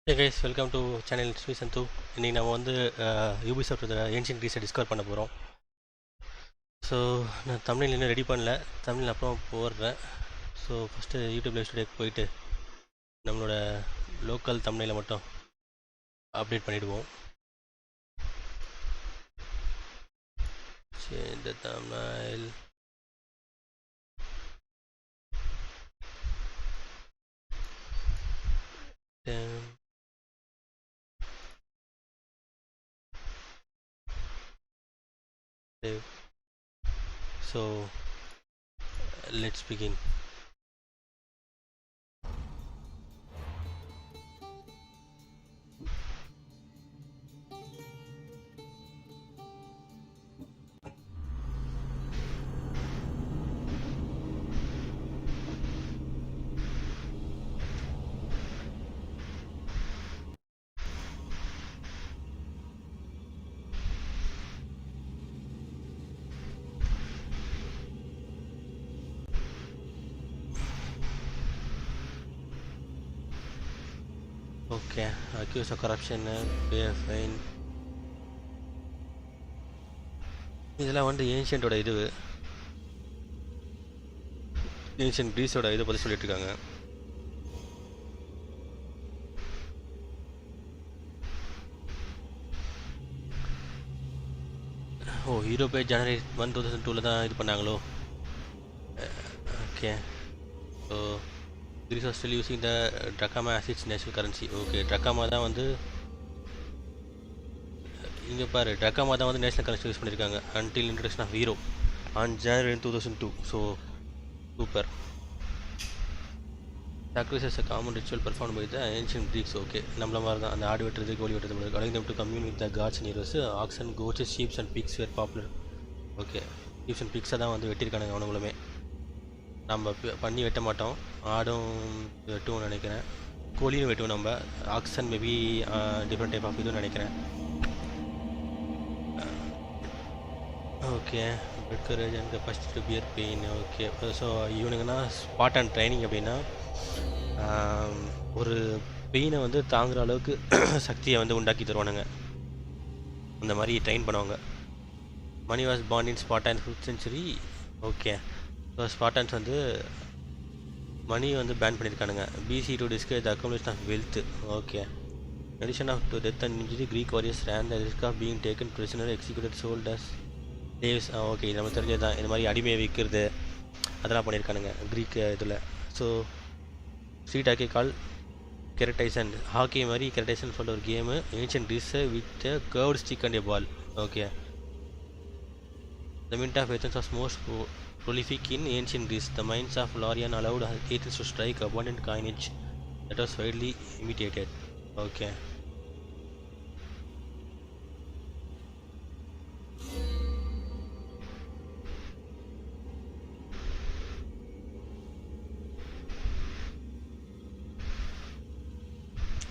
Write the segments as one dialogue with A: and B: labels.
A: Hey guys, welcome to channel Sri Santhu. இன்னைக்கு நம்ம வந்து யூபிசாஃப்ட் ஏன்ஷியன்ட் க்ரீஸை டிஸ்கவர் பண்ண போகிறோம். ஸோ நான் தமிழில் இன்னும் ரெடி பண்ணல, தமிழில் அப்புறம் போடுறேன். ஸோ ஃபஸ்ட்டு யூடியூப் ஸ்டுடியோக்கு போயிட்டு நம்மளோட லோக்கல் தமிழில் மட்டும் அப்டேட் பண்ணிவிடுவோம். இந்த Tamil so let's begin. Okay, accuse of corruption, pay fine, இதெல்லாம் வந்து ஏன்ஷியன்ட்டோட ஏன்ஷியன்ட் க்ரீஸோட இதை பற்றி சொல்லிட்டு இருக்காங்க. ஓ, ஹீரோ பே ஜனவரி 1, 2002 தான் இது பண்ணாங்களோ. Okay, so Greece was still using the drachma as its national currency. Okay, drachma தான் வந்து இங்கே பாரு, drachma தான் வந்து நேஷனல் கரன்சி யூஸ் பண்ணியிருக்காங்க until introduction of euro on January 2002. So super. Sacrifice is a common ritual performed by the ancient Greeks. Okay, நம்மள மாதிரி தான் அந்த ஆடு வெட்டுறது, கோழி வெட்டுறது, allowing them to commune with the gods and heroes. Oxen, goats, sheep and pigs were popular. Okay, sheep and pigs தான் வந்து வெட்டியிருக்கானுங்க அவனுங்களுமே. நம்ம பண்ணி வெட்ட மாட்டோம், ஆடும் வெட்டுவோம்னு நினைக்கிறேன், கோழியும் வெட்டுவோம் நம்ம. Action maybe different type of இதுன்னு நினைக்கிறேன். Okay, bet courage and capacity to bear pain. Okay, so இவனுங்கன்னா ஸ்பாட் அண்ட் ட்ரைனிங் அப்படின்னா ஒரு பெயினை வந்து தாங்குகிற அளவுக்கு சக்தியை வந்து உண்டாக்கி தருவானுங்க, அந்த மாதிரி ட்ரெயின் பண்ணுவாங்க. Money was born in Sparta in 5th century. Okay, so Spartans வந்து மணி வந்து பேன் பண்ணியிருக்கானுங்க. பிசி to discourage the accumulation of wealth. Okay, addition of to death and injury Greek warriors ran the risk of being taken prisoner executed sold as slaves. Okay, இது நம்ம தெரிஞ்சது தான், இந்த மாதிரி அடிமையை விற்கிறது அதெல்லாம் பண்ணியிருக்கானுங்க க்ரீக் இதில். So street hockey call keretizein, hockey மாதிரி கெரடைசன் சொல்கிற ஒரு game ancient Greece with curved stick and a ball. Okay, the mint of Athens was most prolific in ancient Greece. The mines of Laurion allowed Athens to strike abundant coinage that was widely imitated. Okay.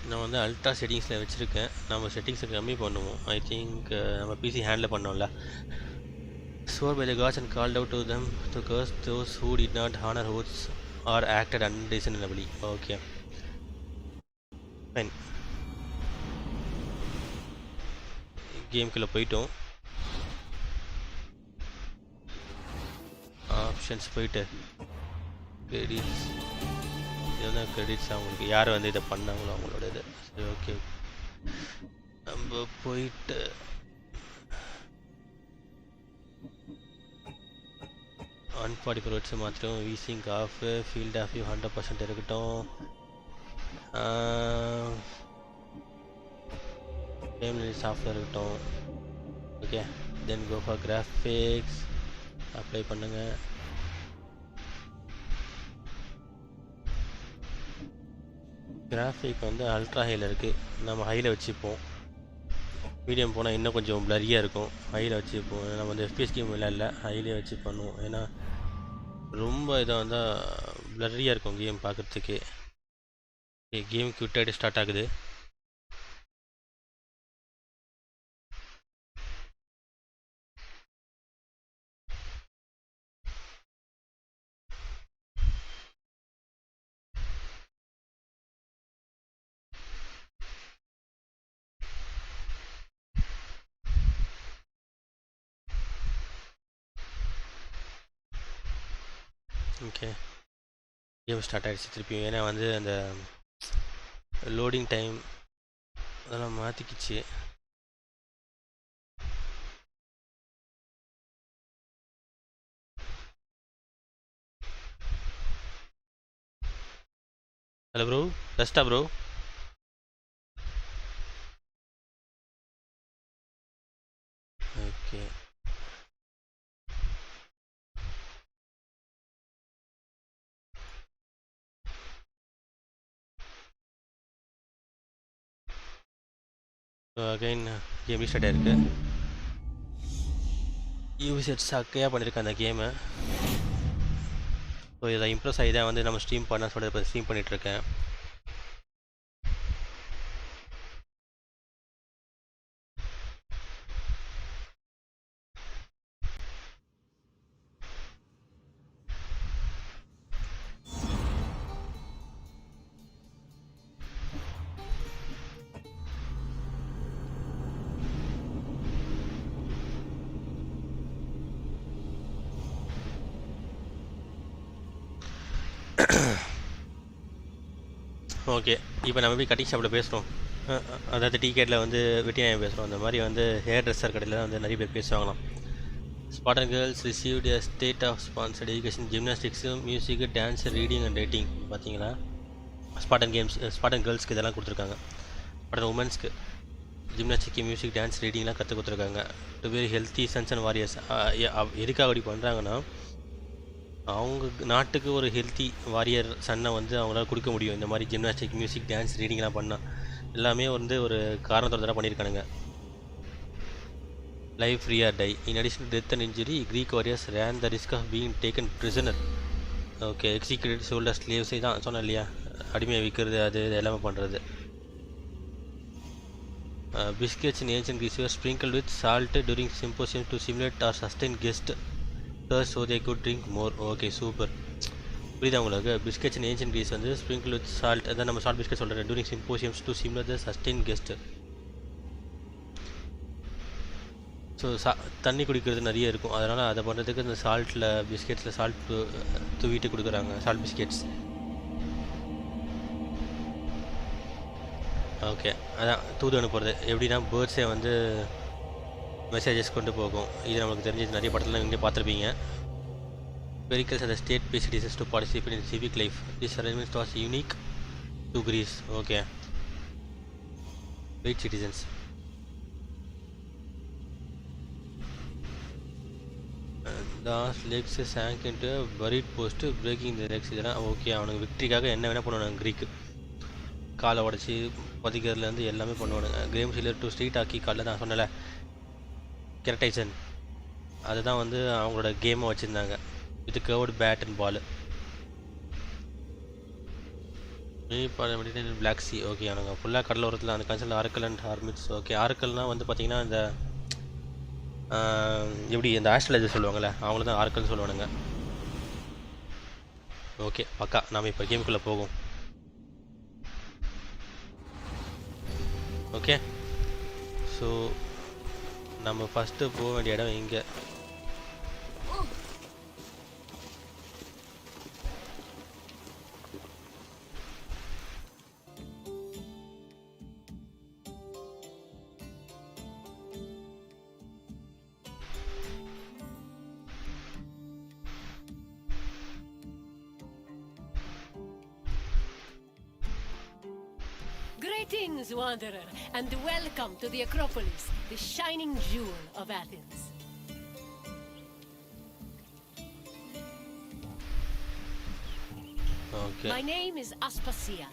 A: நான் வந்து ultra செட்டிங்ஸில் வச்சுருக்கேன், நம்ம செட்டிங்ஸை கம்மி பண்ணுவோம். I think நம்ம PC handle பண்ணோம்ல. Swore by the gods and called out to them to curse those who did not honor oaths or acted unreasonably. Okay, fine. கேம்குள்ளே போயிட்டோம். ஆப்ஷன்ஸ் போயிட்டு கிரெடிட்ஸ், இதுதான் கிரெடிட்ஸ். அவங்களுக்கு யார் வந்து இதை பண்ணாங்களோ அவங்களோட இது. சரி, ஓகே, நம்ம போயிட்டு அன்பாடி ப்ரோட்ஸ் மாத்திரம் வீசிங் ஆஃப் ஃபீல்ட் ஆஃப் வியூ 100% இருக்கட்டும். சாஃப்ட்வேர் இருக்கட்டும். Okay, then go for graphics, apply பண்ணுங்கள். கிராஃபிக் வந்து அல்ட்ரா ஹையில் இருக்குது, நம்ம ஹையில் வச்சுப்போம். மீடியம் போனால் இன்னும் கொஞ்சம் ப்ளரியாக இருக்கும், ஹையில் வச்சுப்போம். நம்ம வந்து எஃபிஎஸ் கேம் இல்லை, ஹையிலே வச்சு பண்ணுவோம். ஏன்னா ரொம்ப இதை வந்தால் ப்ளரியாக இருக்கும் கேம் பார்க்குறதுக்கே. கேம் குவிட்டாகிட்டு ஸ்டார்ட் ஆகுது. ஓகே, கேம் ஸ்டார்ட் ஆகிடுச்சு திருப்பியும். ஏன்னா வந்து அந்த லோடிங் டைம் அதெல்லாம் மாற்றிக்கிச்சு. ஹலோ ப்ரோ, பெஸ்ட்டா bro? Okay, so again game start ஆகிருக்கு. யூசர் சக்கையாக பண்ணியிருக்கேன் அந்த கேமை. ஸோ இதை இம்ப்ரெஸ் ஆகி தான் வந்து நம்ம ஸ்ட்ரீம் பண்ண சொல்லிட்டு இப்போ ஸ்ட்ரீம் பண்ணிகிட்ருக்கேன். ஓகே, இப்போ நம்ம போய் கட்டிங் ஷாப்பில் பேசுகிறோம். அதாவது டீ கேட்டில் வந்து வெட்டிநாயம் பேசுகிறோம். அந்த மாதிரி வந்து ஹேர் ட்ரெஸ்ஸர் கடையில் தான் வந்து நிறைய பேர் பேசுவாங்களாம். Spartan girls received a state of sponsored education, gymnastics, music, dance, reading and writing. பார்த்தீங்களா, ஸ்பாட்டன் கேம்ஸ் ஸ்பாட்டன் கேர்ள்ஸ்க்கு இதெல்லாம் கொடுத்துருக்காங்க. ஸ்பாட்டன் உமன்ஸ்க்கு ஜிம்னாஸ்டிக், மியூசிக், டான்ஸ், ரீடிங்லாம் கற்றுக் கொடுத்துருக்காங்க. To be healthy sons and warriors. எதுக்காக அப்படி பண்ணுறாங்கன்னா, அவங்க நாட்டுக்கு ஒரு ஹெல்த்தி வாரியர் சன்னை வந்து அவங்களால கொடுக்க முடியும். இந்த மாதிரி ஜிம்னாஸ்டிக், மியூசிக், டான்ஸ், ரீடிங்லாம் பண்ணால் எல்லாமே வந்து ஒரு காரணத்தோட தான் பண்ணியிருக்கானுங்க. Life free or die. In addition to death and injury, Greek warriors ran the risk of being taken prisoner. Okay, executed sold or ஸ்லேவ்ஸே தான் சொன்னேன் இல்லையா, அடிமையை விற்கிறது, அது எல்லாமே பண்ணுறது. Biscuits in ancient Greece were sprinkled with salt during symposium to simulate or sustain guest thirst so they could drink more. Okay, super. புரியுதா உங்களுக்கு? பிஸ்கெட்ஸ் இன் ஏன்ஷியன்ட் கிரீஸ் வந்து ஸ்ப்ரிங்கிள் வித் சால்ட், அதான் நம்ம சால்ட் பிஸ்கெட் சொல்கிறேன். During symposiums to simulate the sustain guest. So தண்ணி குடிக்கிறது நிறைய இருக்கும், அதனால் அதை பண்ணுறதுக்கு இந்த சால்ட்டில் பிஸ்கெட்ஸில் சால்ட் தூவிட்டு கொடுக்குறாங்க, சால்ட் பிஸ்கெட்ஸ். ஓகே, அதான் தூது அனுப்புறது. எப்படின்னா பேர்ட்ஸே வந்து மெசேஜஸ் கொண்டு போகும். இது நம்மளுக்கு தெரிஞ்சது, நிறைய படத்தில் இங்கே பார்த்துருப்பீங்க. Vehicles are the state-based citizens to participate in civic life. This arrangement was unique to Greece. Okay. Wait, citizens. The legs sank into a buried post, breaking the legs. இதெல்லாம் ஓகே, அவனுக்கு விக்ட்ரிக்காக என்ன வேணால் பண்ணுவானுங்க. க்ரீக்கு காலை உடச்சி பதிக்கிறதுலேருந்து எல்லாமே பண்ணுவானுங்க. Game சீலர் to street ஆக்கி காலில் தான் சொன்னல கெரட்டைசன், அதுதான் வந்து அவங்களோட கேமை வச்சுருந்தாங்க. With curved bat and ball. Black Sea. Okay, அவனுங்க ஃபுல்லாக கடலோரத்தில் அந்த கன்சல் ஆர்க்கல் அண்ட் ஹார்மிட்ஸ். ஓகே, ஆர்க்கல்னால் வந்து பார்த்திங்கன்னா இந்த எப்படி இந்த ஆஸ்ட்ராலஜர் சொல்லுவாங்கள்ல, அவங்கள தான் ஆர்க்கல்னு சொல்லுவானுங்க. ஓகே, பக்கா நாம் இப்போ கேமுக்குள்ளே போகும். ஓகே, ஸோ நம்ம ஃபஸ்ட்டு போக வேண்டிய இடம் இங்கே.
B: Greetings, wanderer, and welcome to the Acropolis, the shining jewel of Athens.
A: Okay.
B: My name is Aspasia.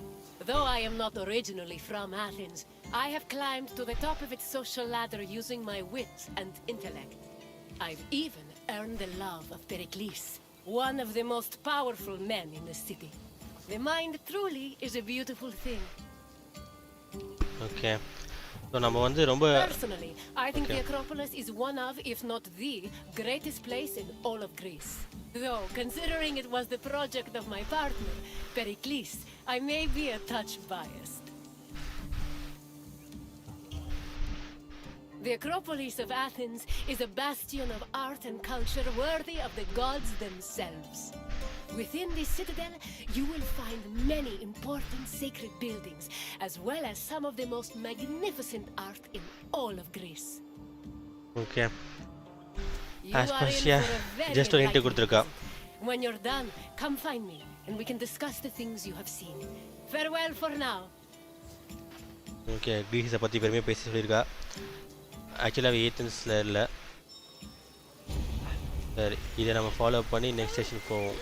B: Though I am not originally from Athens, I have climbed to the top of its social ladder using my wit and intellect. I've even earned the love of Pericles, one of the most powerful men in the city. The mind truly is a beautiful thing.
A: Okay. So நம்ம வந்து ரொம்ப
B: Personally, I think the Acropolis is one of, if not the, greatest place in all of Greece. Though, considering it was the project of my partner, Pericles, I may be a touch biased. The Acropolis of Athens is a bastion of art and culture worthy of the gods themselves. Within this citadel, you will find many important sacred buildings, as well as some of the most magnificent art in all of Greece.
A: Okay.
B: You are in
A: Aspasia
B: for a very
A: just ஒரு hint
B: enlightening
A: கொடுத்துருக்கா.
B: visit. When you're done, come find me, and we can discuss the things you have seen. Farewell for now.
A: Okay, கிரீஸை பற்றி பெருமையாக பேசி சொல்லியிருக்கா. ஆக்சுவலாக ஏத்தன்ஸில் இல்லை. சரி, இதை நம்ம ஃபாலோ பண்ணி நெக்ஸ்ட் ஸ்டேஷன் போவோம்.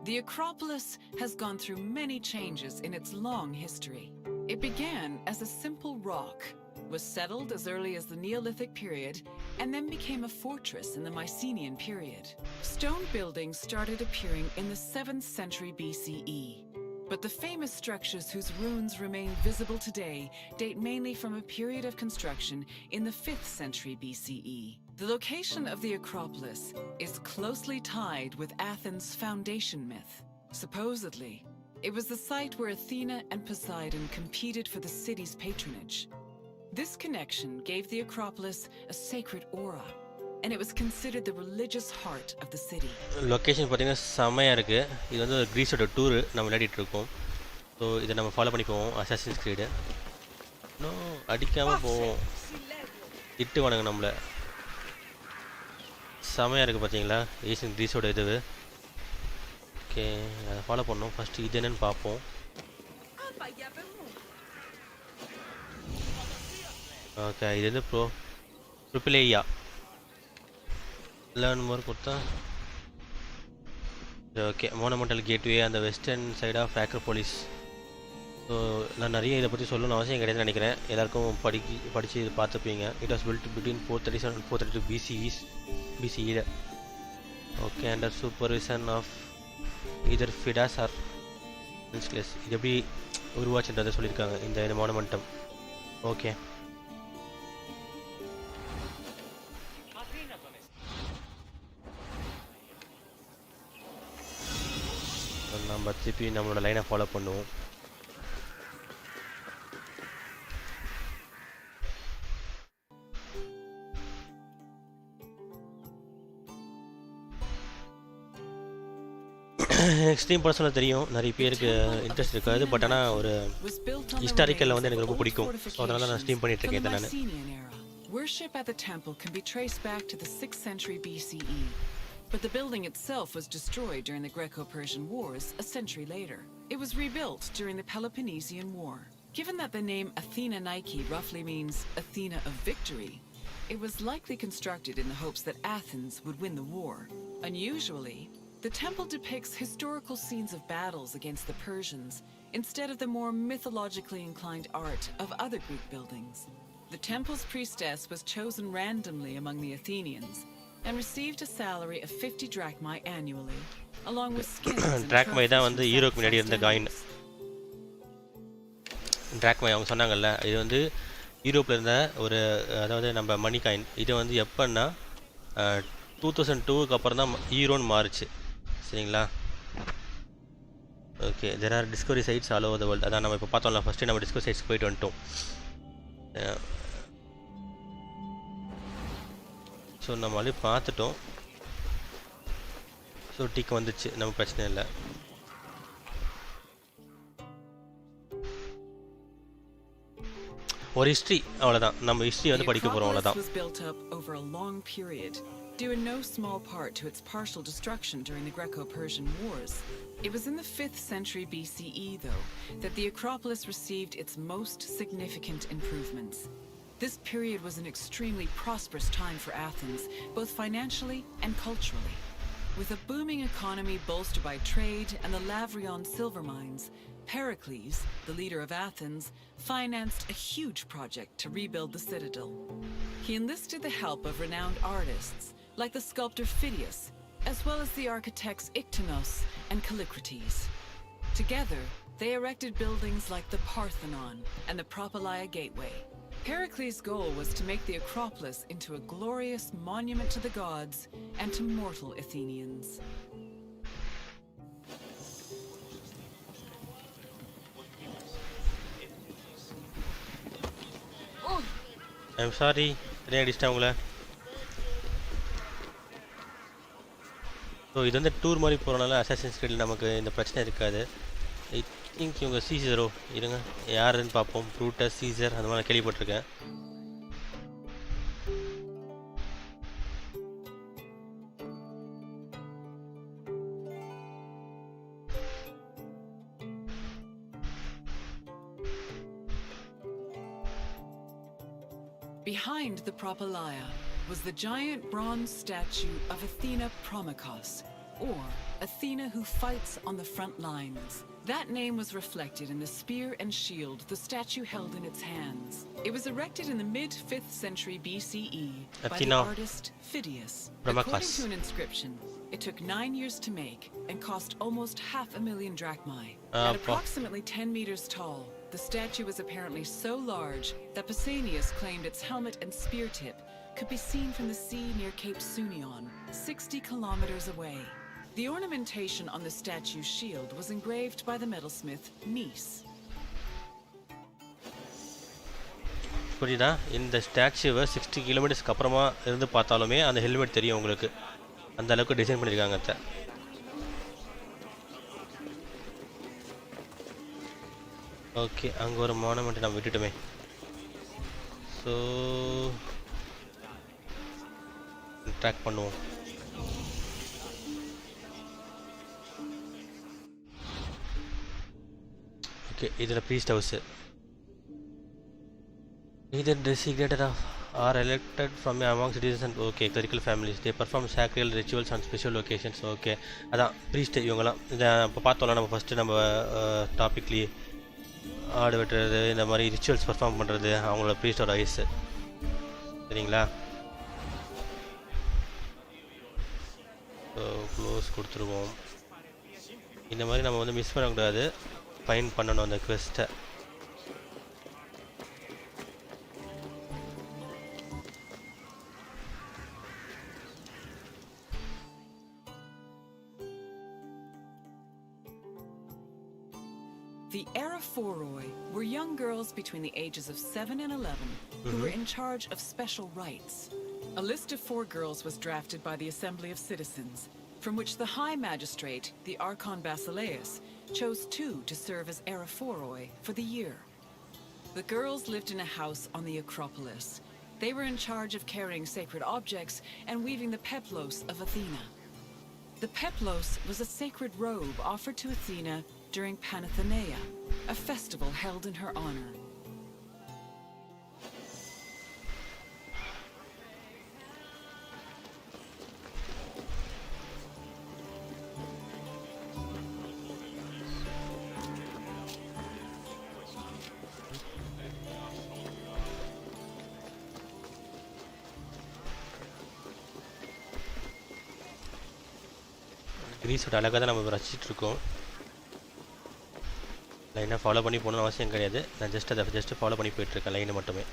C: The Acropolis has gone through many changes in its long history. It began as a simple rock, was settled as early as the Neolithic period, and then became a fortress in the Mycenaean period. Stone buildings started appearing in the 7th century BCE. But the famous structures whose ruins remain visible today date mainly from a period of construction in the 5th century BCE. The location of the Acropolis is closely tied with Athens' foundation myth. Supposedly, it was the site where Athena and Poseidon competed for the city's patronage. This connection gave the Acropolis a sacred aura, and it was considered the religious heart of the city.
A: Location பார்த்தீங்கன்னா செம்மையாக இருக்குது. இது வந்து ஒரு கிரீஸோட tour நம்ம விளையாடிட்டு இருக்கோம். So இதை நம்ம ஃபாலோ பண்ணி போவோம். அசாசின்ஸ் கிரீடு இன்னும் அடிக்காமல் போவோம். திட்டுவானுங்க நம்மளை. செம்மையாக இருக்குது பார்த்தீங்களா ஏசியன் கிரீஸோட இது. ஓகே, அதை ஃபாலோ பண்ணோம். ஃபஸ்ட்டு இது என்னன்னு பார்ப்போம். ஓகே, இது வந்து ப்ரொபிலேயா லேர்ன் மோர் கொடுத்தா. ஓகே, மோனமெண்டல் கேட்வே அந்த வெஸ்டர்ன் சைட் ஆஃப் ஆக்ரோபோலிஸ். ஸோ நான் நிறைய இதை பற்றி சொல்லணும்னு அவசியம் கிடையாதுன்னு நினைக்கிறேன். எல்லாருக்கும் படித்து இது பார்த்துப்பீங்க. It was built between 437 and 432 BCE. Okay, under supervision of either Phidias R இன்ஸ்கிளஸ். இது எப்படி உருவாச்சுன்றதை சொல்லியிருக்காங்க இந்த மோனமெண்டம். ஓகே, நம்ம திருப்பி நம்மளோட லைனை ஃபாலோ பண்ணுவோம். எக்ஸ்ட்ரீம் பர்சனல் தெரியும், நிறைய பேருக்கு இன்ட்ரெஸ்ட் இருக்காது. பட் ஆனால் ஒரு ஹிஸ்டாரிக்கலில் வந்து எனக்கு ரொம்ப பிடிக்கும். ஸோ அதனால தான் நான் ஸ்ட்ரீம் பண்ணிட்டு இருக்கேன். நான்
C: Worship at the temple can be traced back to the 6th century BCE, but the building itself was destroyed during the Greco-Persian Wars a century later. It was rebuilt during the Peloponnesian War. Given that the name Athena Nike roughly means Athena of victory, it was likely constructed in the hopes that Athens would win the war. Unusually, the temple depicts historical scenes of battles against the Persians instead of the more mythologically inclined art of other Greek buildings. The temple's priestess was chosen randomly among the Athenians and received a salary of 50 drachmae annually, along with skins and
A: drachmae தான் வந்து
C: trophies
A: யூரோக்கு முன்னாடி இருந்த coin. drachmae அவங்க சொன்னாங்கல்ல, இது வந்து யூரோப்பில் இருந்த ஒரு, அதாவது நம்ம மணி காயின். இது வந்து எப்போன்னா 2002க்கு அப்புறம் தான் யூரோன்னு மாறுச்சு. சரிங்களா? Okay, there are discovery sites all over the world. அதான் நம்ம இப்போ பார்த்தோம்ல, ஃபஸ்ட்டு நம்ம டிஸ்கவரி சைட்ஸ் போயிட்டு வந்துட்டோம். ஸோ நம்ம வந்து பார்த்துட்டோம். ஸோ டிக் வந்துச்சு, நம்ம பிரச்சனை இல்லை. ஒரு ஹிஸ்ட்ரி, அவ்வளோதான். நம்ம ஹிஸ்ட்ரி வந்து படிக்க போகிறோம், அவ்வளோதான்.
C: Due in no small part to its partial destruction during the Greco-Persian Wars. It was in the 5th century BCE, though, that the Acropolis received its most significant improvements. This period was an extremely prosperous time for Athens, both financially and culturally. With a booming economy bolstered by trade and the Lavrion silver mines, Pericles, the leader of Athens, financed a huge project to rebuild the citadel. He enlisted the help of renowned artists, like the sculptor Phidias, as well as the architects Iktinos and Callicrates. Together, they erected buildings like the Parthenon and the Propylaea Gateway. Pericles' goal was to make the Acropolis into a glorious monument to the gods and to mortal Athenians.
A: I'm sorry சரியாக அடிச்சிட்டேன் உங்களை. So இது வந்து tour மாதிரி போகிறனால assassins கிரீடில் நமக்கு இந்த பிரச்சனை இருக்காது. ஐ திங்க் இவங்க சீசரோ இருங்க யாருன்னு பார்ப்போம். ப்ரூட்டஸ் சீசர் அந்த மாதிரி கேள்விப்பட்டிருக்கேன்.
C: Behind the Propylaea was the giant bronze statue of Athena Promachos, or Athena who fights on the front lines. That name was reflected in the spear and shield the statue held in its hands. It was erected in the mid-5th century BCE by the artist Phidias. According to an inscription, it took 9 years to make and cost almost 500,000 drachmae. At approximately 10 meters tall, the statue was apparently so large that Pausanias claimed its helmet and spear tip could be seen from the sea near Cape Sunion, 60 kilometers away. The ornamentation on the statue's shield was engraved by the metalsmith Nice.
A: புரியுதா? இந்த ஸ்டாச்சுவை 60 கிலோமீட்டர்ஸ்க்கு அப்புறமா இருந்து பார்த்தாலுமே அந்த helmet தெரியும் உங்களுக்கு. அந்த அளவுக்கு டிசைன் பண்ணியிருக்காங்க. அத்தை ஓகே அங்கே ஒரு மானுமெண்ட் நம்ம விட்டுட்டோமே. ஸோ ட்ராக் பண்ணுவோம். ஓகே இதில் priest house either designated or elected from among citizens and okay clerical families. They perform sacred rituals on special locations. Okay அதான் ப்ரீஸ்ட் இவங்கெல்லாம். இதை இப்போ பார்த்தோம்ல நம்ம ஃபஸ்ட்டு நம்ம டாப்பிக்லேயே ஆடு வெட்டுறது இந்த மாதிரி ரிச்சுவல்ஸ் பர்ஃபார்ம் பண்ணுறது அவங்களோட ப்ரீஸ்டோட வயசு. சரிங்களா? ஸோ க்ளோஸ் கொடுத்துருவோம். இந்த மாதிரி நம்ம வந்து மிஸ் பண்ணக்கூடாது. ஃபைன் பண்ணணும் அந்த குவெஸ்ட்டை.
C: The Araphoroi were young girls between the ages of 7 and 11 who were in charge of special rites. A list of 4 girls was drafted by the Assembly of Citizens, from which the High Magistrate, the Archon Basileus, chose 2 to serve as Araphoroi for the year. The girls lived in a house on the Acropolis. They were in charge of carrying sacred objects and weaving the peplos of Athena. The peplos was a sacred robe offered to Athena during Panathenea, a festival held in her honor.
A: கிரீஸோட அழகாக தான் நம்ம ரசிச்சிட்ருக்கோம். லைனாக follow பண்ணி போகணுன்னு அவசியம் கிடையாது. நான் just follow பண்ணி போயிட்டுருக்கேன் லைனை மட்டுமே.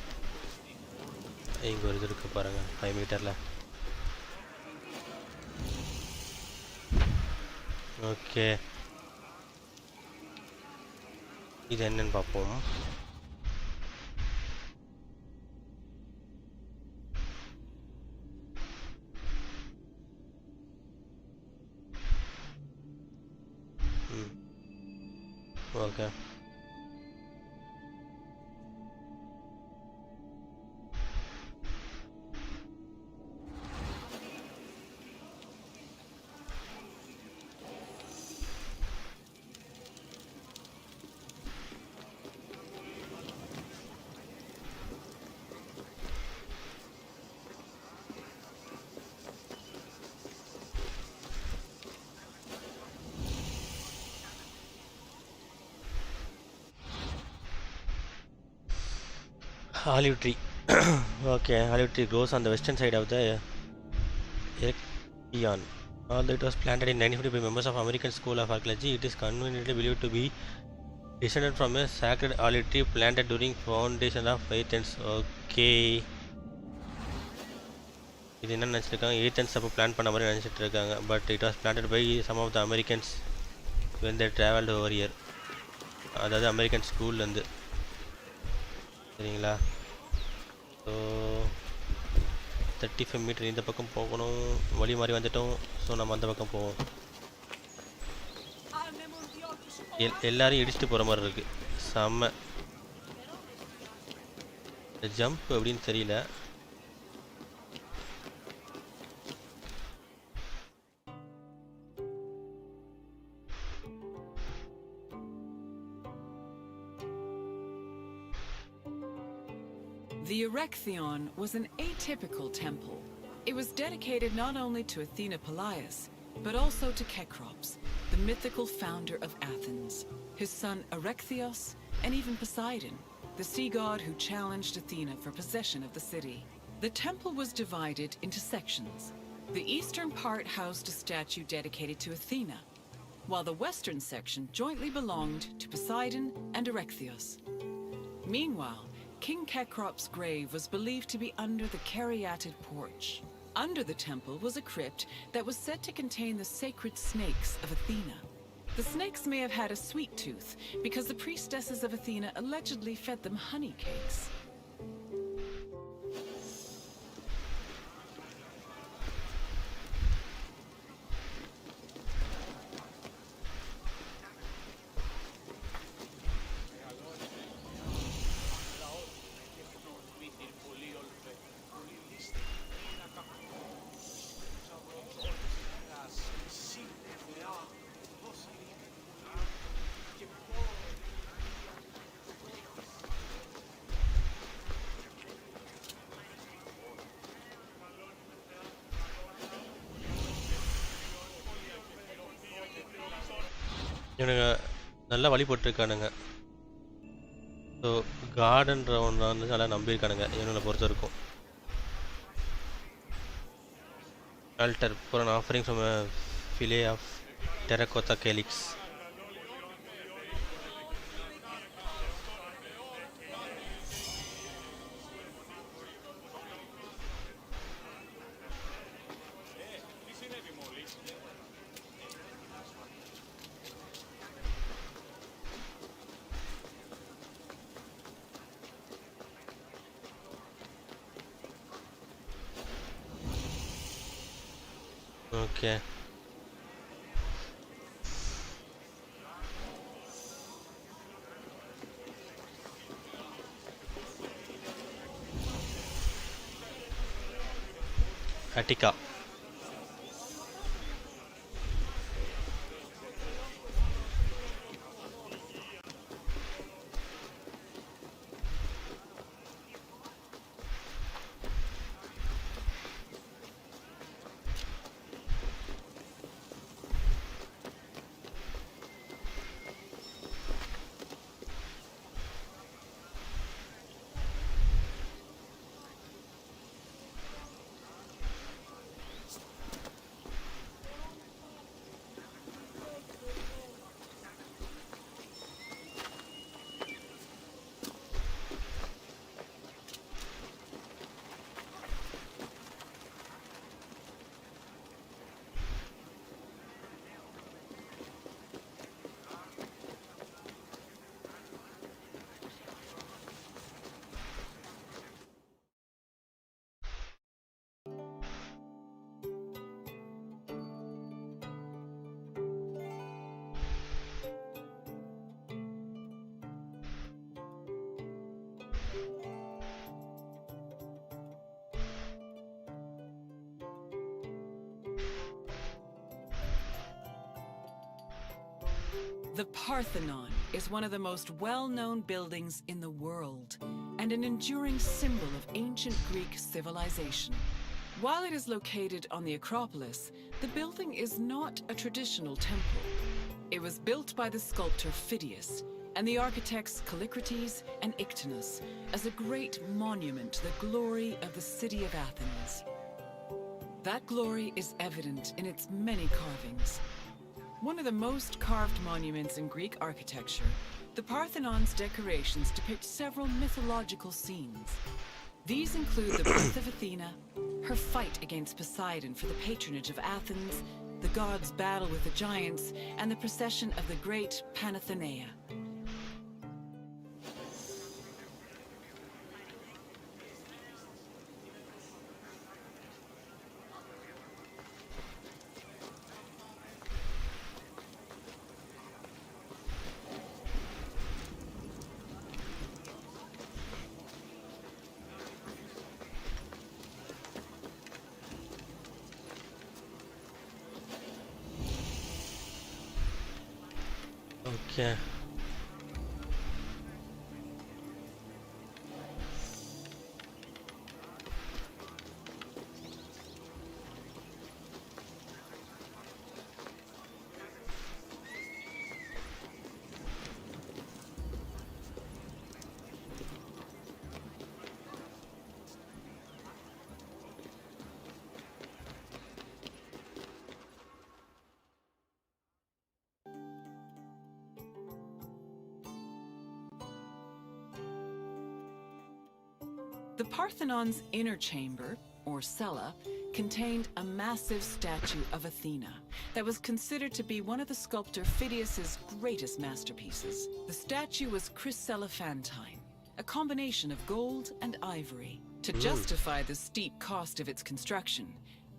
A: இங்கே ஒரு இது இருக்குது பாருங்கள் 5 மீட்டரில். ஓகே இது என்னன்னு பார்ப்போம். Okay olive tree. Okay, olive tree grows on the western side of the Erection. Although it was planted in 1950 by members of American School of Archaeology, it is conveniently believed to be descended from a sacred olive tree planted during foundation of Athens. Okay. இது என்ன நினச்சிருக்காங்க, Athens அப்போ plan பண்ண மாதிரி நினச்சிட்டு இருக்காங்க. But it was planted by some of the Americans when they traveled over here. அதாவது American ஸ்கூல்லேருந்து. சரிங்களா? ஸோ 35 மீட்டர் இந்த பக்கம் போகணும். வழி மாதிரி வந்துட்டோம். ஸோ நம்ம அந்த பக்கம் போவோம். எல்லாரையும் இடிச்சுட்டு போகிற மாதிரி இருக்குது. செம்ம ஜம்ப் அப்படின்னு தெரியல.
C: The Erechtheion was an atypical temple. It was dedicated not only to Athena Polias, but also to Kekrops, the mythical founder of Athens, his son Erechtheos, and even Poseidon, the sea god who challenged Athena for possession of the city. The temple was divided into sections. The eastern part housed a statue dedicated to Athena, while the western section jointly belonged to Poseidon and Erechtheos. Meanwhile, King Kekrop's grave was believed to be under the caryatid porch. Under the temple was a crypt that was said to contain the sacred snakes of Athena. The snakes may have had a sweet tooth because the priestesses of Athena allegedly fed them honey cakes.
A: இவனுங்க நல்லா வழி போட்டிருக்கானுங்க. So கார்டன்ற ஒன்று வந்து நல்லா நம்பியிருக்கானுங்க இவனுங்களை பொறுத்த இருக்கும். altar for an offering from a fillet of terracotta calyx. Okay. Attica.
C: The Parthenon is one of the most well-known buildings in the world and an enduring symbol of ancient Greek civilization. While it is located on the Acropolis, the building is not a traditional temple. It was built by the sculptor Phidias and the architects Callicrates and Ictinus as a great monument to the glory of the city of Athens. That glory is evident in its many carvings. One of the most carved monuments in Greek architecture, the Parthenon's decorations depict several mythological scenes. These include the birth of Athena, her fight against Poseidon for the patronage of Athens, the gods' battle with the giants, and the procession of the great Panathenaea.
A: Okay.
C: The Parthenon's inner chamber, or cella, contained a massive statue of Athena that was considered to be one of the sculptor Phidias's greatest masterpieces. The statue was chryselephantine, a combination of gold and ivory. To justify the steep cost of its construction,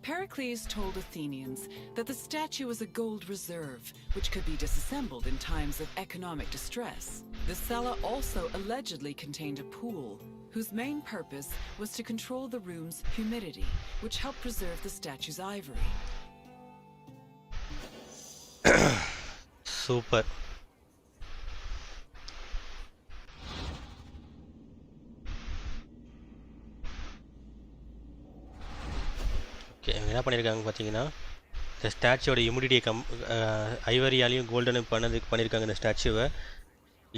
C: Pericles told Athenians that the statue was a gold reserve, which could be disassembled in times of economic distress. The cella also allegedly contained a pool, whose main purpose was to control the room's humidity, which helped preserve the statue's ivory.
A: Super. Okay, என்ன பண்ணியிருக்காங்க பார்த்தீங்கன்னா, இந்த ஸ்டாச்சுவோட ஹியூமிடிட்டியை ஐவரியாலையும் கோல்டனும் பண்ணியிருக்காங்க இந்த ஸ்டாச்சுவை.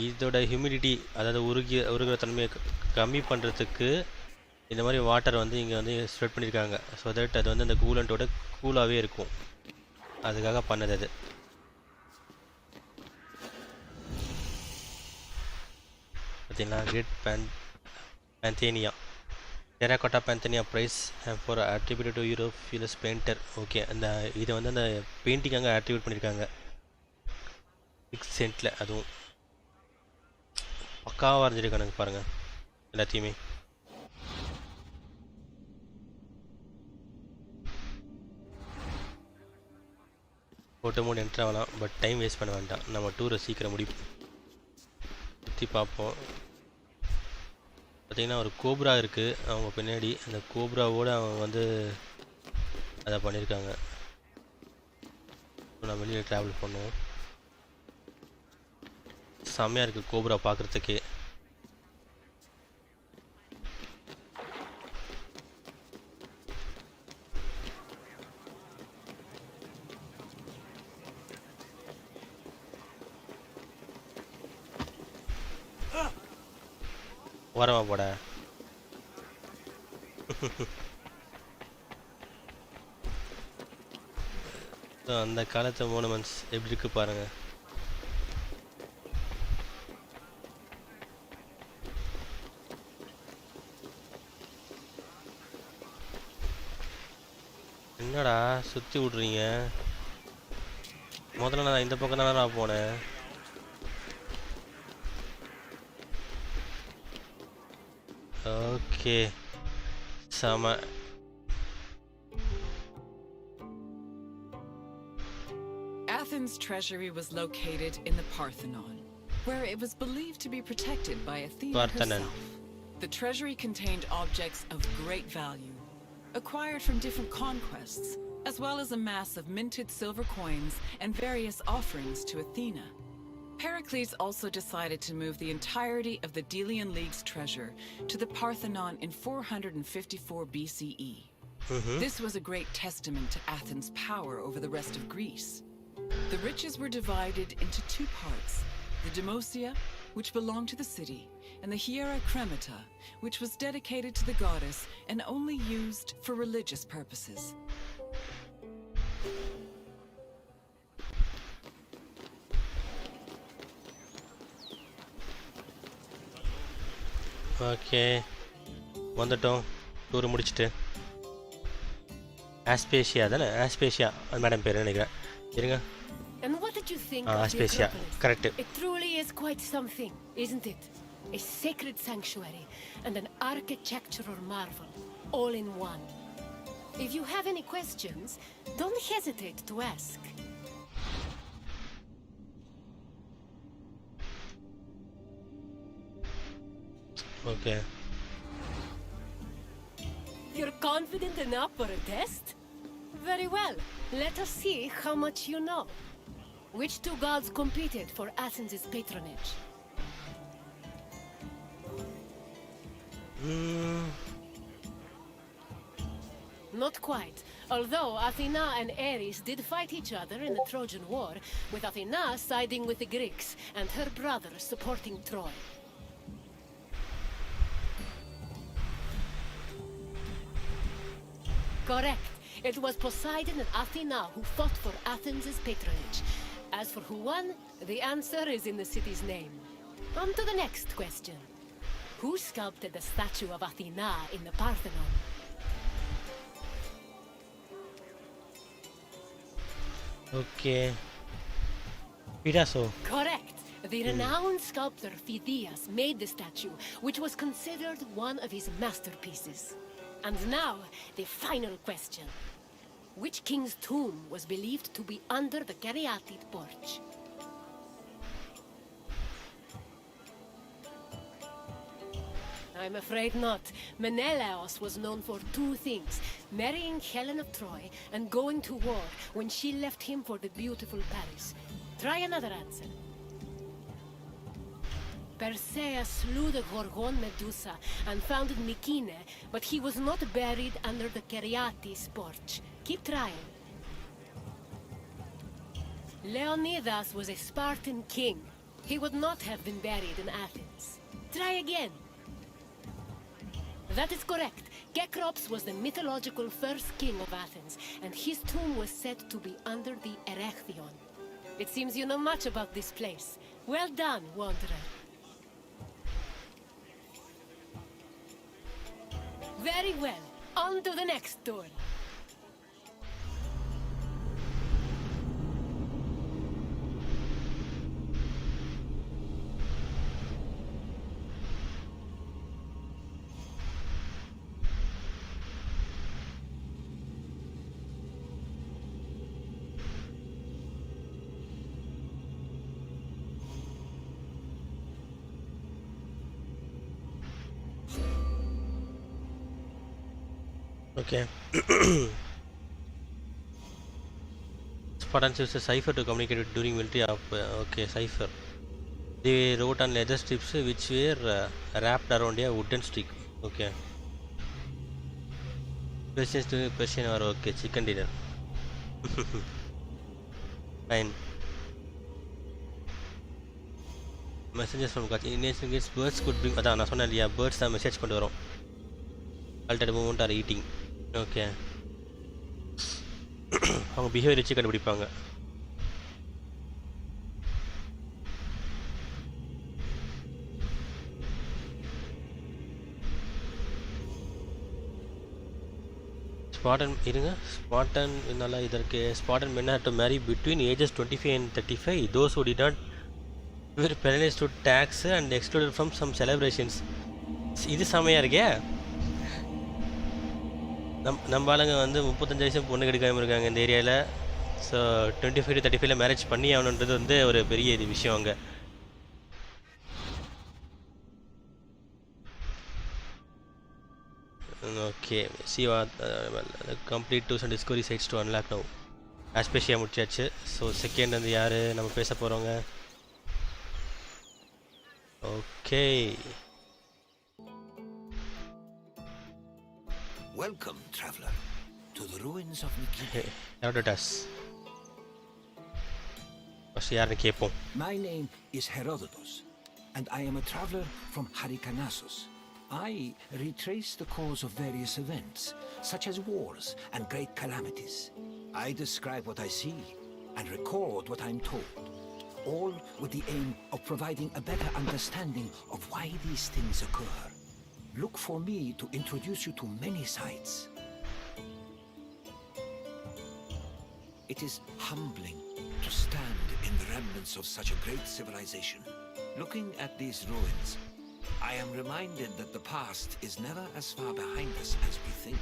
A: இதோட humidity, அதாவது உருகிற தன்மையை கம்மி பண்ணுறதுக்கு இந்த மாதிரி வாட்டர் வந்து இங்கே வந்து ஸ்ப்ரெட் பண்ணியிருக்காங்க. ஸோ தட் அது வந்து அந்த கூலண்ட்டோட கூலாகவே இருக்கும். அதுக்காக பண்ணது அது. பார்த்தீங்கன்னா great Panathenaia terracotta Panathenaia prize for attribute to யூரோபியஸ் பெயிண்டர். ஓகே, அந்த இதை வந்து அந்த பெயிண்டிங்காக அட்ரிபியூட் பண்ணியிருக்காங்க 6 சென்ட்டில். அதுவும் பக்காவாக வரைஞ்சிருக்கானுங்க பாருங்கள் எல்லாத்தையுமே. ஃபோட்டோ மூணு என்ட்ரு ஆகலாம், பட் டைம் வேஸ்ட் பண்ண வேண்டாம். நம்ம டூரை சீக்கிரம் சுற்றி பார்ப்போம். பார்த்திங்கன்னா ஒரு கோப்ரா இருக்குது அவங்க பின்னாடி. அந்த கோப்ராவோடு அவங்க வந்து அதை பண்ணியிருக்காங்க. நான் வெளியில் ட்ராவல் பண்ணுவோம். செம்மையாக இருக்குது கோப்ரா பார்க்குறதுக்கே. வரமா போட. அந்த காலத்து மோனுமெண்ட்ஸ் எப்படி இருக்கு பாருங்க. என்னடா சுற்றி விட்றீங்க? முதல்ல நான் இந்த பக்கம் தானே நான் போனேன். ஓகே, செம.
C: Athens' treasury was located in the Parthenon, where it was believed to be protected by Athena herself. The treasury contained objects of great value, acquired from different conquests, as well as a mass of minted silver coins and various offerings to Athena. Pericles also decided to move the entirety of the Delian League's treasure to the Parthenon in 454 BCE. This was a great testament to Athens' power over the rest of Greece. The riches were divided into 2 parts, the Demosia, which belonged to the city, and the Hiera Cremata, which was dedicated to the goddess and only used for religious purposes.
A: Okay, வந்துட்டோம் tour முடிச்சுட்டு. ஆஸ்பேஷியா தானே? ஆஸ்பேஷியா madam பேர் நினைக்கிறேன். இருங்க.
B: And what did you think of the
A: ஆஸ்பேஷியா
B: Acropolis?
A: Correct.
B: It truly is quite something, isn't it? A sacred sanctuary and an architectural marvel, all in one. If you have any questions, don't hesitate to ask.
A: Okay.
B: You're confident enough for a test? Very well. Let us see how much you know. Which two gods competed for Athens' patronage? Not quite. Although Athena and Ares did fight each other in the Trojan War, with Athena siding with the Greeks and her brother supporting Troy. Correct. It was Poseidon and Athena who fought for Athens' patronage. As for who won, the answer is in the city's name. On to the next question. Who sculpted the statue of Athena in the Parthenon?
A: Okay. Picasso.
B: Correct. The renowned sculptor Phidias made the statue, which was considered one of his masterpieces. And now, the final question. Which king's tomb was believed to be under the caryatid porch? I'm afraid not. Menelaus was known for two things: marrying Helen of Troy and going to war when she left him for the beautiful Paris. Try another answer. Perseus slew the Gorgon Medusa and founded Mykene, but he was not buried under the Caryatid porch. Keep trying. Leonidas was a Spartan king. He would not have been buried in Athens. Try again. That is correct. Cecrops was the mythological first king of Athens, and his tomb was said to be under the Erechtheion. It seems you know much about this place. Well done, wanderer. Very well. On to the next door.
A: Okay. Spartans used a cipher to communicate during military okay, cipher. They wrote on leather strips which were wrapped around a wooden stick. Okay. Questions to question or okay, chicken dinner. Fine. Messages from God. In ancient Greece, birds could bring. அதான் நான் சொன்னேன் இல்லையா, birds தான் message கொண்டு வரும். Altered movement or eating. Okay. அவங்க behaviour வச்சு கண்டுபிடிப்பாங்க. Spartan நல்லா இதற்கு Spartan men had to marry between ages 25 and 35. Those who did not were penalized to tax and excluded from some celebrations. இது செமையா இருக்கே. நம்ம ஆளுங்க வந்து 35 வயசு பொண்ணு கிடைக்காம இருக்காங்க இந்த ஏரியாவில். ஸோ 25 to 35 மேரேஜ் பண்ணி ஆகணுன்றது வந்து ஒரு பெரிய இது விஷயம் அங்கே. ஓகே, சிவா complete tours and discovery sites to unlock now. Aspasia முடிச்சாச்சு. ஸோ செகண்ட் வந்து யார் நம்ம பேச போகிறோங்க? Okay,
D: welcome, traveler, to the ruins of Mykene.
A: Herodotus. யாருன்னு கேட்போம்.
D: My name is Herodotus, and I am a traveler from Hyrcanassus. I retrace the cause of various events, such as wars and great calamities. I describe what I see and record what I'm told, all with the aim of providing a better understanding of why these things occur. Look for me to introduce you to many sights. It is humbling to stand in the remnants of such a great civilization. Looking at these ruins, I am reminded that the past is never as far behind us as we think.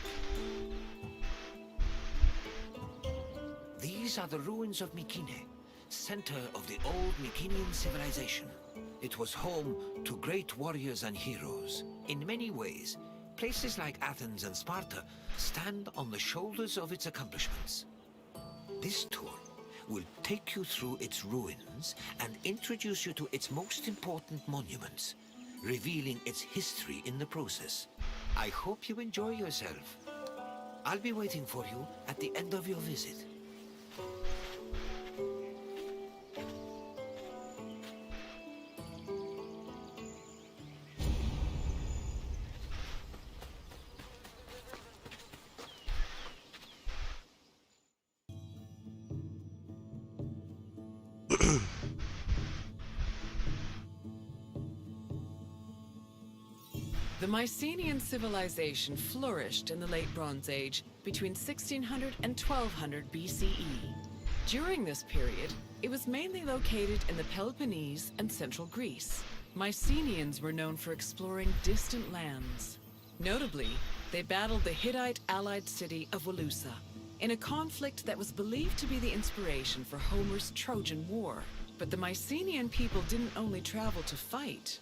D: These are the ruins of Mykene, center of the old Mykenean civilization. It was home to great warriors and heroes. In many ways, places like Athens and Sparta stand on the shoulders of its accomplishments. This tour will take you through its ruins and introduce you to its most important monuments, revealing its history in the process. I hope you enjoy yourself. I'll be waiting for you at the end of your visit.
C: The Mycenaean civilization flourished in the Late Bronze Age between 1600 and 1200 BCE. During this period, it was mainly located in the Peloponnese and central Greece. Mycenaeans were known for exploring distant lands. Notably, they battled the Hittite allied city of Walusa in a conflict that was believed to be the inspiration for Homer's Trojan War. But the Mycenaean people didn't only travel to fight.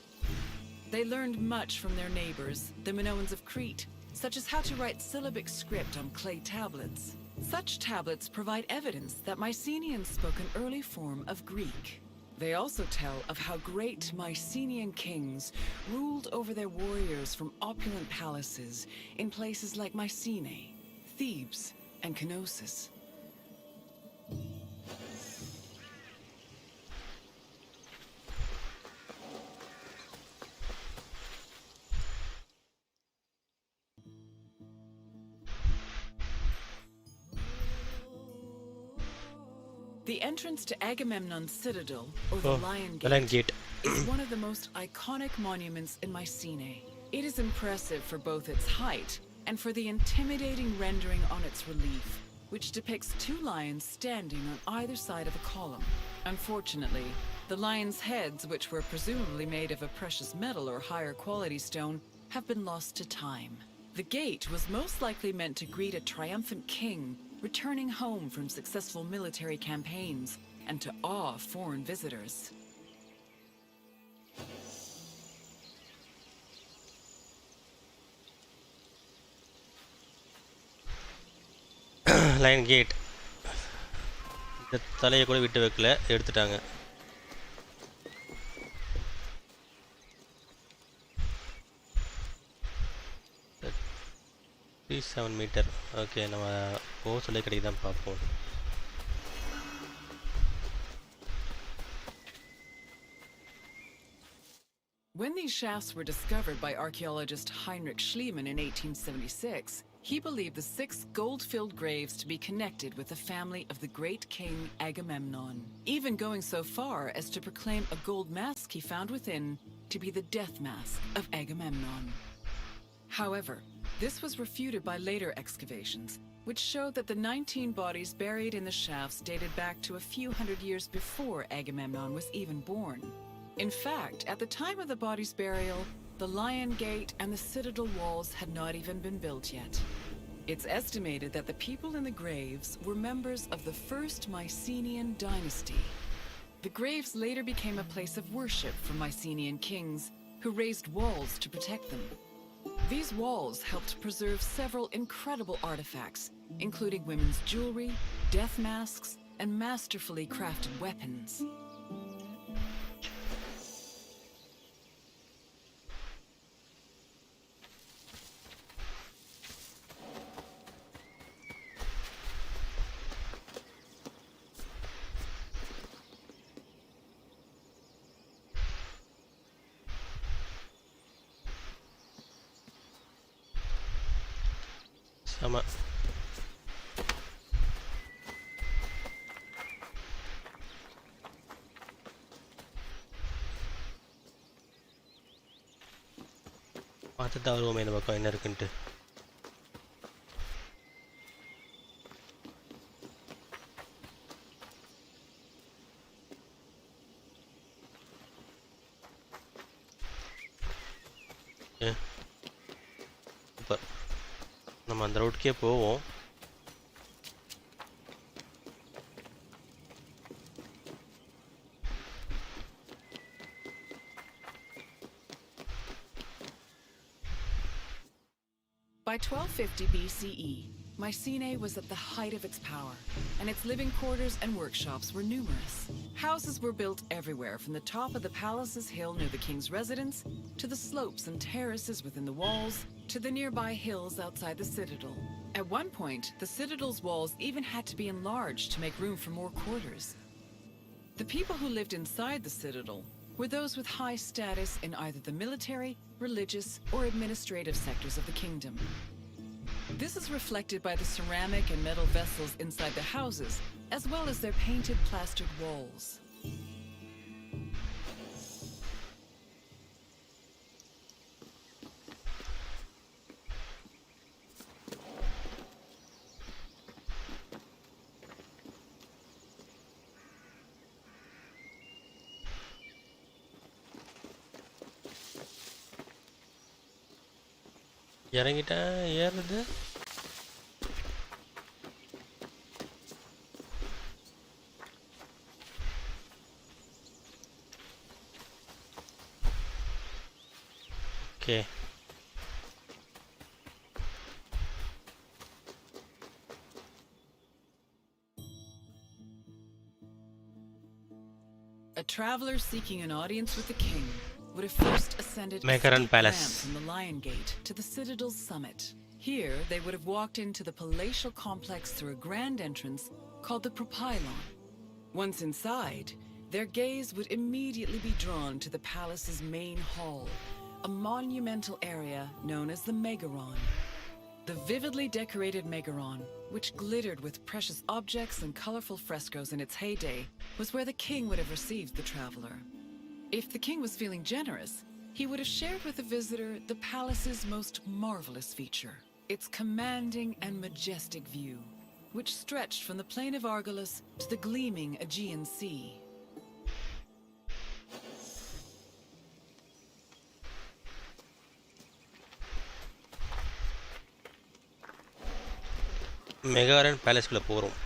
C: They learned much from their neighbors, the Minoans of Crete, such as how to write syllabic script on clay tablets. Such tablets provide evidence that Mycenaeans spoke an early form of Greek. They also tell of how great Mycenaean kings ruled over their warriors from opulent palaces in places like Mycenae, Thebes, and Knossos. The entrance to Agamemnon's citadel, or the Lion
A: the Lion
C: Gate,
A: Gate.
C: is one of the most iconic monuments in Mycenae. It is impressive for both its height and for the intimidating rendering on its relief, which depicts two lions standing on either side of a column. Unfortunately, the lions' heads, which were presumably made of a precious metal or higher quality stone, have been lost to time. The gate was most likely meant to greet a triumphant king returning home from successful military campaigns and to awe foreign visitors.
A: Lion gate இந்த தலையை கூட விட்டு வைக்கல, எடுத்துட்டாங்க. Metre. Okay, நம்ம போக சொல்லி கிடைக்குதான் பார்ப்போம்.
C: When these shafts were discovered by archaeologist Heinrich Schliemann in 1876, he believed the 6 gold-filled graves to be connected with the family of the great king Agamemnon, even going so far as to proclaim a gold mask he found within to be the death mask of Agamemnon. However, this was refuted by later excavations, which showed that the 19 bodies buried in the shafts dated back to a few hundred years before Agamemnon was even born. In fact, at the time of the body's burial, the Lion Gate and the citadel walls had not even been built yet. It's estimated that the people in the graves were members of the first Mycenaean dynasty. The graves later became a place of worship for Mycenaean kings, who raised walls to protect them. These walls helped preserve several incredible artifacts, including women's jewelry, death masks, and masterfully crafted weapons.
A: ஆமாம், பார்த்து தான் வருவோமே இந்த பக்கம் என்ன இருக்குன்ட்டு. இப்போ நம்ம அந்த ரூட்கே போவோம்.
C: By 1250 BCE, Mycenae was at the height of its power, and its living quarters and workshops were numerous. Houses were built everywhere, from the top of the palace's hill near the king's residence, to the slopes and terraces within the walls, to the nearby hills outside the citadel. At one point, the citadel's walls even had to be enlarged to make room for more quarters. The people who lived inside the citadel were those with high status in either the military, religious, or administrative sectors of the kingdom. This is reflected by the ceramic and metal vessels inside the houses, as well as their painted plastered walls.
A: இறங்கிட்டேன் ஏறுது okay
C: A traveler seeking an audience with the king would have first ascended a
A: Mekaran
C: steep
A: Palace.
C: ramp from the Lion Gate to the Citadel's summit. Here, they would have walked into the palatial complex through a grand entrance called the Propylon. Once inside, their gaze would immediately be drawn to the palace's main hall, a monumental area known as the Megaron. The vividly decorated Megaron, which glittered with precious objects and colorful frescoes in its heyday, was where the king would have received the traveler. If the king was feeling generous, he would have shared with the visitor the palace's most marvelous feature, its commanding and majestic view, which stretched from the plain of Argolis to the gleaming Aegean Sea.
A: மெகாரன் பேலஸ்குள்ளே போகிறோம்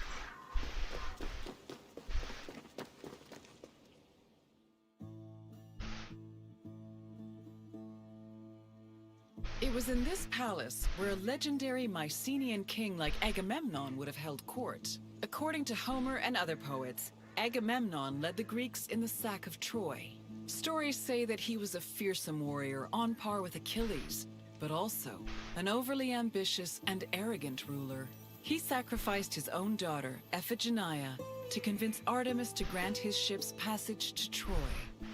C: It was in this palace where a legendary Mycenaean king like Agamemnon would have held court. According to Homer and other poets, Agamemnon led the Greeks in the sack of Troy. Stories say that he was a fearsome warrior on par with Achilles, but also an overly ambitious and arrogant ruler. He sacrificed his own daughter, Iphigenia, to convince Artemis to grant his ship's passage to Troy.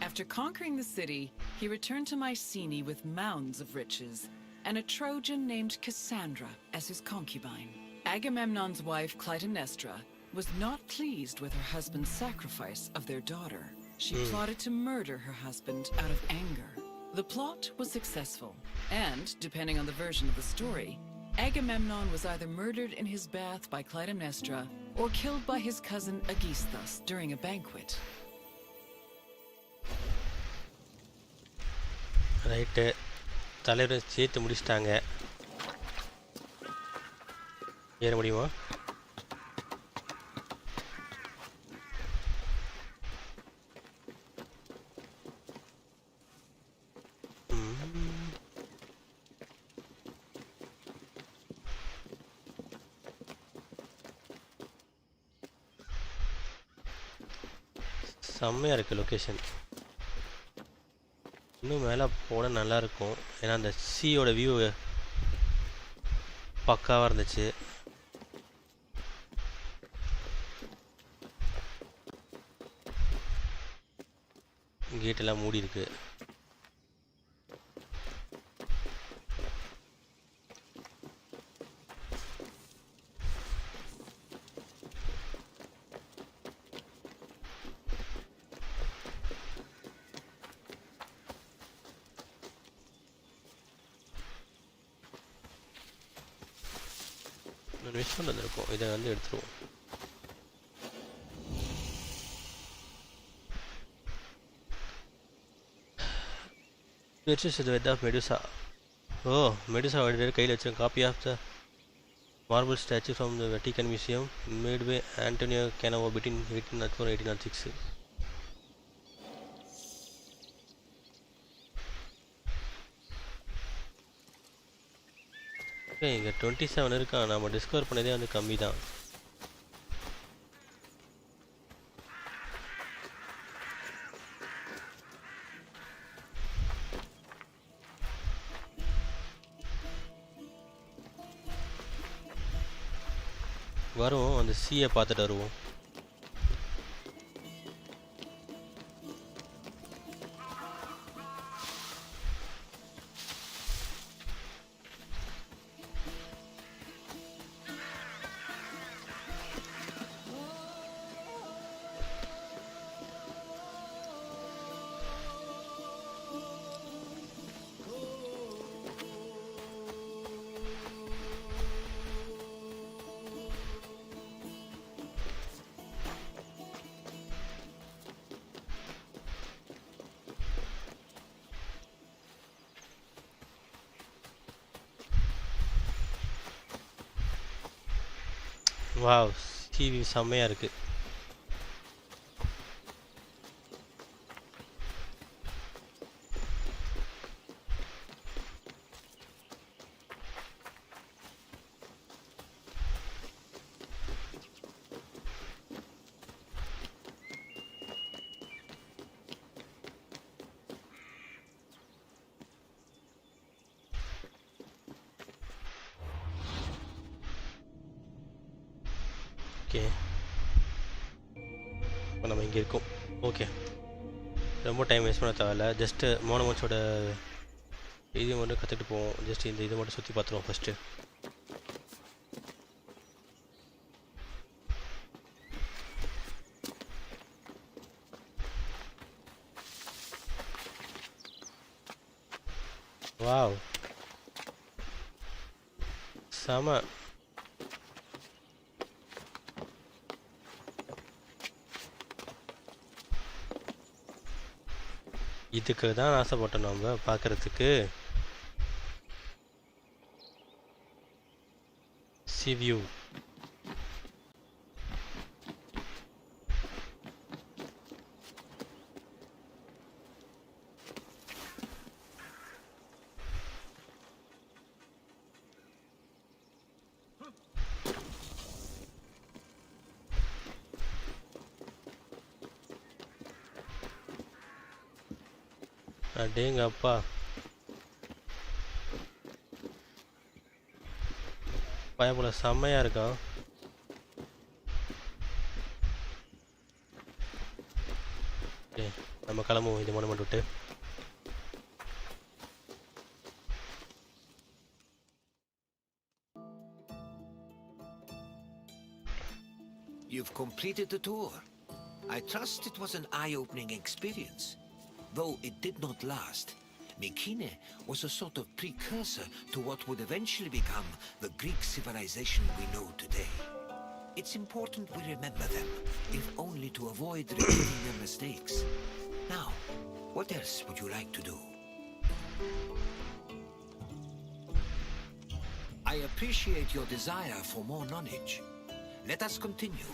C: After conquering the city, he returned to Mycenae with mounds of riches, and a Trojan named Cassandra as his concubine. Agamemnon's wife, Clytemnestra, was not pleased with her husband's sacrifice of their daughter. She plotted to murder her husband out of anger. The plot was successful, and, depending on the version of the story, Agamemnon was either murdered in his bath by Clytemnestra or killed by his cousin Aegisthus during a banquet.
A: Right தலைவரை சேர்த்து முடிச்சிட்டாங்க ஏற முடியுமா செம்மையாக இருக்குது location இன்னும் மேலே போனால் நல்லாயிருக்கும் ஏன்னா அந்த சீயோட வியூ பக்காவாக இருந்துச்சு கேட்டெல்லாம் மூடி இருக்கு மிஸ் பண்ண வந்திருக்கோம் இதை வந்து எடுத்துருவோம் Purchase the of Medusa. Oh, Medusa கையில் வச்சிருக்க copy of the marble statue from the Vatican Museum made by Antonio Canova between 1804 and 1806. இங்கே 27 இருக்கான். நம்ம டிஸ்கவர் பண்ணதே வந்து கம்மி தான். வருவோம், அந்த சீயை பார்த்துட்டு வருவோம். வாவ், டிவி செம்மையாக இருக்குது. ஓகே, இப்போ நம்ம இங்கே இருக்கோம். ஓகே, ரொம்ப டைம் வேஸ்ட் பண்ண தேவையில்ல. ஜஸ்ட்டு மோனமோச்சோட இது மட்டும் கற்றுட்டு போவோம். ஜஸ்ட் இந்த இதை மட்டும் சுற்றி பார்த்துருவோம் ஃபஸ்ட்டு. வாவ், செம. இதுக்கு தான் ஆசைப்பட்டோம் நம்ம பார்க்குறதுக்கு. C view. அடேங்க அப்பா, பயப்புல செம்மையாக இருக்கான். ஓகே, நம்ம கிளம்புவோம் இது மொமெண்ட் விட்டு.
D: You've completed the tour. I trust it was an eye-opening experience. Though it did not last, Mykene was a sort of precursor to what would eventually become the Greek civilization we know today. It's important we remember them, if only to avoid repeating their mistakes. Now, what else would you like to do? I appreciate your desire for more knowledge. Let us continue.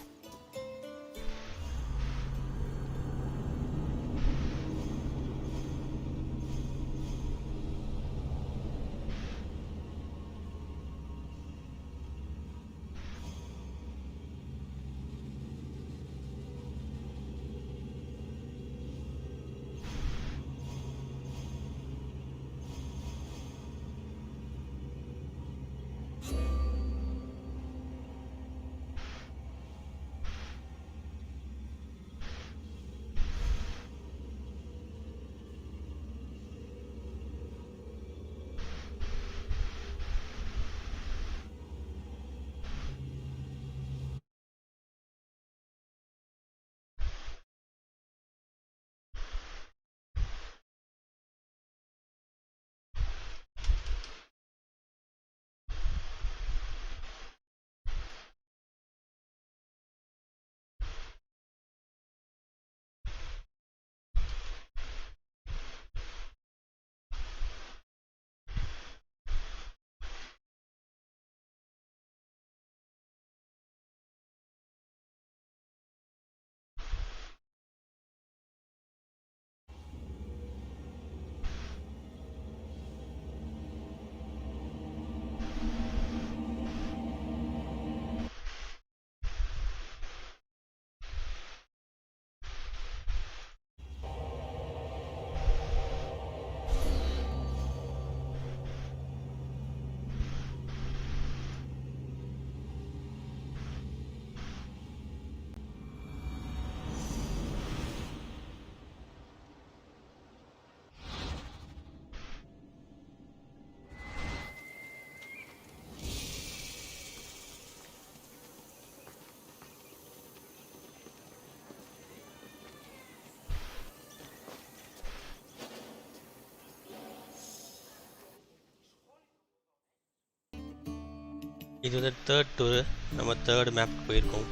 A: இது வந்து third tour, நம்ம third map போயிருக்கோம்.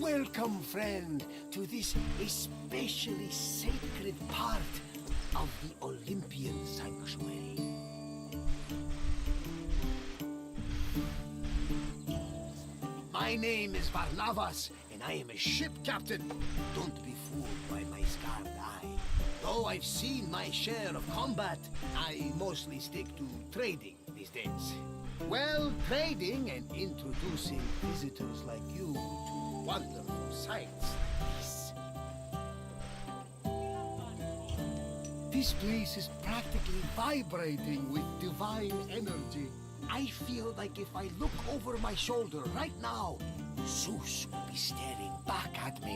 E: Welcome, friend, to this especially sacred part of the Olympian Sanctuary. My name is Barnabas, and I am a ship captain. Don't be fooled by my scarred eye. Though I've seen my share of combat, I mostly stick to trading these days. Well, trading and introducing visitors like you to wonderful sights like this. This place is practically vibrating with divine energy. I feel like if I look over my shoulder right now, Zeus will be staring back at me.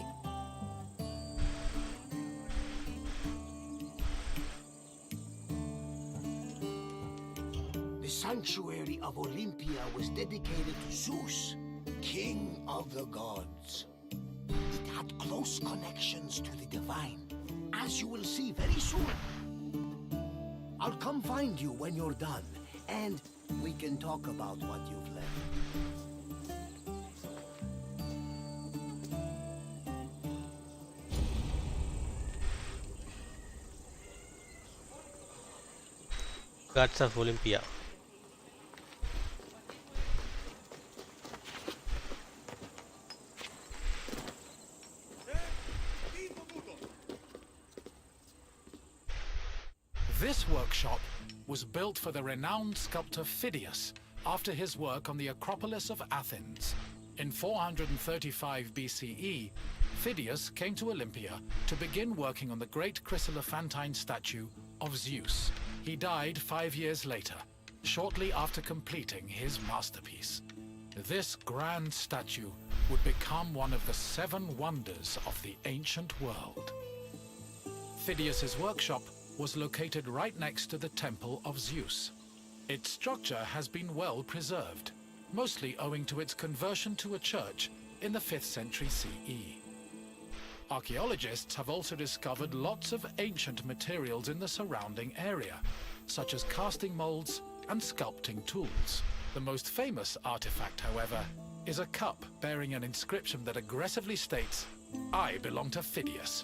E: The sanctuary of Olympia was dedicated to Zeus, king of the gods. It had close connections to the divine, as you will see very soon. I'll come find you when you're done, and we can talk about what you've left.
A: Gods of Olympia.
F: This workshop was built for the renowned sculptor Phidias after his work on the Acropolis of Athens. In 435 BCE, Phidias came to Olympia to begin working on the great chryselephantine statue of Zeus. He died 5 years later, shortly after completing his masterpiece. This grand statue would become one of the 7 wonders of the ancient world. Phidias's workshop was located right next to the Temple of Zeus. Its structure has been well preserved, mostly owing to its conversion to a church in the 5th century CE. Archaeologists have also discovered lots of ancient materials in the surrounding area, such as casting molds and sculpting tools. The most famous artifact, however, is a cup bearing an inscription that aggressively states, "I belong to Phidias."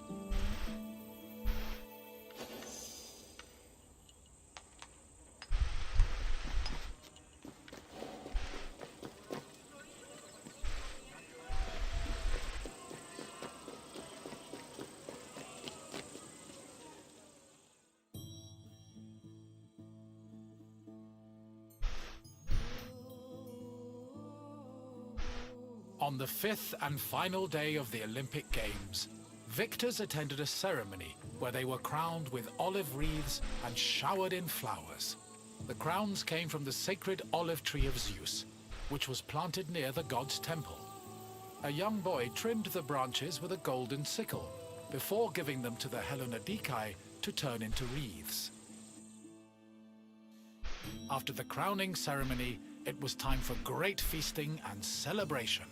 F: On the 5th and final day of the Olympic Games, victors attended a ceremony where they were crowned with olive wreaths and showered in flowers. The crowns came from the sacred olive tree of Zeus, which was planted near the god's temple. A young boy trimmed the branches with a golden sickle before giving them to the Hellanodikai to turn into wreaths. After the crowning ceremony, it was time for great feasting and celebration.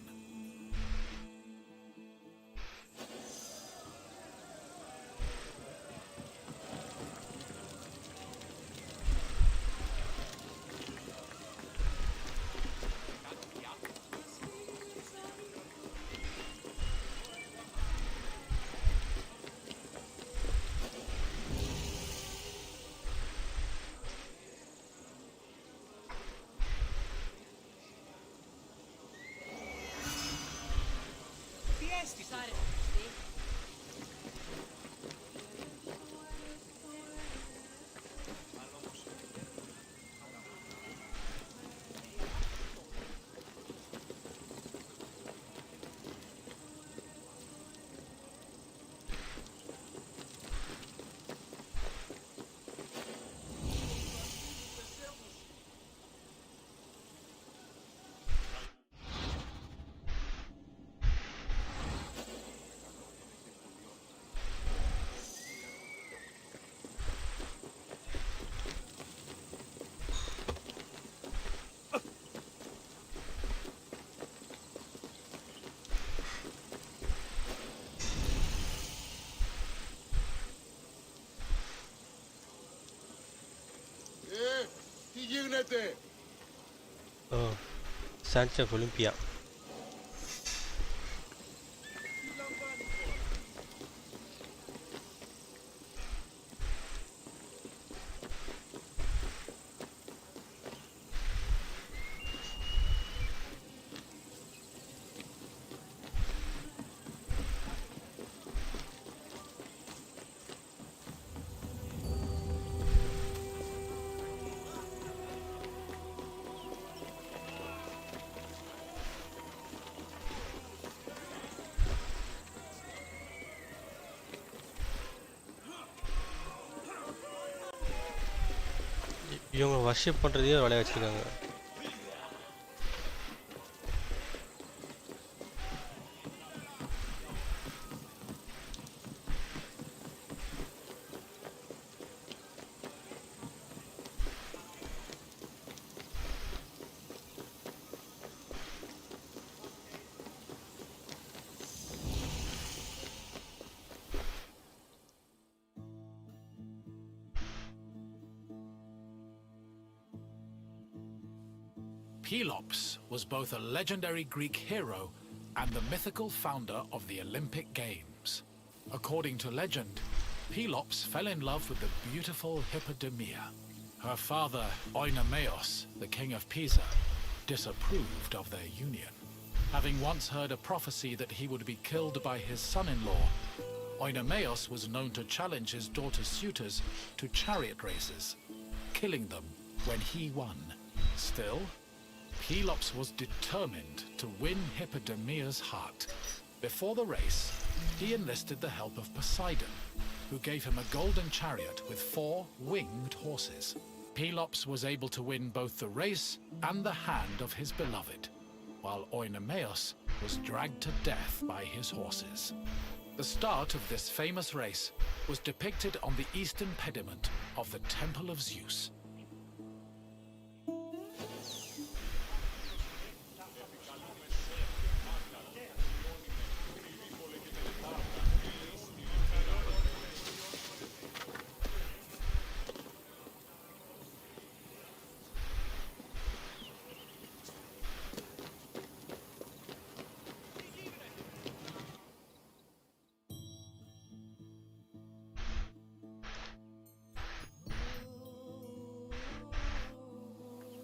E: Τι γίνεται?
A: Sands of Olympia. இவங்க worship பண்ணுறதையே வேலையை வச்சுருக்காங்க.
F: Pelops was both a legendary Greek hero and the mythical founder of the Olympic Games. According to legend, Pelops fell in love with the beautiful Hippodamia. Her father, Oinomaeus, the king of Pisa, disapproved of their union. Having once heard a prophecy that he would be killed by his son-in-law, Oinomaeus was known to challenge his daughter's suitors to chariot races, killing them when he won. Still, Pelops was determined to win Hippodamia's heart. Before the race, he enlisted the help of Poseidon, who gave him a golden chariot with 4 winged horses. Pelops was able to win both the race and the hand of his beloved, while Oinomaeus was dragged to death by his horses. The start of this famous race was depicted on the eastern pediment of the Temple of Zeus.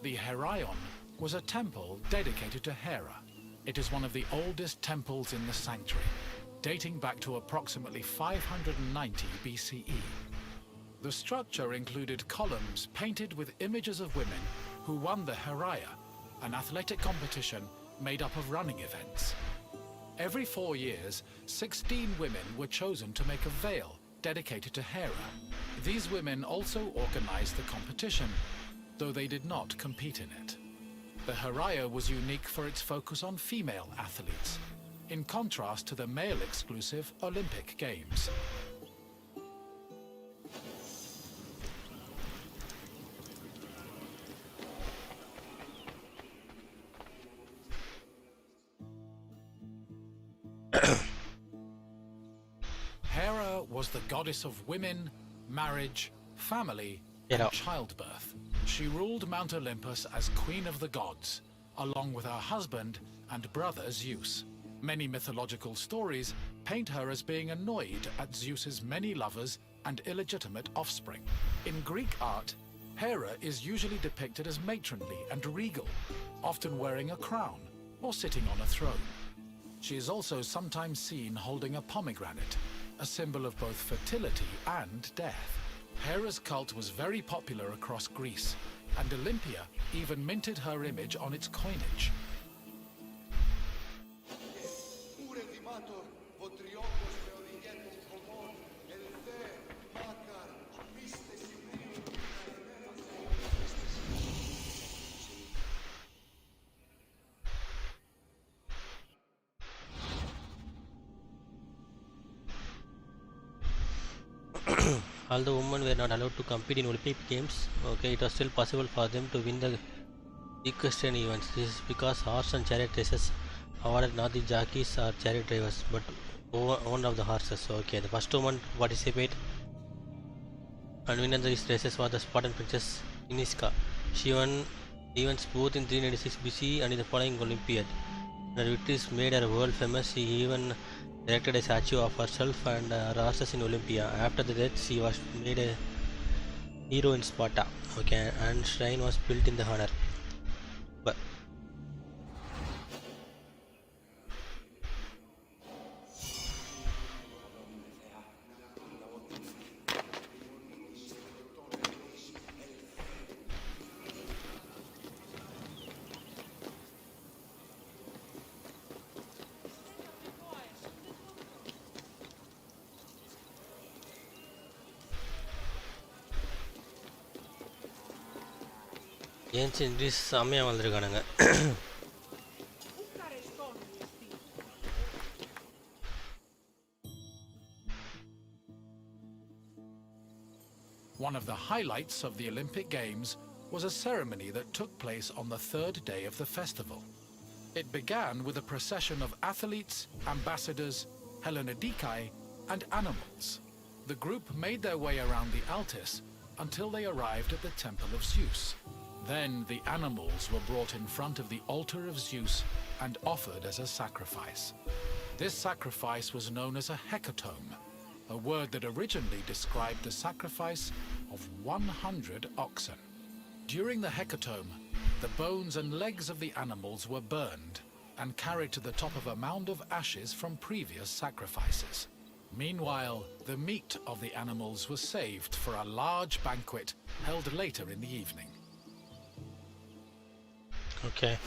F: The Heraion was a temple dedicated to Hera. It is one of the oldest temples in the sanctuary, dating back to approximately 590 BCE. The structure included columns painted with images of women who won the Heraia, an athletic competition made up of running events. Every 4 years, 16 women were chosen to make a veil dedicated to Hera. These women also organized the competition, though they did not compete in it. The Heraia was unique for its focus on female athletes, in contrast to the male-exclusive Olympic Games. Hera was the goddess of women, marriage, family, and childbirth. She ruled Mount Olympus as Queen of the Gods, along with her husband and brother Zeus. Many mythological stories paint her as being annoyed at Zeus's many lovers and illegitimate offspring. In Greek art, Hera is usually depicted as matronly and regal, often wearing a crown or sitting on a throne. She is also sometimes seen holding a pomegranate, a symbol of both fertility and death. Hera's cult was very popular across Greece, and Olympia even minted her image on its coinage.
A: Although women were not allowed to compete in Olympic Games, it was still possible for them to win the equestrian events. This is because horse and chariot races awarded not the jockeys or chariot drivers, but one of the horses. The first woman to participate and win these races was the Spartan princess Iniska. She won events both in 396 BC and in the following Olympiad. Her victories made her world famous. She even erected a statue of herself and her horses in Olympia. After the death, she was made a hero in Sparta. Okay, and shrine was built in the honor. But ancient Greece செம்மையாக வந்திருக்கானுங்க.
F: One of the highlights of the Olympic Games was a ceremony that took place on the third day of the festival. It began with a procession of athletes, ambassadors, Hellenodikai, and animals. The group made their way around the Altis until they arrived at the Temple of Zeus. Then the animals were brought in front of the altar of Zeus and offered as a sacrifice. This sacrifice was known as a hecatomb, a word that originally described the sacrifice of 100 oxen. During the hecatomb, the bones and legs of the animals were burned and carried to the top of a mound of ashes from previous sacrifices. Meanwhile, the meat of the animals was saved for a large banquet held later in the evening.
A: Okay.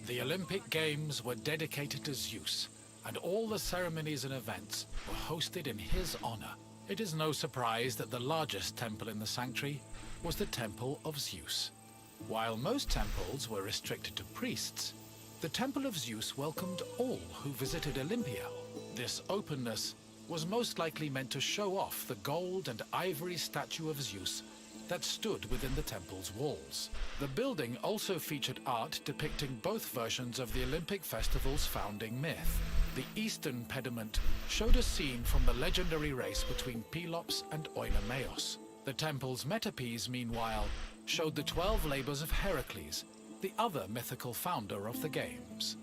F: The Olympic Games were dedicated to Zeus, and all the ceremonies and events were hosted in his honor. It is no surprise that the largest temple in the sanctuary was the Temple of Zeus. While most temples were restricted to priests, the Temple of Zeus welcomed all who visited Olympia. This openness was most likely meant to show off the gold and ivory statue of Zeus that stood within the temple's walls. The building also featured art depicting both versions of the Olympic festival's founding myth. The eastern pediment showed a scene from the legendary race between Pelops and Oikoneos. The temple's metapiece, meanwhile, showed the 12 labors of Heracles, the other mythical founder of the games.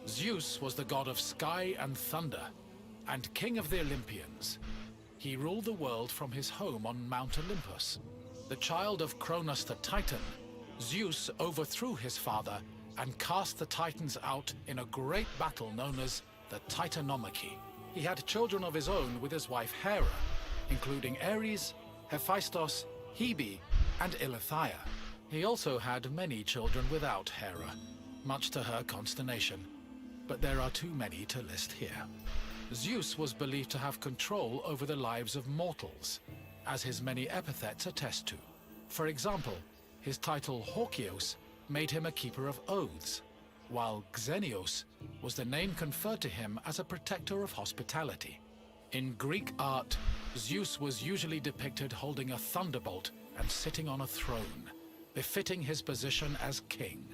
F: Zeus was the god of sky and thunder, and king of the Olympians. He ruled the world from his home on Mount Olympus. The child of Cronus the Titan, Zeus overthrew his father and cast the Titans out in a great battle known as the Titanomachy. He had children of his own with his wife Hera, including Ares, Hephaestus, Hebe, and Eileithyia. He also had many children without Hera, much to her consternation, but there are too many to list here. Zeus was believed to have control over the lives of mortals, as his many epithets attest to. For example, his title Horkios made him a keeper of oaths, while Xenios was the name conferred to him as a protector of hospitality. In Greek art, Zeus was usually depicted holding a thunderbolt and sitting on a throne, befitting his position as king.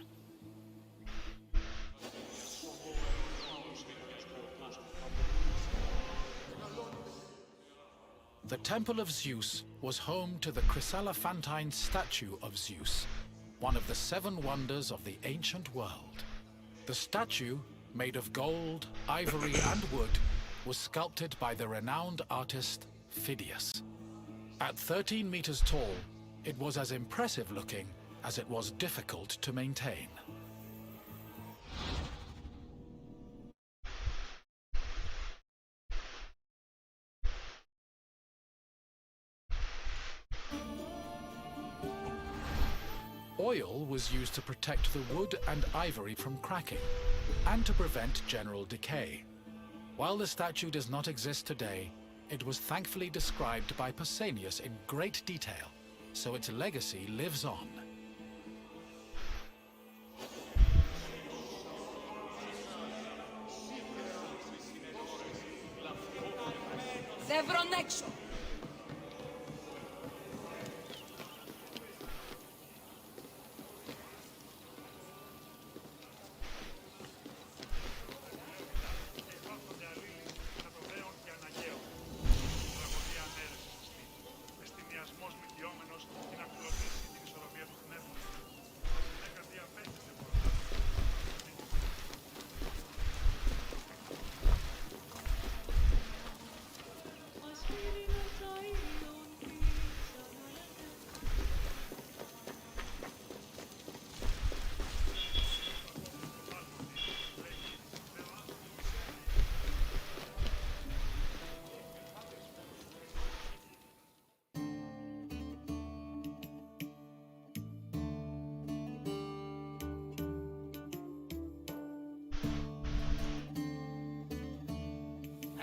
F: The Temple of Zeus was home to the chryselephantine statue of Zeus, one of the 7 wonders of the ancient world. The statue, made of gold, ivory, and wood, was sculpted by the renowned artist Phidias. At 13 meters tall, it was as impressive looking as it was difficult to maintain. Oil was used to protect the wood and ivory from cracking and to prevent general decay. While the statue does not exist today, it was thankfully described by Pausanias in great detail, so its legacy lives on.
G: Zevron έξω!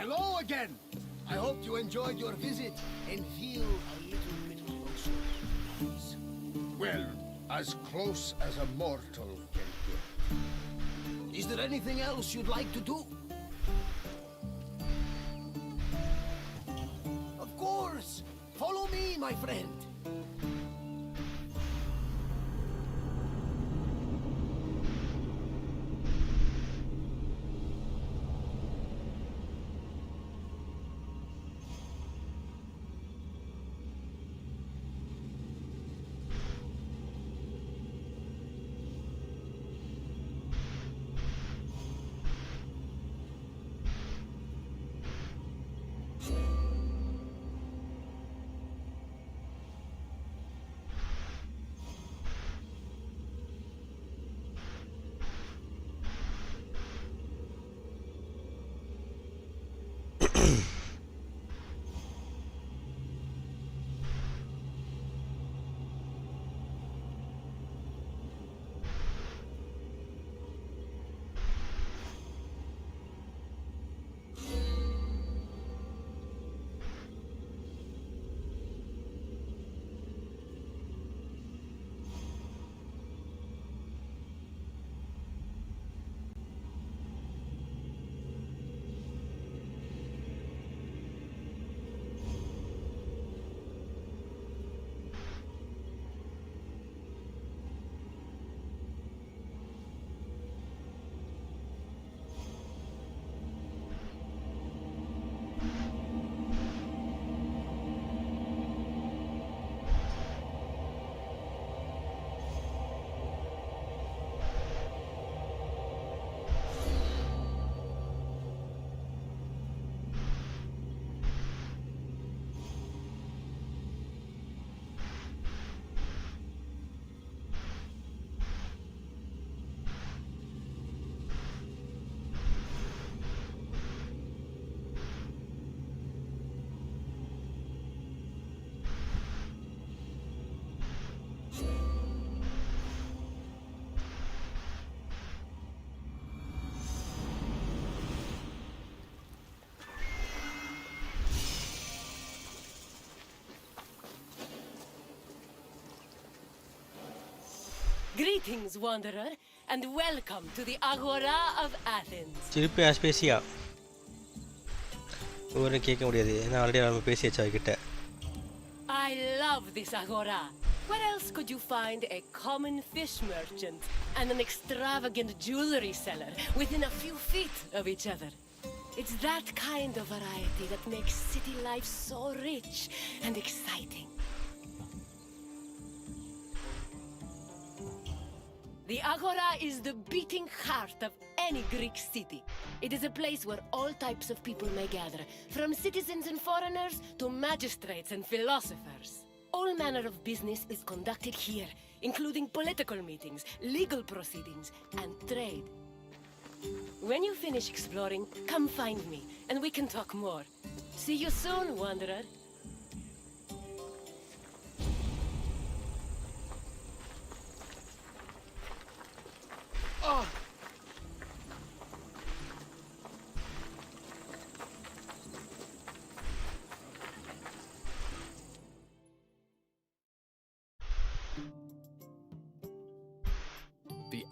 E: Hello again! I hope you enjoyed your visit and feel a little bit closer to us. Well, as close as a mortal can get. Is there anything else you'd like to do? Of course! Follow me, my friend!
B: Greetings, wanderer, and welcome to the Agora of Athens.
A: திருப்பி ஆஸ்பேசியா ஒவ்வொரு கேட்க முடியாது ஏன்னா already நம்ம பேசியாச்சு அவகிட்ட.
B: I love this Agora. Where else could you find a common fish merchant and an extravagant jewelry seller within a few feet of each other? It's that kind of variety that makes city life so rich and exciting. The Agora is the beating heart of any Greek city. It is a place where all types of people may gather, from citizens and foreigners to magistrates and philosophers. All manner of business is conducted here, including political meetings, legal proceedings, and trade. When you finish exploring, come find me, and we can talk more. See you soon, wanderer.
F: The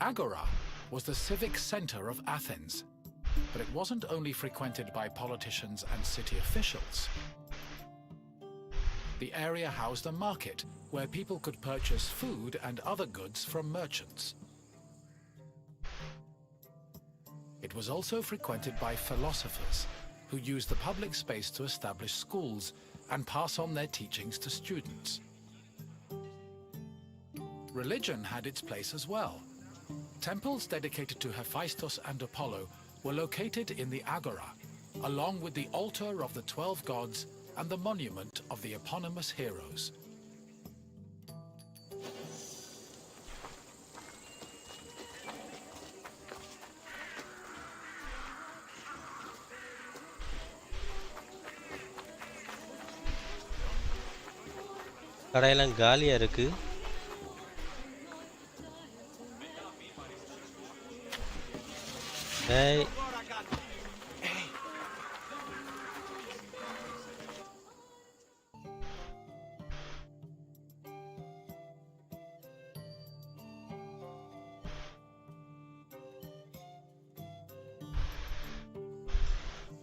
F: Agora was the civic center of Athens, but it wasn't only frequented by politicians and city officials. The area housed a market where people could purchase food and other goods from merchants. It was also frequented by philosophers, who used the public space to establish schools and pass on their teachings to students. Religion had its place as well. Temples dedicated to Hephaestus and Apollo were located in the Agora, along with the altar of the 12 gods and the monument of the eponymous heroes.
A: கடையெல்லாம் காலியாக இருக்குது. Hey.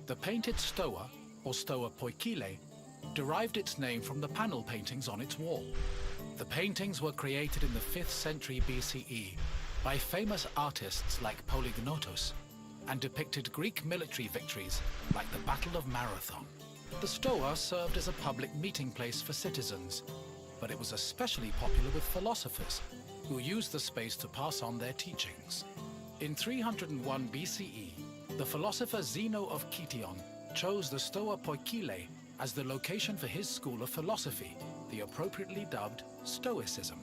F: The painted stoa, or stoa poikile, derived its name from the panel paintings on its wall. The paintings were created in the 5th century BCE by famous artists like Polygnotus and depicted Greek military victories like the Battle of Marathon. The stoa served as a public meeting place for citizens, but it was especially popular with philosophers who used the space to pass on their teachings. In 301 BCE, the philosopher Zeno of Kition chose the Stoa Poikile as the location for his school of philosophy, the appropriately dubbed Stoicism.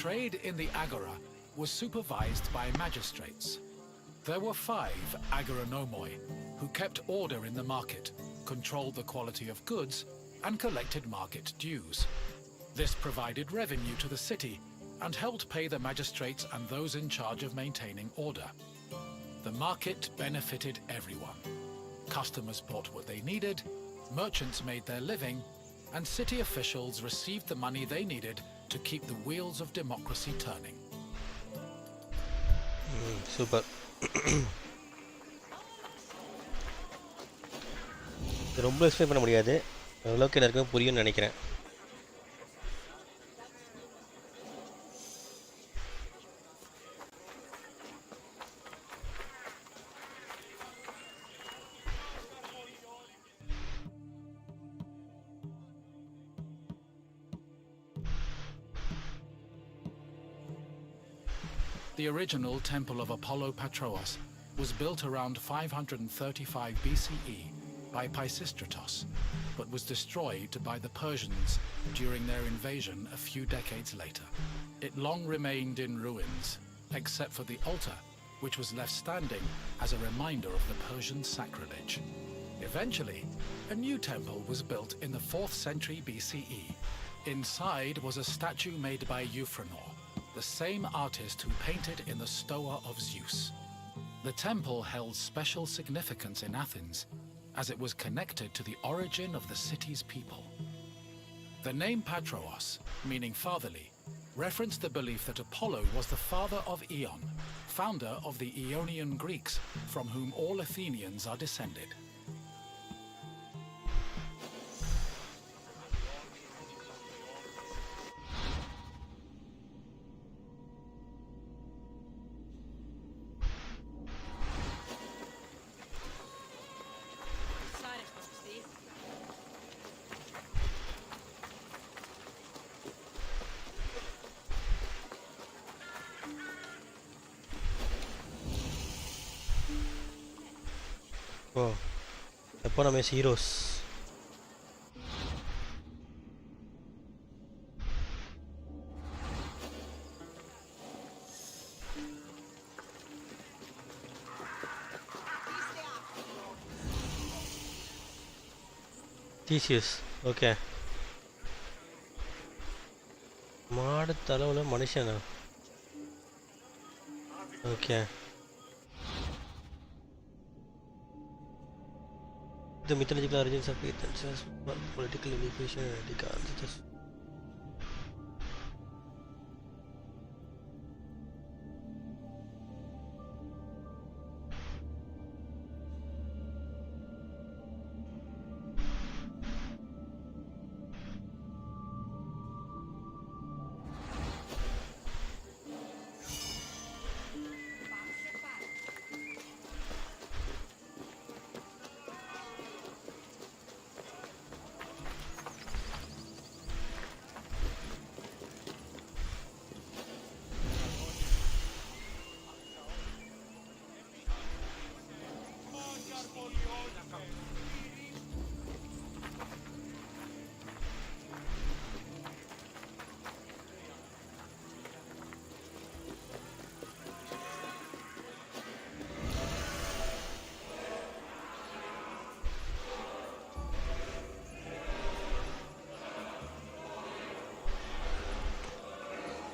F: Trade in the Agora was supervised by magistrates. There were 5 agoranomoi who kept order in the market, controlled the quality of goods, and collected market dues. This provided revenue to the city and helped pay the magistrates and those in charge of maintaining order. The market benefited everyone. Customers bought what they needed, merchants made their living, and city officials received the money they needed to keep the wheels of democracy turning.
A: Super. ரொம்ப explain பண்ண முடியாது, ஓரளவுக்கு எல்லாருக்கும் புரியும்னு நினைக்கிறேன்.
F: The original temple of Apollo Patrous was built around 535 BCE by Pisistratos, but was destroyed by the Persians during their invasion a few decades later. It long remained in ruins, except for the altar, which was left standing as a reminder of the Persian sacrilege. Eventually, a new temple was built in the 4th century BCE. Inside was a statue made by Euphranor, the same artist who painted in the Stoa of Zeus. The temple held special significance in Athens, as it was connected to the origin of the city's people. The name Patrous, meaning fatherly, referenced the belief that Apollo was the father of Aeon, founder of the Aeonian Greeks, from whom all Athenians are descended.
A: Oh, eponymous heroes. Theseus. Okay. மாடு தலைவில் மனுஷனா? Okay. The mythological origins of Athens as political innovation and regardless.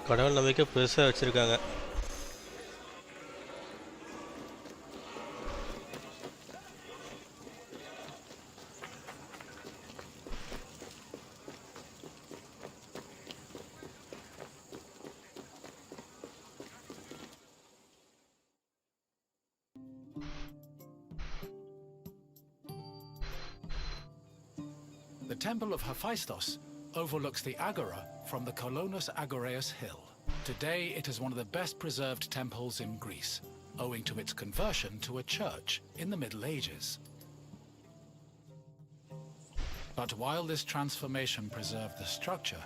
A: கடவுள் நம்பிக்கை பெருசாக வச்சுருக்காங்க.
F: The Temple of Hephaestus overlooks the Agora from the Colonus Agoreus hill. Today, it is one of the best preserved temples in Greece, owing to its conversion to a church in the Middle Ages. But while this transformation preserved the structure,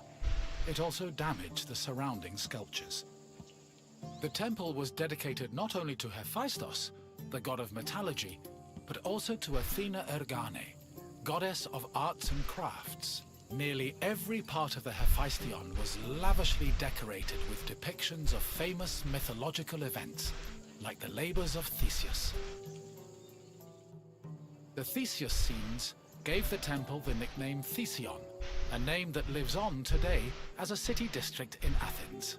F: it also damaged the surrounding sculptures. The temple was dedicated not only to Hephaestus, the god of metallurgy, but also to Athena Ergane, goddess of arts and crafts. Nearly every part of the Hephaestion was lavishly decorated with depictions of famous mythological events, like the labors of Theseus. The Theseus scenes gave the temple the nickname Thesion, a name that lives on today as a city district in Athens.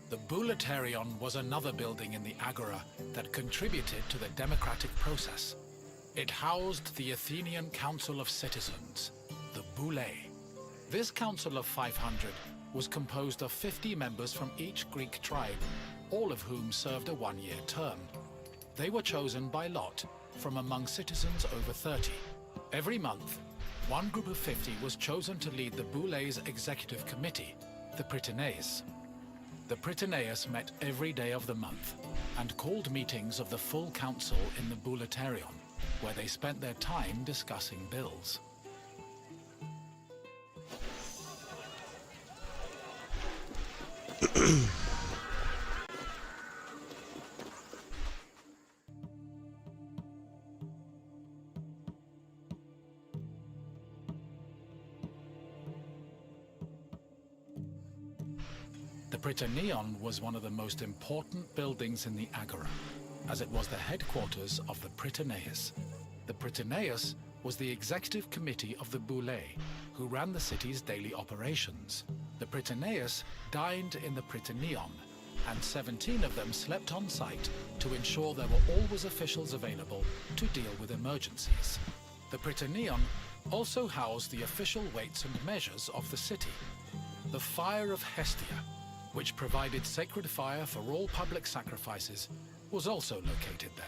F: The Boulaterion was another building in the Agora that contributed to the democratic process. It housed the Athenian Council of Citizens, the Boulé. This council of 500 was composed of 50 members from each Greek tribe, all of whom served a one-year term. They were chosen by lot from among citizens over 30. Every month, one group of 50 was chosen to lead the Boulé's executive committee, the Prytaneis. The Prytaneis met every day of the month and called meetings of the full council in the Boulaterion, where they spent their time discussing bills. The Prytaneon was one of the most important buildings in the Agora, as it was the headquarters of the Prytaneus. The Prytaneus was the executive committee of the Boule, who ran the city's daily operations. The Prytaneus dined in the Prytaneon, and 17 of them slept on site to ensure there were always officials available to deal with emergencies. The Prytaneon also housed the official weights and measures of the city. The Fire of Hestia, which provided sacred fire for all public sacrifices, was also located there.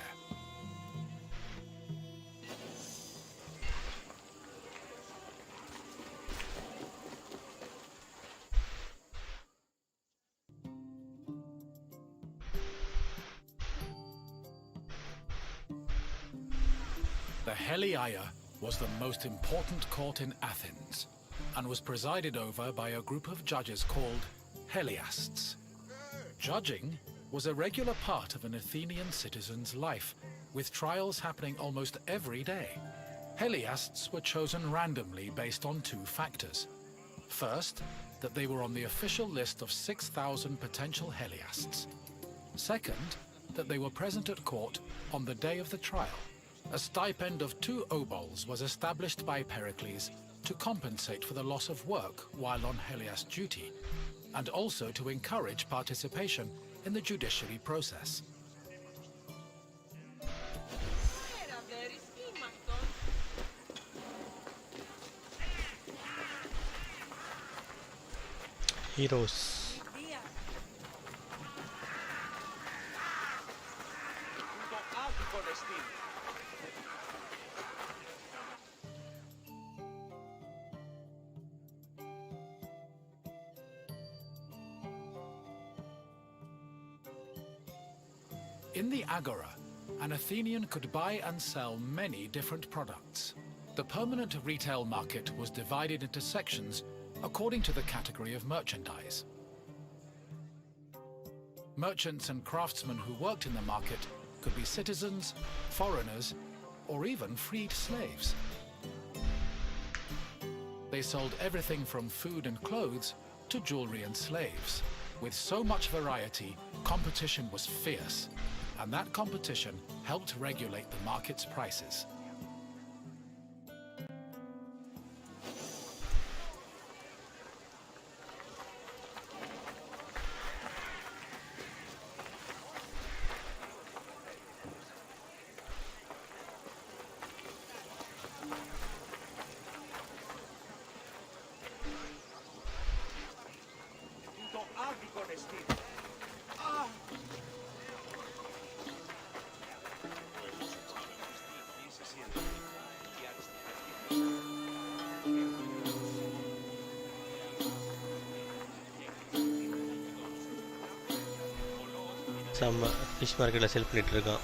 F: The Heliaia was the most important court in Athens, and was presided over by a group of judges called Heliasts. Judging was a regular part of an Athenian citizen's life, with trials happening almost every day. Heliasts were chosen randomly based on two factors. First, that they were on the official list of 6,000 potential Heliasts. Second, that they were present at court on the day of the trial. A stipend of 2 obols was established by Pericles to compensate for the loss of work while on Heliast duty, and also to encourage participation in the judiciary process.
A: Heroes.
F: In the Agora, an Athenian could buy and sell many different products. The permanent retail market was divided into sections according to the category of merchandise. Merchants and craftsmen who worked in the market could be citizens, foreigners, or even freed slaves. They sold everything from food and clothes to jewelry and slaves. With so much variety, competition was fierce, and that competition helped regulate the market's prices.
A: செம்ம fish மார்க்கெட்டில் செல் பண்ணிட்டு இருக்கான்.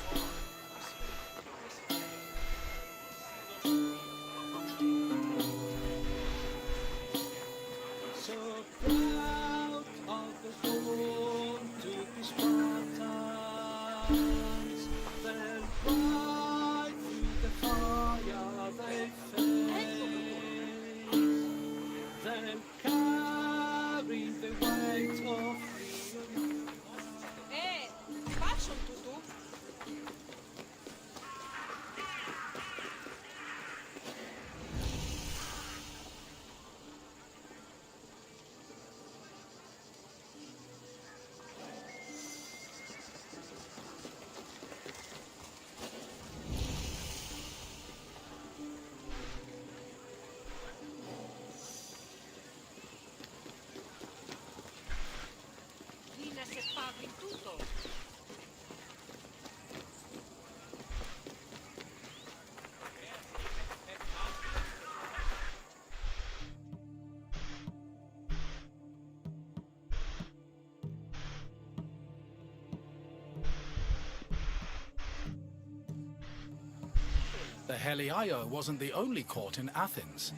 F: The Heliaia wasn't the only court in Athens.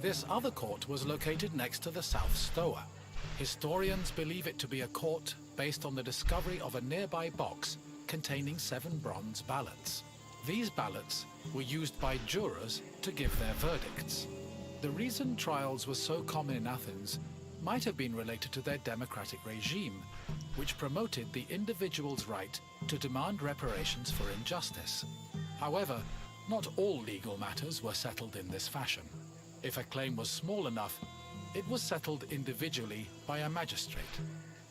F: This other court was located next to the South Stoa. Historians believe it to be a court based on the discovery of a nearby box containing 7 bronze ballots. These ballots were used by jurors to give their verdicts. The reason trials were so common in Athens might have been related to their democratic regime, which promoted the individual's right to demand reparations for injustice. However, not all legal matters were settled in this fashion. If a claim was small enough, it was settled individually by a magistrate.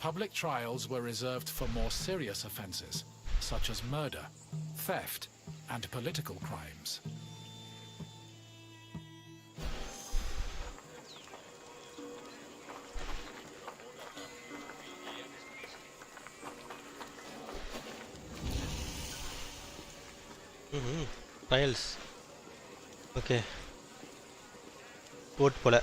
F: Public trials were reserved for more serious offenses, such as murder, theft, and political crimes.
A: Trials. Okay. Court போல.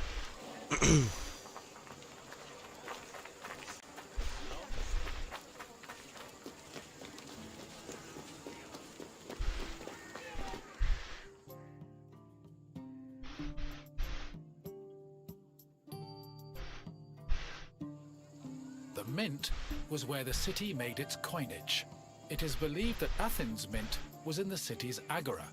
F: The mint was where the city made its coinage. It is believed that Athens' mint was in the city's agora,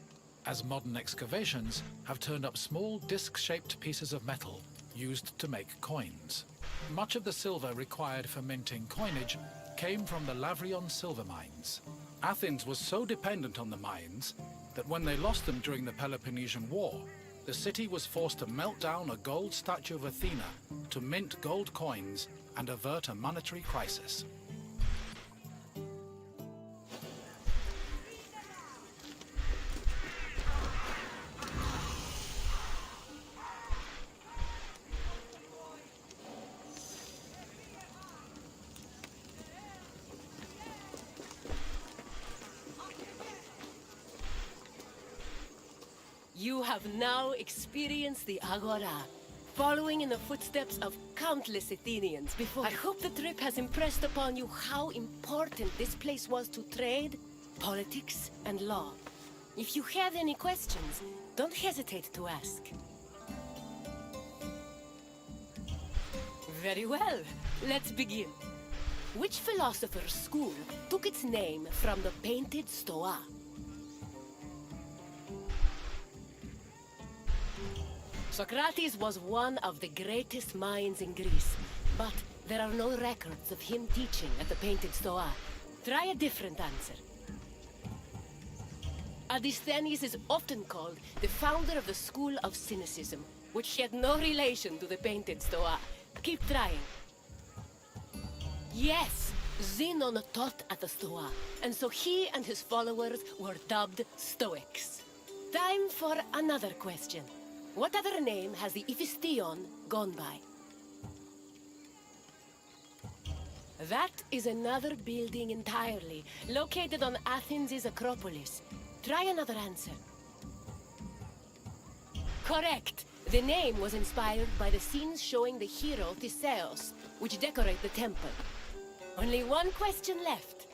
F: as modern excavations have turned up small disc-shaped pieces of metal used to make coins. Much of the silver required for minting coinage came from the Lavrion silver mines. Athens was so dependent on the mines that when they lost them during the Peloponnesian War, the city was forced to melt down a gold statue of Athena to mint gold coins and avert a monetary crisis.
B: You have now experienced the Agora, following in the footsteps of countless Athenians before. I hope the trip has impressed upon you how important this place was to trade, politics, and law. If you have any questions, don't hesitate to ask. Very well, let's begin. Which philosopher's school took its name from the painted stoa? Socrates was one of the greatest minds in Greece, but there are no records of him teaching at the painted stoa. Try a different answer. Aristhenes is often called the founder of the school of cynicism, which had no relation to the painted stoa. Keep trying. Yes, Zenon taught at the stoa, and so he and his followers were dubbed Stoics. Time for another question. What other name has the Iphistion gone by? That is another building entirely, located on Athens' Acropolis. Try another answer. Correct. The name was inspired by the scenes showing the hero Theseus, which decorate the temple. Only one question left.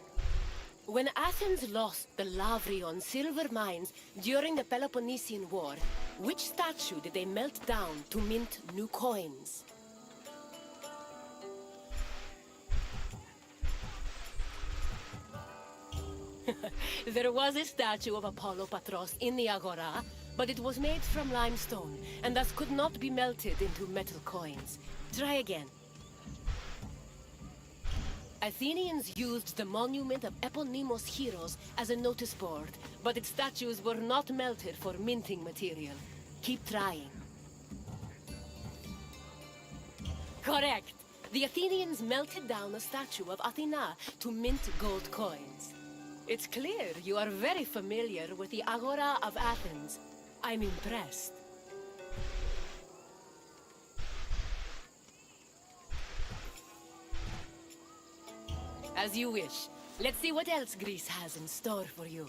B: When Athens lost the Lavrion silver mines during the Peloponnesian War, which statue did they melt down to mint new coins? There was a statue of Apollo Patros in the Agora, but it was made from limestone, and thus could not be melted into metal coins. Try again. Athenians used the monument of eponymous heroes as a notice board, but its statues were not melted for minting material. Keep trying. Correct. The Athenians melted down a statue of Athena to mint gold coins. It's clear you are very familiar with the Agora of Athens. I'm impressed. As you wish. Let's see what else Greece has in store for you.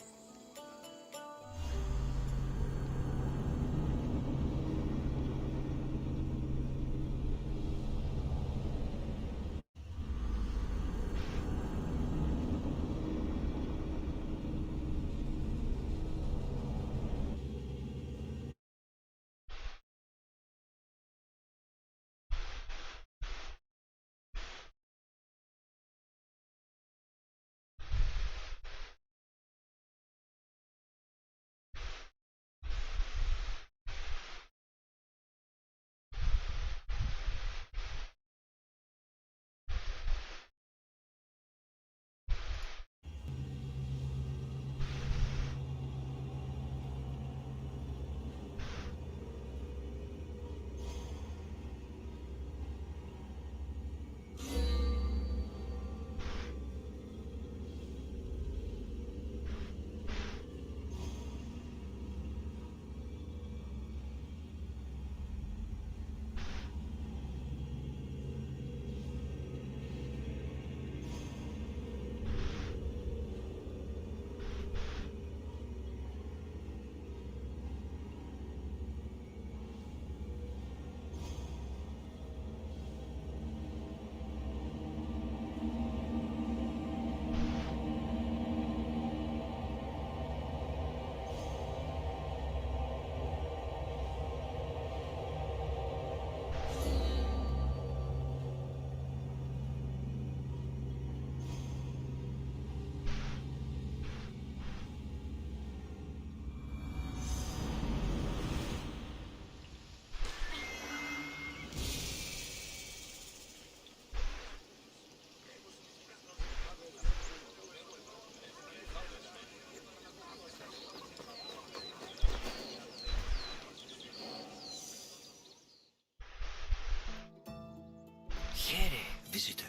D: visitor,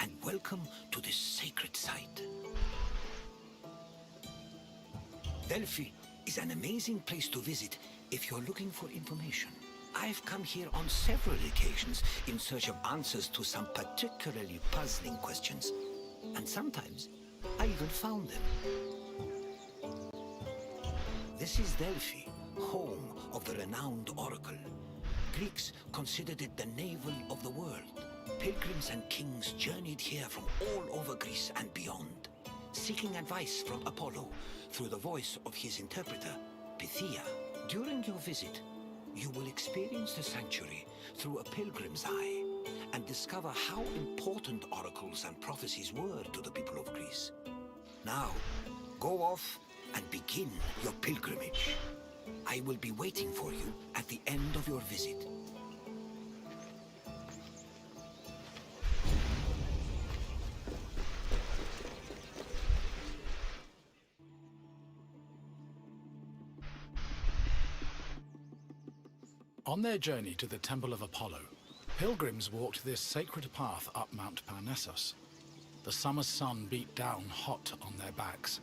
D: and welcome to this sacred site. Delphi is an amazing place to visit if you're looking for information. I've come here on several occasions in search of answers to some particularly puzzling questions, and sometimes I even found them. This is Delphi, home of the renowned oracle. Greeks considered it the navel of the world. Pilgrims and kings journeyed here from all over Greece and beyond, seeking advice from Apollo through the voice of his interpreter, Pythia. During your visit, you will experience the sanctuary through a pilgrim's eye and discover how important oracles and prophecies were to the people of Greece. Now, go off and begin your pilgrimage. I will be waiting for you at the end of your visit.
F: On their journey to the Temple of Apollo, pilgrims walked this sacred path up Mount Parnassus. The summer sun beat down hot on their backs.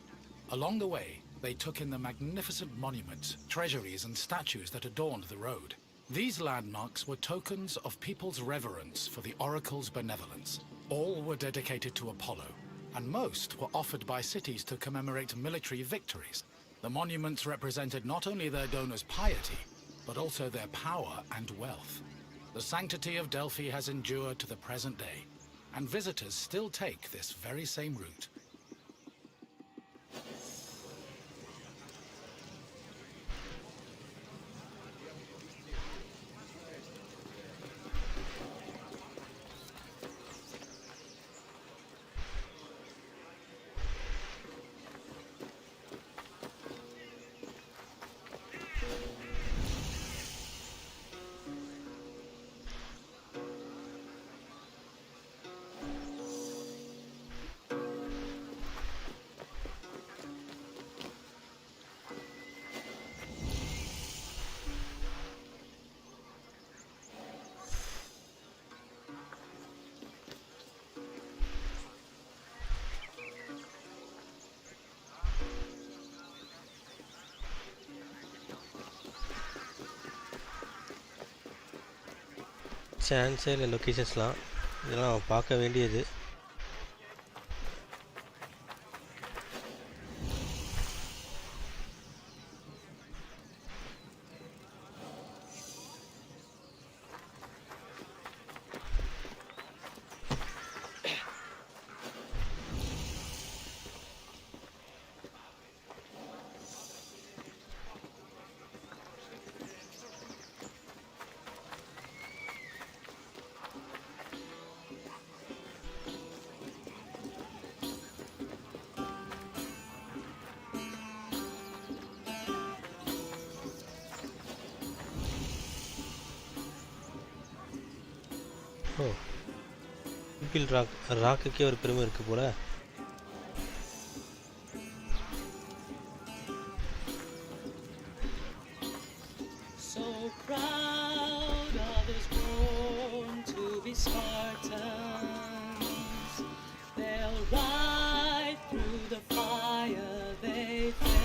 F: Along the way, they took in the magnificent monuments, treasuries, and statues that adorned the road. These landmarks were tokens of people's reverence for the oracle's benevolence. All were dedicated to Apollo, and most were offered by cities to commemorate military victories. The monuments represented not only their donors' piety, but also their power and wealth. The sanctity of Delphi has endured to the present day, and visitors still take this very same route.
A: சான்ஸே இல்லை லொக்கேஷன்ஸ்லாம் இதெல்லாம் பார்க்க வேண்டியது. ஓ, people ராக்குக்கே ஒரு பெருமை இருக்குது போல்.
G: So proud others born to be Spartans. They'll ride through the fire they face.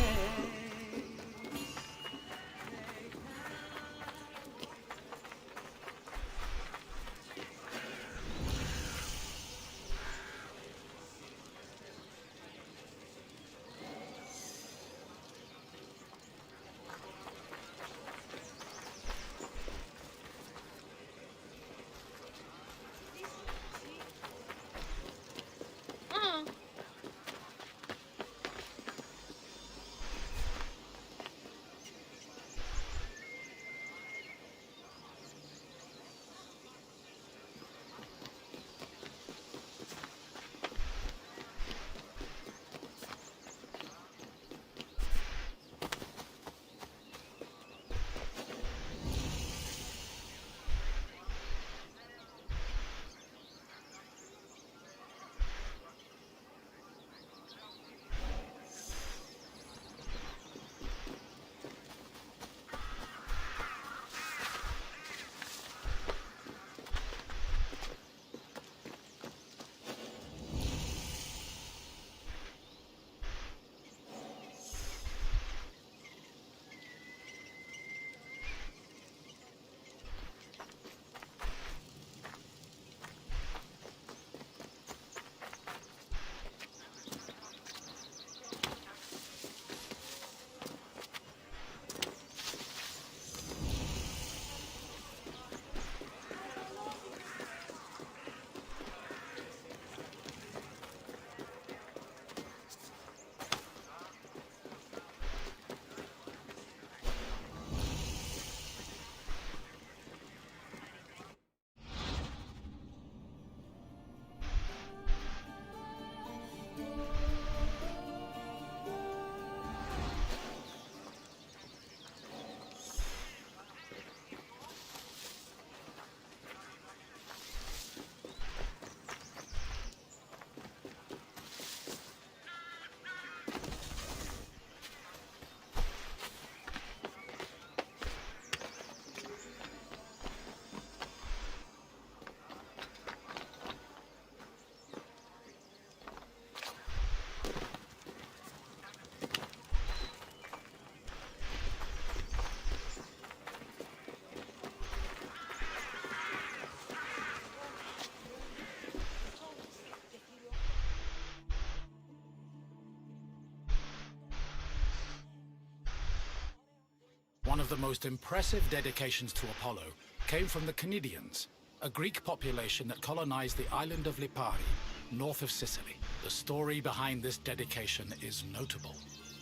F: One of the most impressive dedications to Apollo came from the Cnidians, a Greek population that colonized the island of Lipari, north of Sicily. The story behind this dedication is notable.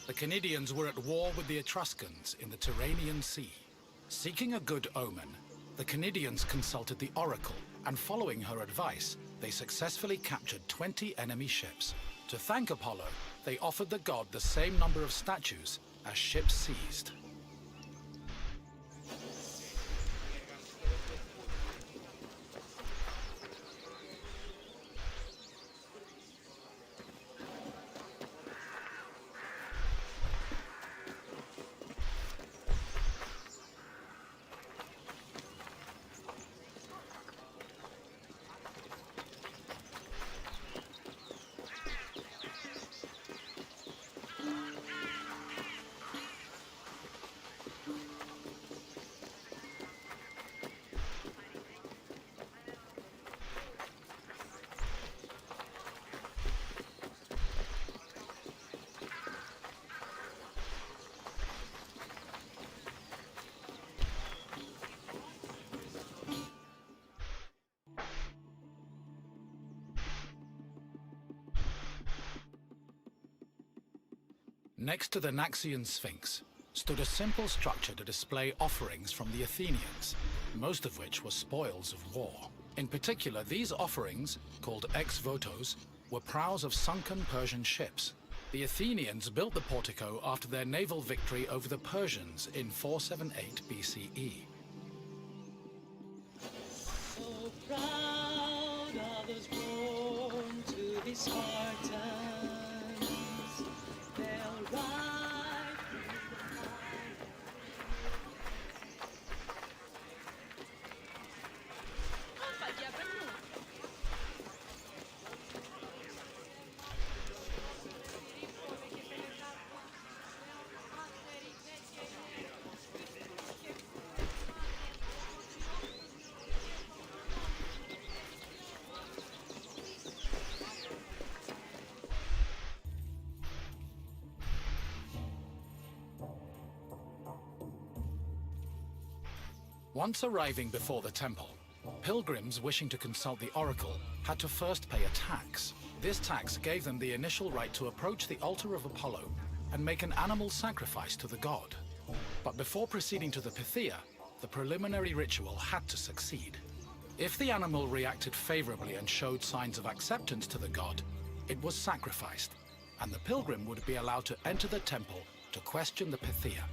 F: The Cnidians were at war with the Etruscans in the Tyrrhenian Sea. Seeking a good omen, the Cnidians consulted the oracle, and following her advice, they successfully captured 20 enemy ships. To thank Apollo, they offered the god the same number of statues as ships seized. Next to the Naxian Sphinx stood a simple structure to display offerings from the Athenians, most of which were spoils of war. In particular, these offerings, called ex-votos, were prows of sunken Persian ships. The Athenians built the portico after their naval victory over the Persians in 478 BCE.
G: So proud others born to be Spartans. They'll ride through the fire.
F: Once arriving before the temple, pilgrims wishing to consult the oracle had to first pay a tax. This tax gave them the initial right to approach the altar of Apollo and make an animal sacrifice to the god. But before proceeding to the Pythia, the preliminary ritual had to succeed. If the animal reacted favorably and showed signs of acceptance to the god, it was sacrificed, and the pilgrim would be allowed to enter the temple to question the Pythia.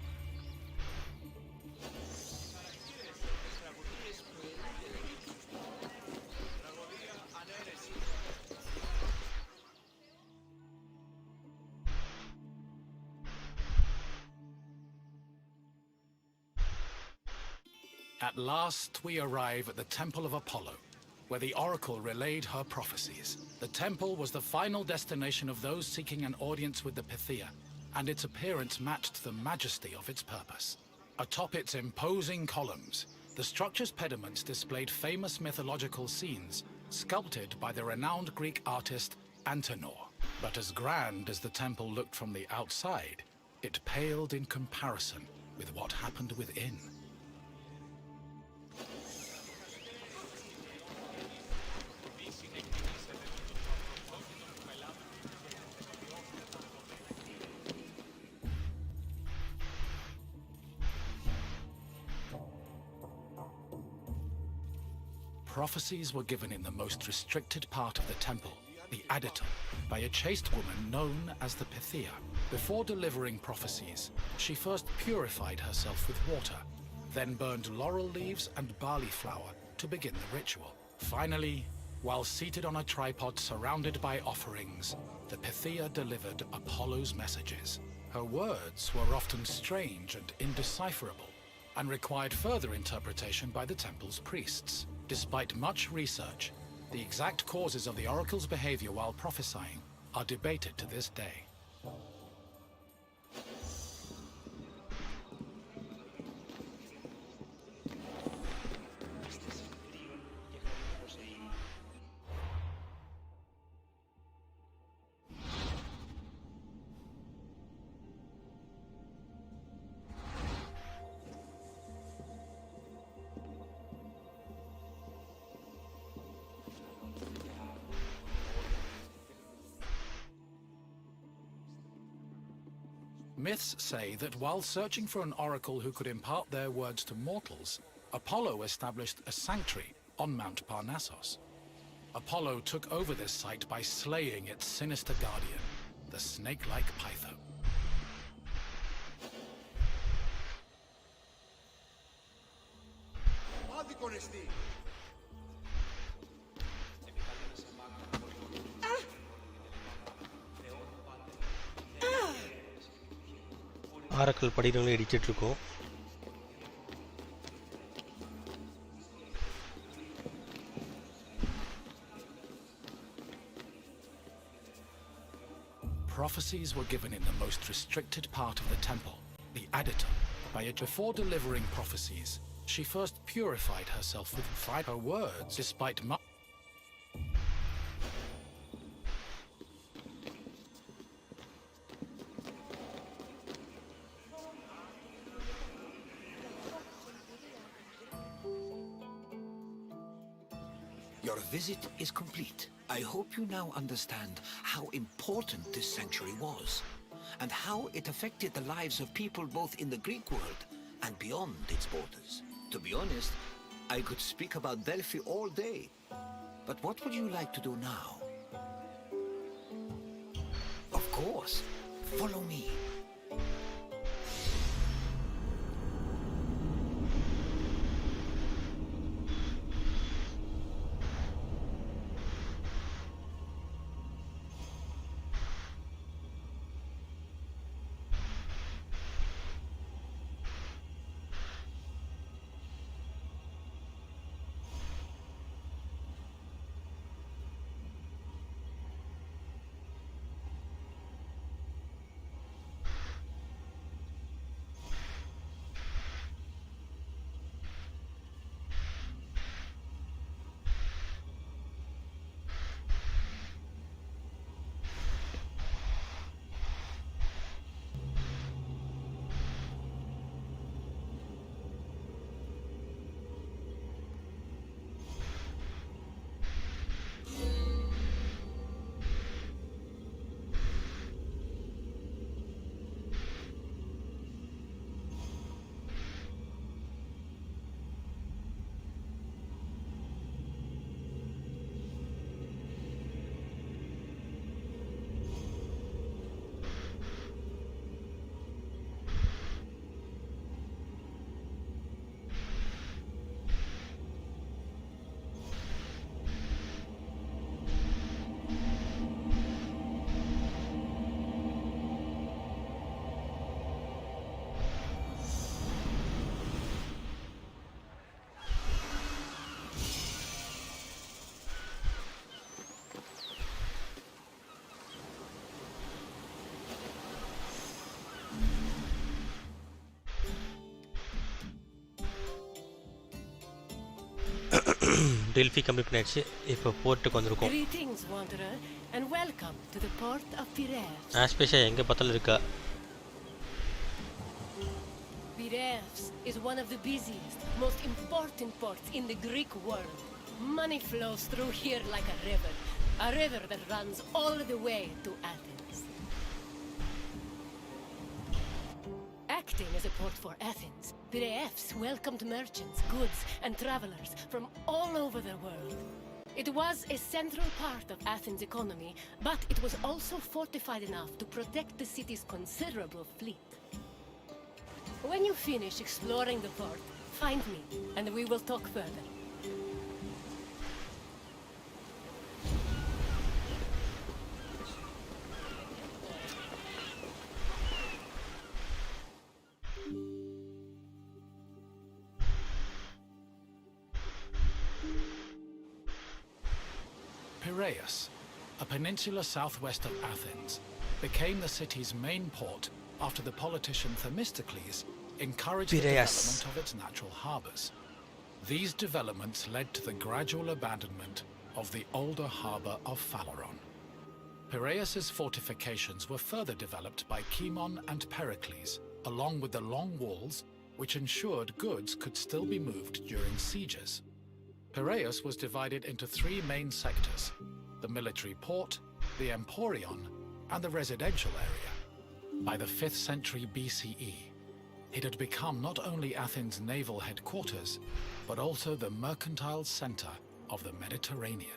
F: At last, we arrive at the Temple of Apollo, where the oracle relayed her prophecies. The temple was the final destination of those seeking an audience with the Pythia, and its appearance matched the majesty of its purpose. Atop its imposing columns, the structure's pediments displayed famous mythological scenes, sculpted by the renowned Greek artist Antenor. But as grand as the temple looked from the outside, it paled in comparison with what happened within. Prophecies were given in the most restricted part of the temple, the adytum, by a chaste woman known as the Pythia. Before delivering prophecies, she first purified herself with water, then burned laurel leaves and barley flour to begin the ritual. Finally, while seated on a tripod surrounded by offerings, the Pythia delivered Apollo's messages. Her words were often strange and indecipherable, and required further interpretation by the temple's priests. Despite much research, the exact causes of the oracle's behavior while prophesying are debated to this day. Myths say that while searching for an oracle who could impart their words to mortals, Apollo established a sanctuary on Mount Parnassus. Apollo took over this site by slaying its sinister guardian, the snake-like Pytho.
A: Oracle படிகளும் இடிச்சிட்டு இருக்கோம்.
F: Prophecies were given in the most restricted part of the temple, the Aditum. Before delivering prophecies, she first purified herself with fire. Her words, despite
D: Your visit is complete. I hope you now understand how important this sanctuary was, and how it affected the lives of people both in the Greek world and beyond its borders. To be honest, I could speak about Delphi all day. But what would you like to do now? Of course, follow me.
A: Delphi complete பண்ணியாச்சு. இப்போ போர்ட்டுக்கு வந்திருக்கோம்.
B: Greetings, wanderer, and welcome to the port of Piraeus.
A: ஆஸ்பேஷா எங்கே பார்த்தாலும் இருக்கா.
B: Piraeus is one of the busiest, most important ports in the Greek world. Money flows through here like a river that runs all the way to Athens. Acting as a port for Athens, Piraeus welcomed merchants, goods, and travelers from all over the world. It was a central part of Athens' economy, but it was also fortified enough to protect the city's considerable fleet. When you finish exploring the port, find me, and we will talk further.
F: Piraeus, a peninsula southwest of Athens, became the city's main port after the politician Themistocles encouraged the development of its natural harbors. These developments led to the gradual abandonment of the older harbor of Phaleron. Piraeus's fortifications were further developed by Cimon and Pericles, along with the long walls which ensured goods could still be moved during sieges. Piraeus was divided into three main sectors: the military port, the emporion, and the residential area. By the 5th century BCE, it had become not only Athens' naval headquarters, but also the mercantile center of the Mediterranean.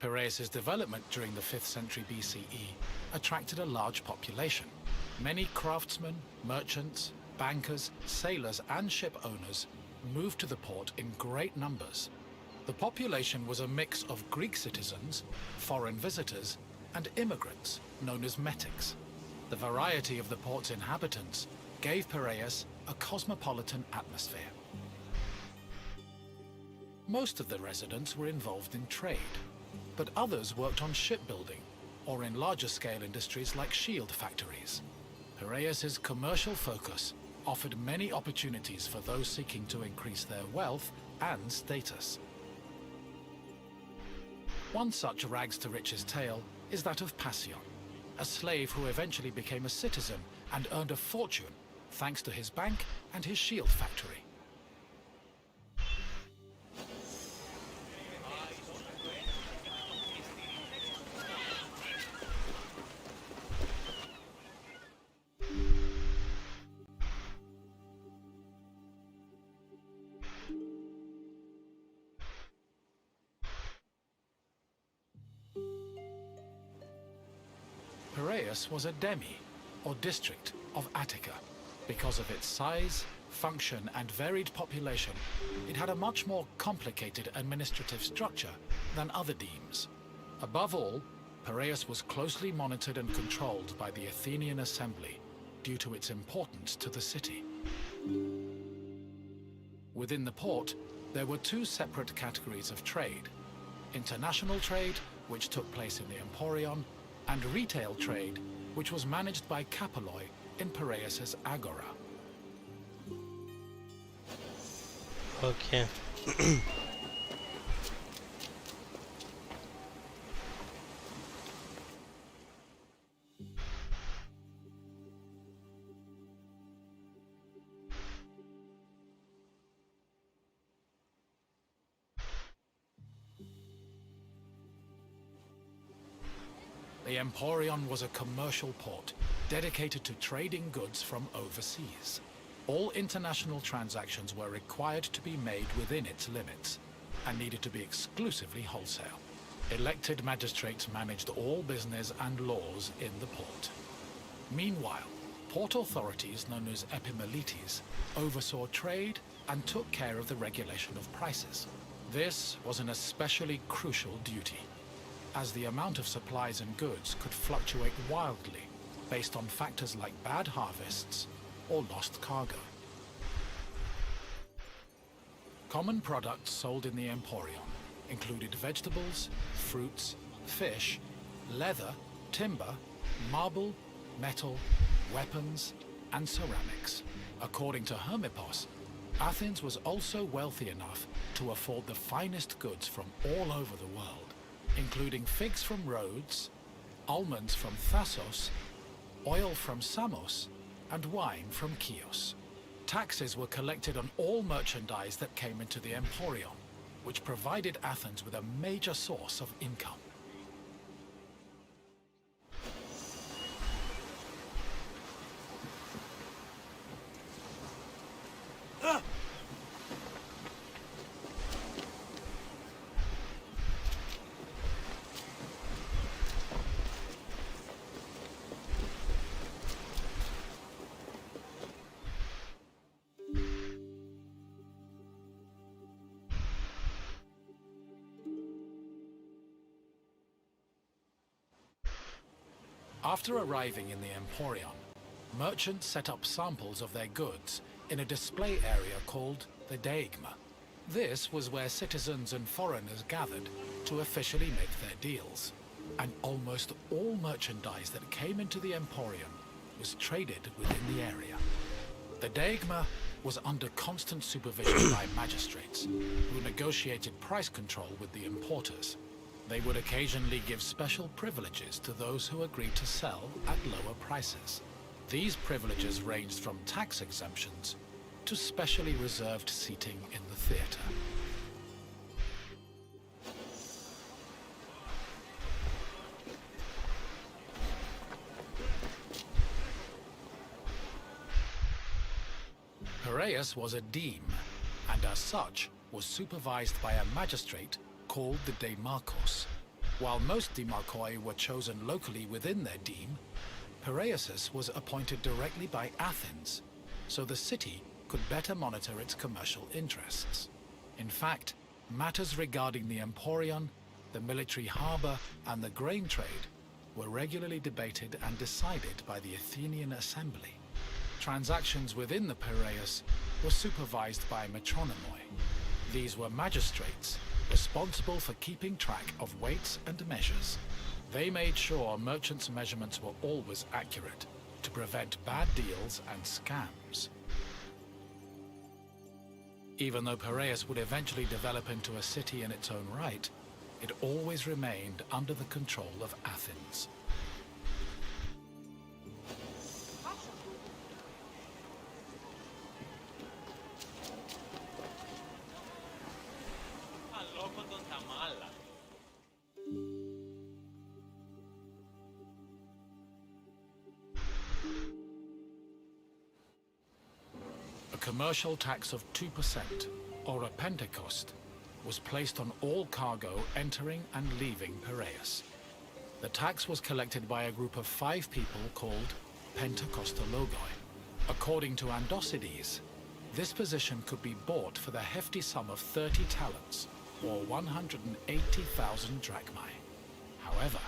F: Piraeus' development during the 5th century BCE attracted a large population. Many craftsmen, merchants, bankers, sailors, and ship owners moved to the port in great numbers. The population was a mix of Greek citizens, foreign visitors, and immigrants known as metics. The variety of the port's inhabitants gave Piraeus a cosmopolitan atmosphere. Most of the residents were involved in trade, but others worked on shipbuilding or in larger-scale industries like shield factories. Piraeus' commercial focus offered many opportunities for those seeking to increase their wealth and status. One such rags-to-riches tale is that of Passion, a slave who eventually became a citizen and earned a fortune thanks to his bank and his shield factory. Piraeus was a demi, or district, of Attica. Because of its size, function, and varied population, it had a much more complicated administrative structure than other demes. Above all, Piraeus was closely monitored and controlled by the Athenian assembly due to its importance to the city. Within the port, there were two separate categories of trade: international trade, which took place in the Emporion, and retail trade, which was managed by Kapoloi in Piraeus' agora.
A: Okay.
F: The Emporion was a commercial port dedicated to trading goods from overseas. All international transactions were required to be made within its limits and needed to be exclusively wholesale. Elected magistrates managed all business and laws in the port. Meanwhile, port authorities known as epimeletes oversaw trade and took care of the regulation of prices. This was an especially crucial duty, as the amount of supplies and goods could fluctuate wildly based on factors like bad harvests or lost cargo. Common products sold in the Emporion included vegetables, fruits, fish, leather, timber, marble, metal, weapons, and ceramics. According to Hermippos, Athens was also wealthy enough to afford the finest goods from all over the world, including figs from Rhodes, almonds from Thassos, oil from Samos, and wine from Chios. Taxes were collected on all merchandise that came into the Emporion, which provided Athens with a major source of income. After arriving in the Emporion, merchants set up samples of their goods in a display area called the Deigma. This was where citizens and foreigners gathered to officially make their deals. And almost all merchandise that came into the Emporium was traded within the area. The Deigma was under constant supervision by magistrates, who negotiated price control with the importers. They would occasionally give special privileges to those who agreed to sell at lower prices. These privileges ranged from tax exemptions to specially reserved seating in the theater. Piraeus was a deme, and as such was supervised by a magistrate called the Demarchos. While most demarchoi were chosen locally within their deme, Piraeus was appointed directly by Athens, so the city could better monitor its commercial interests. In fact, matters regarding the Emporion, the military harbor, and the grain trade were regularly debated and decided by the Athenian assembly. Transactions within the Piraeus were supervised by metronomoi. These were magistrates responsible for keeping track of weights and measures. They made sure merchants' measurements were always accurate to prevent bad deals and scams. Even though Piraeus would eventually develop into a city in its own right, it always remained under the control of Athens. A commercial tax of 2%, or a pentecost, was placed on all cargo entering and leaving Piraeus. The tax was collected by a group of 5 people called Pentecostologoi. According to Andocides, this position could be bought for the hefty sum of 30 talents, or 180,000 drachmae. However,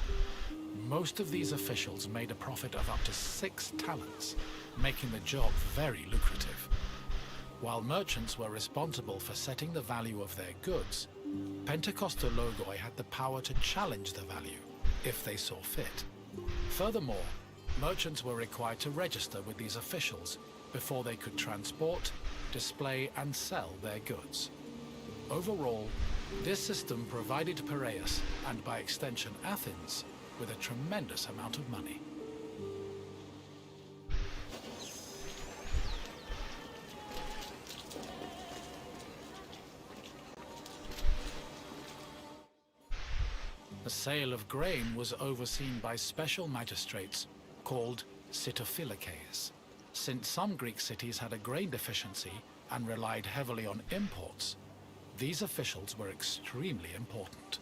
F: most of these officials made a profit of up to 6 talents, making the job very lucrative. While merchants were responsible for setting the value of their goods, Pentecostologoi had the power to challenge the value, if they saw fit. Furthermore, merchants were required to register with these officials before they could transport, display, and sell their goods. Overall, this system provided Piraeus, and by extension Athens, with a tremendous amount of money. The sale of grain was overseen by special magistrates called sitophilakes. Since some Greek cities had a grain deficiency and relied heavily on imports, these officials were extremely important.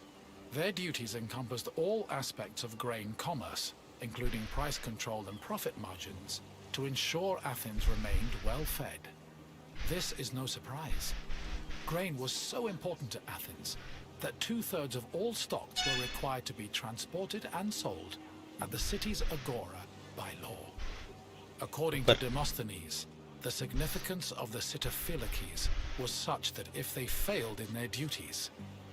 F: Their duties encompassed all aspects of grain commerce, including price control and profit margins, to ensure Athens remained well-fed. This is no surprise. Grain was so important to Athens that 2/3 of all stocks were required to be transported and sold at the city's agora by law. According to Demosthenes, the significance of the sitophilakes was such that if they failed in their duties,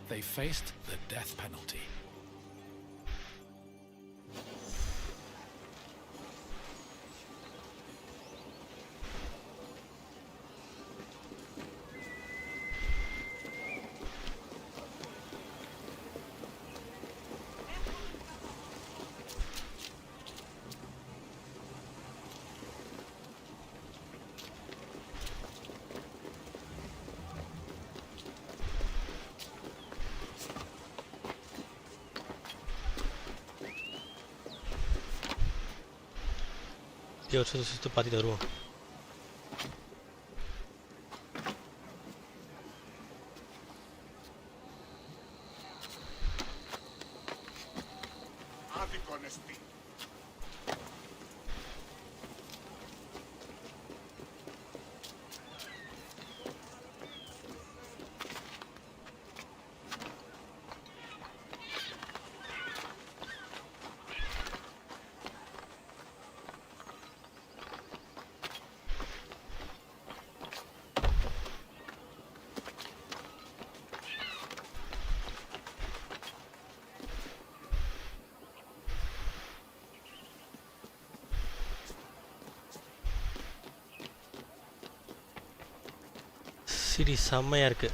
F: they faced the death penalty.
A: சுற்றி பார்த்துட்டு வருவோம். CD செம்மையா இருக்கு.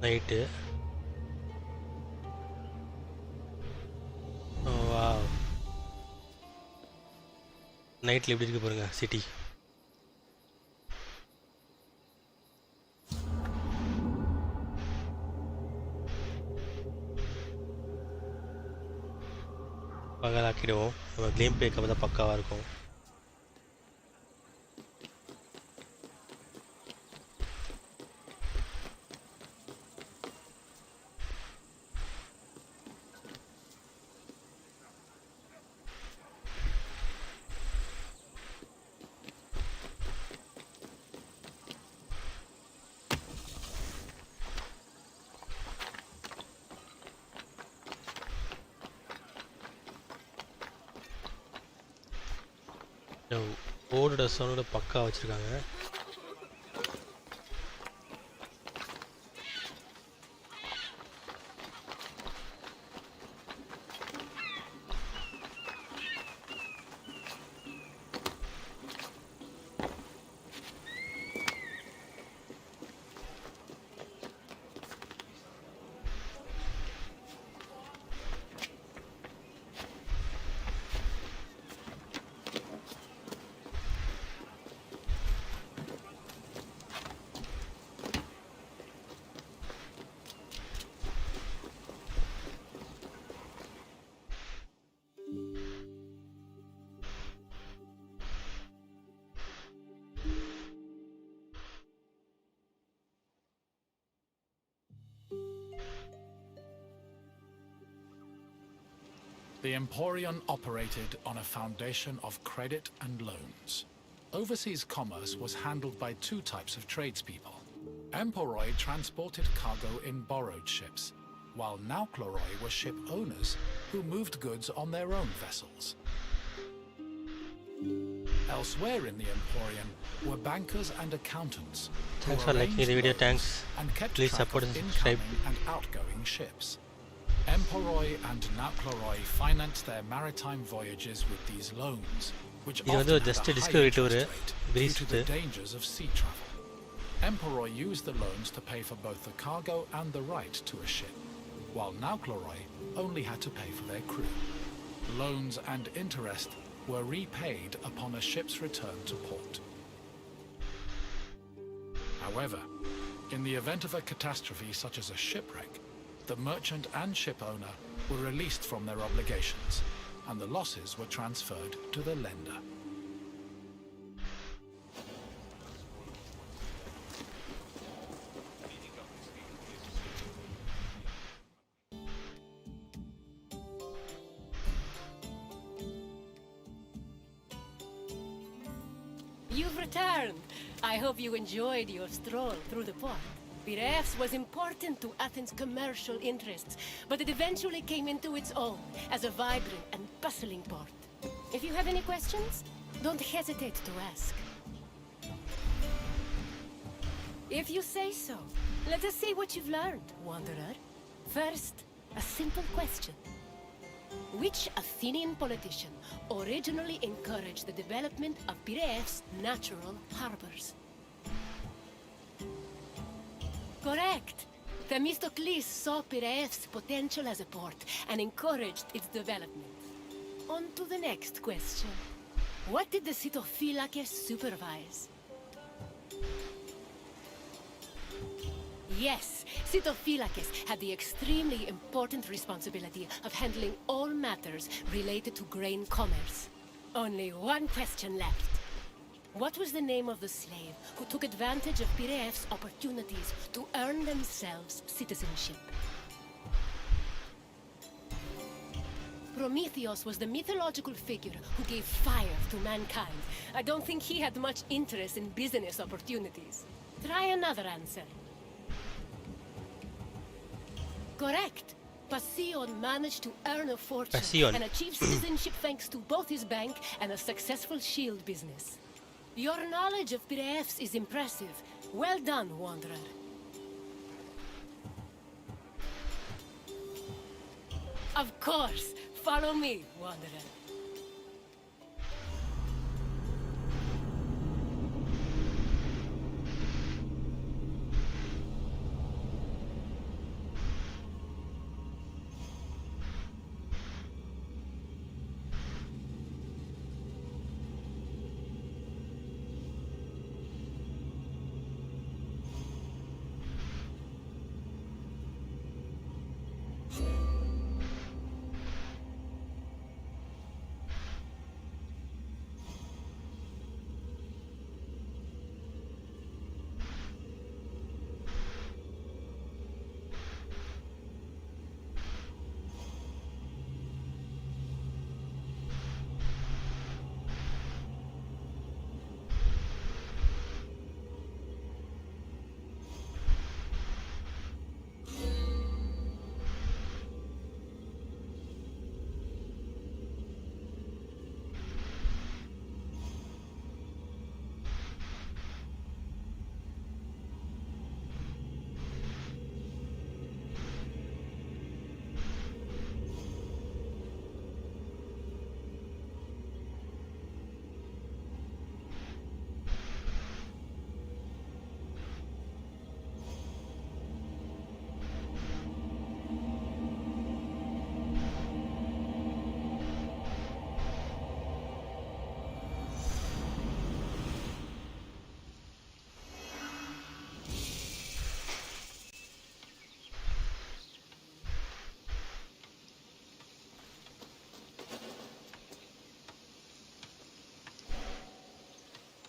A: Night. Wow, நைட்டில் எப்படி இருக்கு பாருங்க city. பகலாக்கிடுவோம். நம்ம கேம் பிளேக்கு அப்போ தான் பக்காவாக இருக்கும். போர்டோட சவுண்டோட பக்கா வச்சுருக்காங்க.
F: The Emporion operated on a foundation of credit and loans. Overseas commerce was handled by two types of tradespeople. Emporoi transported cargo in borrowed ships, while Naucleroi were ship owners who moved goods on their own vessels. Elsewhere in the Emporion were bankers and accountants who
A: Thanks for liking the
F: arranged
A: video.
F: loans
A: Thanks.
F: and kept
A: Please
F: track
A: support
F: of
A: and subscribe.
F: incoming and outgoing ships. Emporoi and Naucleroi financed their maritime voyages with these loans, which
A: இது வந்து
F: often had
A: just
F: a high
A: discovery tour,
F: interest rate due
A: breeze
F: to the dangers of sea travel. Emporoi used the loans to pay for both the cargo and the right to a ship, while Naucleroi only had to pay for their crew. Loans and interest were repaid upon a ship's return to port. However, in the event of a catastrophe such as a shipwreck, the merchant and ship owner were released from their obligations, and the losses were transferred to the lender.
B: You've returned. I hope you enjoyed your stroll through the port. Piraeus was important to Athens' commercial interests, but it eventually came into its own as a vibrant and bustling port. If you have any questions, don't hesitate to ask. If you say so, let us see what you've learned, Wanderer. First, a simple question. Which Athenian politician originally encouraged the development of Piraeus' natural harbors? Correct. Themistocles saw Piraeus' potential as a port and encouraged its development. On to the next question. What did the Sitophilakes supervise? Yes, Sitophilakes had the extremely important responsibility of handling all matters related to grain commerce. Only one question left. What was the name of the slave who took advantage of Piraeus' opportunities to earn themselves citizenship? Prometheus was the mythological figure who gave fire to mankind. I don't think he had much interest in business opportunities. Try another answer. Correct. Passion managed to earn a fortune
A: Passion.
B: and achieve citizenship thanks to both his bank and a successful shield business. Your knowledge of Piraeus is impressive. Well done, Wanderer. Of course. Follow me, Wanderer.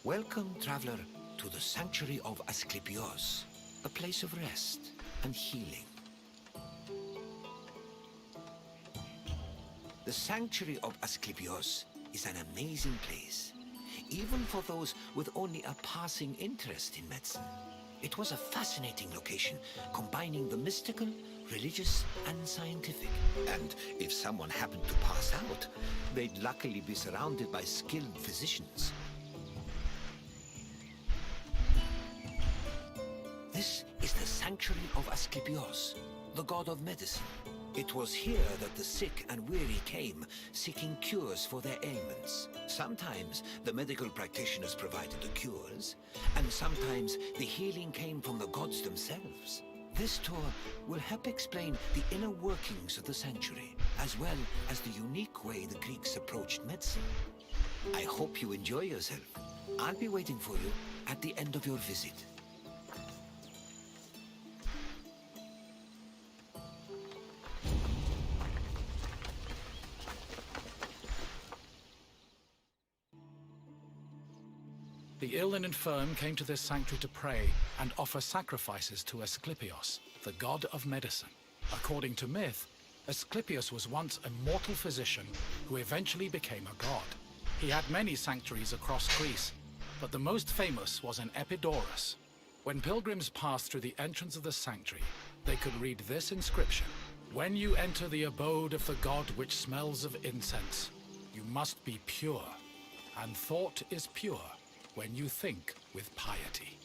D: Welcome, traveler, to the Sanctuary of Asclepios, a place of rest and healing. The Sanctuary of Asclepios is an amazing place, even for those with only a passing interest in medicine. It was a fascinating location, combining the mystical, religious, and scientific. And if someone happened to pass out, they'd luckily be surrounded by skilled physicians. This is the Sanctuary of Asclepios, the god of medicine. It was here that the sick and weary came, seeking cures for their ailments. Sometimes the medical practitioners provided the cures, and sometimes the healing came from the gods themselves. This tour will help explain the inner workings of the sanctuary, as well as the unique way the Greeks approached medicine. I hope you enjoy yourself. I'll be waiting for you at the end of your visit.
F: The ill and infirm came to this sanctuary to pray and offer sacrifices to Asclepios, the god of medicine. According to myth, Asclepios was once a mortal physician who eventually became a god. He had many sanctuaries across Greece, but the most famous was in Epidaurus. When pilgrims passed through the entrance of the sanctuary, they could read this inscription: "When you enter the abode of the god which smells of incense, you must be pure, and thought is pure when you think with piety."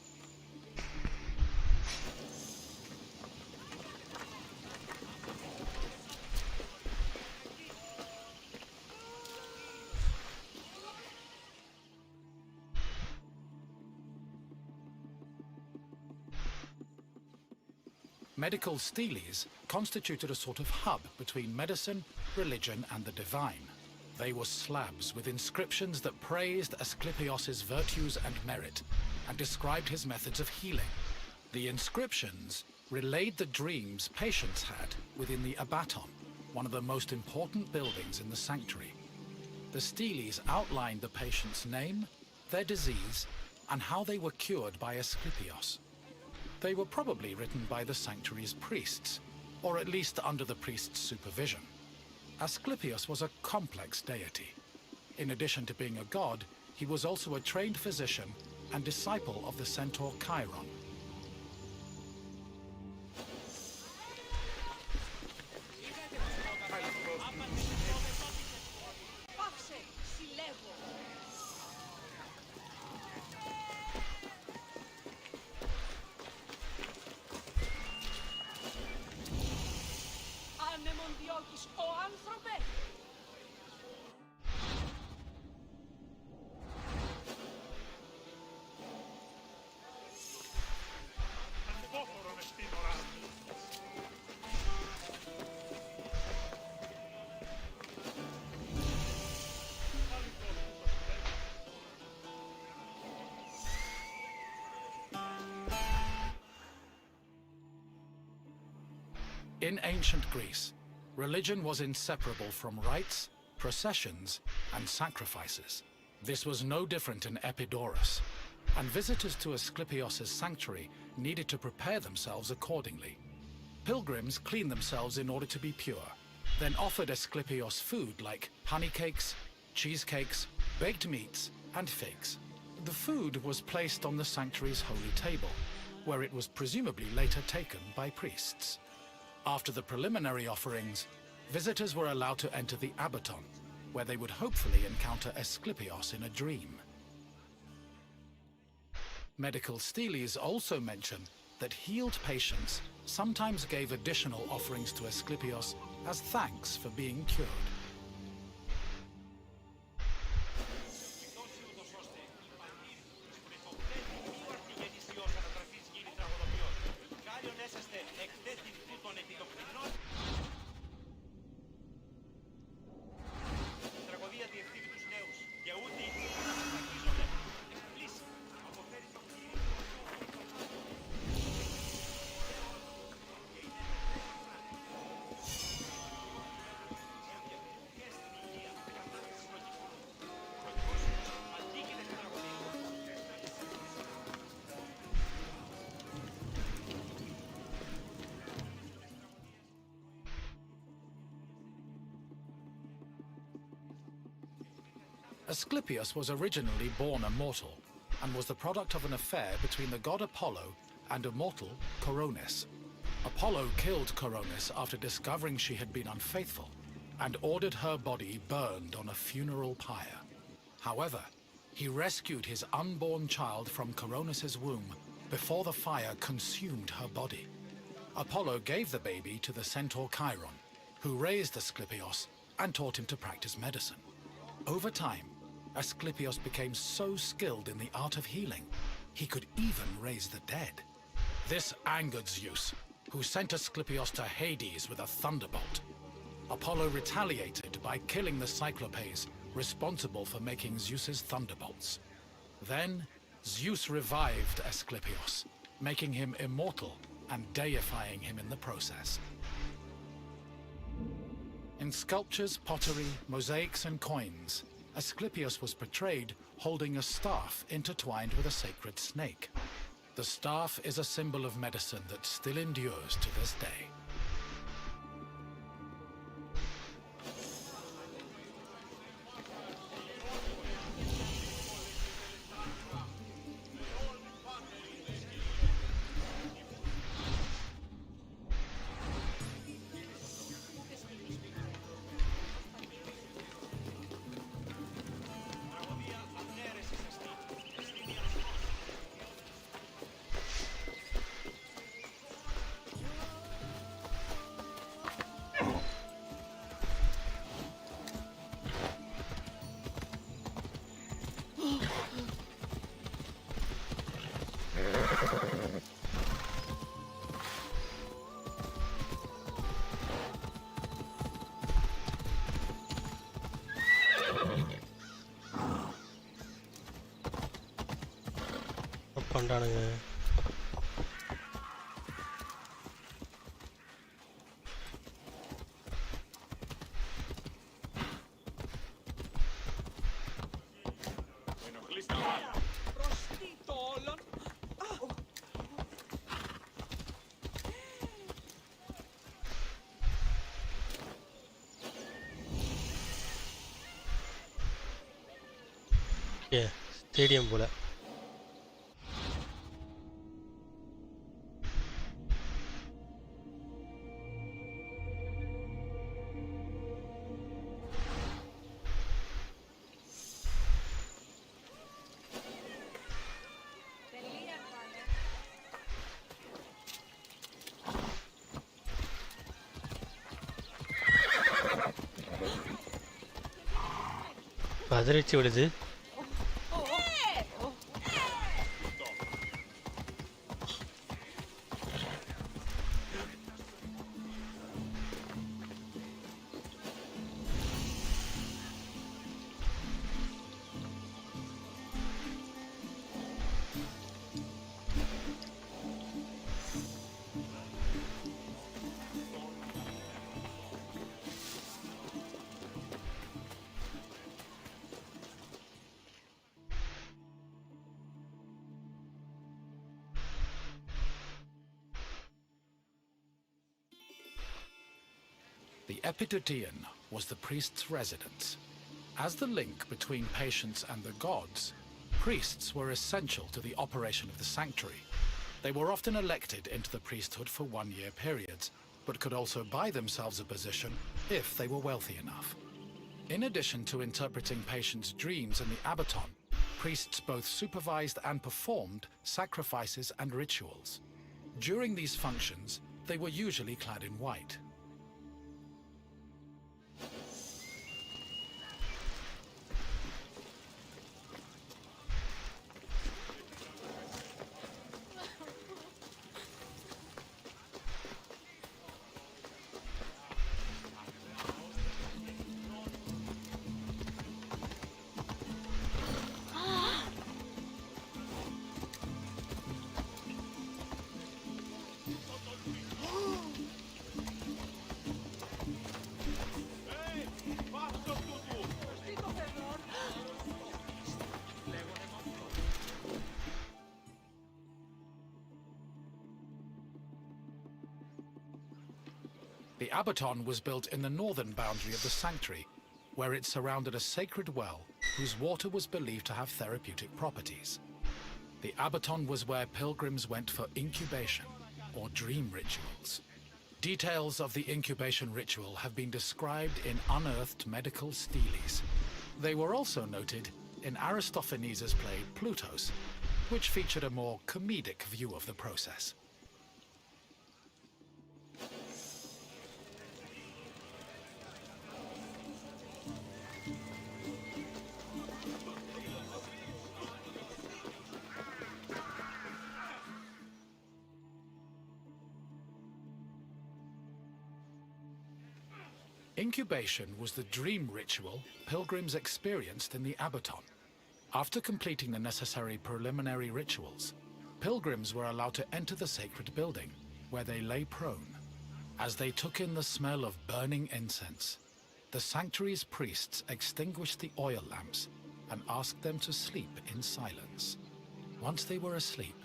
F: Medical steles constituted a sort of hub between medicine, religion, and the divine. They were slabs with inscriptions that praised Asclepios' virtues and merit, and described his methods of healing. The inscriptions relayed the dreams patients had within the abaton, one of the most important buildings in the sanctuary. The steles outlined the patient's name, their disease, and how they were cured by Asclepios. They were probably written by the sanctuary's priests, or at least under the priest's supervision. Asclepios was a complex deity. In addition to being a god, he was also a trained physician and disciple of the centaur Chiron. In ancient Greece, religion was inseparable from rites, processions, and sacrifices. This was no different in Epidaurus, and visitors to Asclepios' sanctuary needed to prepare themselves accordingly. Pilgrims cleaned themselves in order to be pure, then offered Asclepios food like honey cakes, cheesecakes, baked meats, and figs. The food was placed on the sanctuary's holy table, where it was presumably later taken by priests. After the preliminary offerings, visitors were allowed to enter the abaton, where they would hopefully encounter Asclepios in a dream. Medical steles also mention that healed patients sometimes gave additional offerings to Asclepios as thanks for being cured. Asclepios was originally born immortal, and was the product of an affair between the god Apollo and immortal Coronis. Apollo killed Coronis after discovering she had been unfaithful, and ordered her body burned on a funeral pyre. However, he rescued his unborn child from Coronis' womb before the fire consumed her body. Apollo gave the baby to the centaur Chiron, who raised Asclepios and taught him to practice medicine. Over time, Asclepios became so skilled in the art of healing, he could even raise the dead. This angered Zeus, who sent Asclepios to Hades with a thunderbolt. Apollo retaliated by killing the Cyclopes responsible for making Zeus's thunderbolts. Then, Zeus revived Asclepios, making him immortal and deifying him in the process. In sculptures, pottery, mosaics, and coins, Asclepios was portrayed holding a staff intertwined with a sacred snake. The staff is a symbol of medicine that still endures to this day.
A: பண்றானுங்க. Stadium போல. பதறிச்சு விடுது.
F: The epitouteon was the priest's residence. As the link between patients and the gods, priests were essential to the operation of the sanctuary. They were often elected into the priesthood for one-year periods, but could also buy themselves a position if they were wealthy enough. In addition to interpreting patients' dreams in the Abaton, priests both supervised and performed sacrifices and rituals. During these functions, they were usually clad in white. The Abaton was built in the northern boundary of the sanctuary, where it surrounded a sacred well whose water was believed to have therapeutic properties. The Abaton was where pilgrims went for incubation, or dream rituals. Details of the incubation ritual have been described in unearthed medical steles. They were also noted in Aristophanes' play Plutos, which featured a more comedic view of the process. Incubation was the dream ritual pilgrims experienced in the Abaton. After completing the necessary preliminary rituals, pilgrims were allowed to enter the sacred building, where they lay prone. As they took in the smell of burning incense, the sanctuary's priests extinguished the oil lamps and asked them to sleep in silence. Once they were asleep,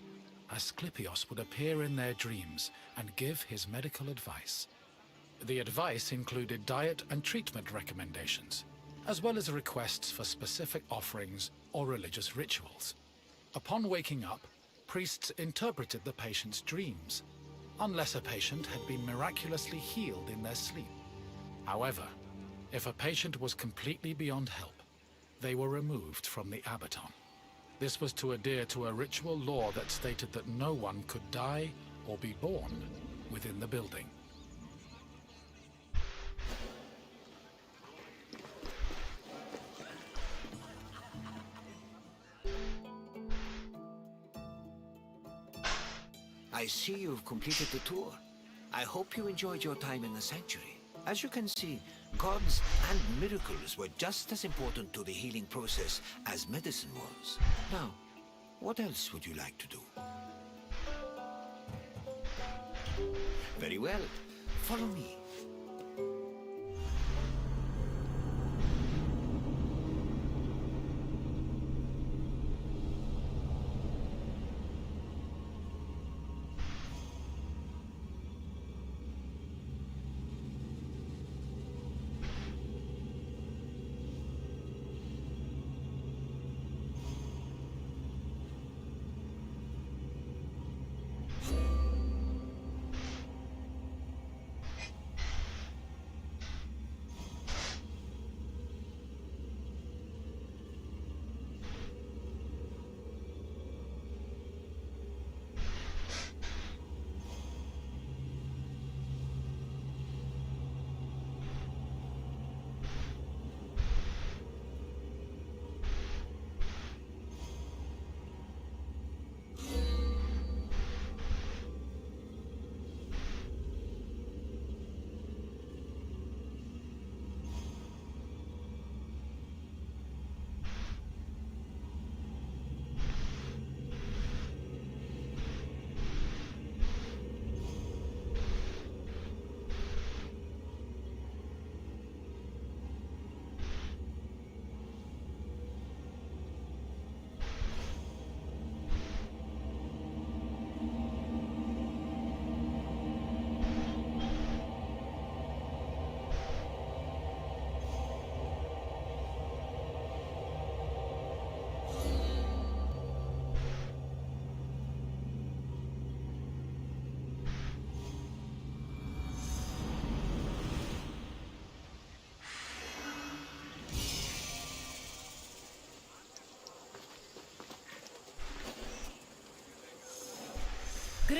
F: Asclepios would appear in their dreams and give his medical advice. The advice included diet and treatment recommendations, as well as requests for specific offerings or religious rituals. Upon waking up, priests interpreted the patient's dreams, unless a patient had been miraculously healed in their sleep. However, if a patient was completely beyond help, they were removed from the Abaton. This was to adhere to a ritual law that stated that no one could die or be born within the building.
D: I see you've completed the tour. I hope you enjoyed your time in the sanctuary. As you can see, gods and miracles were just as important to the healing process as medicine was. Now, what else would you like to do? Very well. Follow me.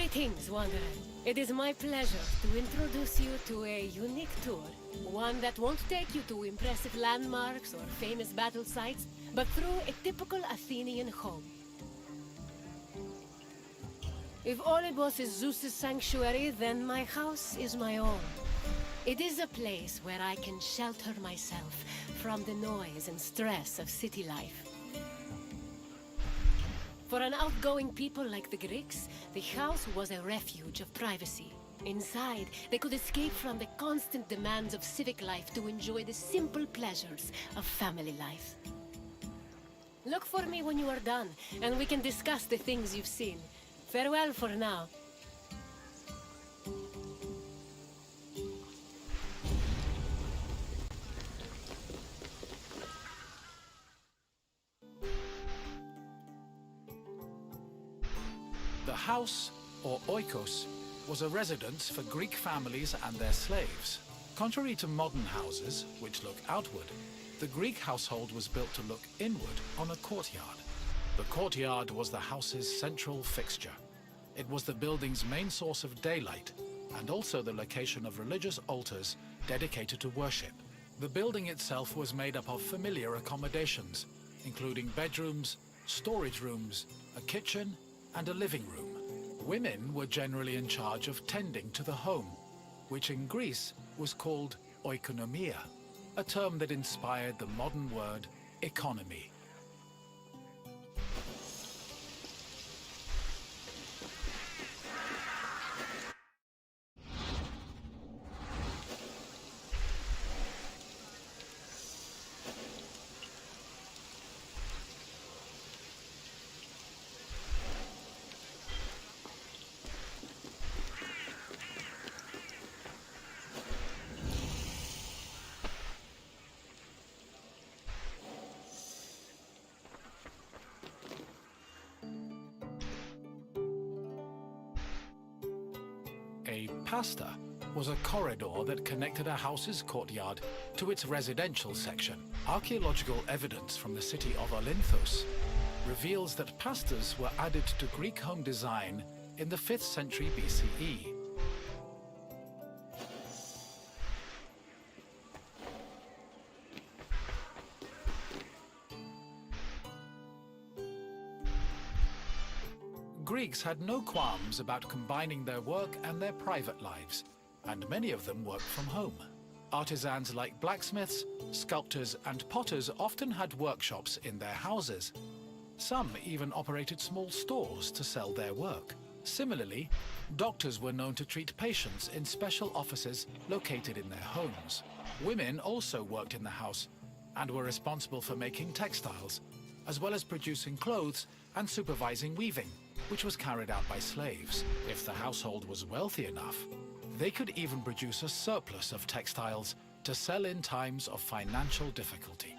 B: Greetings, Wanderer. It is my pleasure to introduce you to a unique tour. One that won't take you to impressive landmarks or famous battle sites, but through a typical Athenian home. If Olympus is Zeus's sanctuary, then my house is my own. It is a place where I can shelter myself from the noise and stress of city life. For an outgoing people like the Greeks, the house was a refuge of privacy. Inside, they could escape from the constant demands of civic life to enjoy the simple pleasures of family life. Look for me when you are done, and we can discuss the things you've seen. Farewell for now.
F: The house, or oikos, was a residence for Greek families and their slaves. Contrary to modern houses, which look outward, the Greek household was built to look inward on a courtyard. The courtyard was the house's central fixture. It was the building's main source of daylight, and also the location of religious altars dedicated to worship. The building itself was made up of familiar accommodations, including bedrooms, storage rooms, a kitchen, and a living room. Women were generally in charge of tending to the home, which in Greece was called oikonomia, a term that inspired the modern word economy. A pasta was a corridor that connected a house's courtyard to its residential section. Archaeological evidence from the city of Olynthos reveals that pastas were added to Greek home design in the 5th century BCE. Greeks had no qualms about combining their work and their private lives, and many of them worked from home. Artisans like blacksmiths, sculptors, and potters often had workshops in their houses. Some even operated small stores to sell their work. Similarly, doctors were known to treat patients in special offices located in their homes. Women also worked in the house and were responsible for making textiles, as well as producing clothes and supervising weaving, which was carried out by slaves. If the household was wealthy enough, they could even produce a surplus of textiles to sell in times of financial difficulty.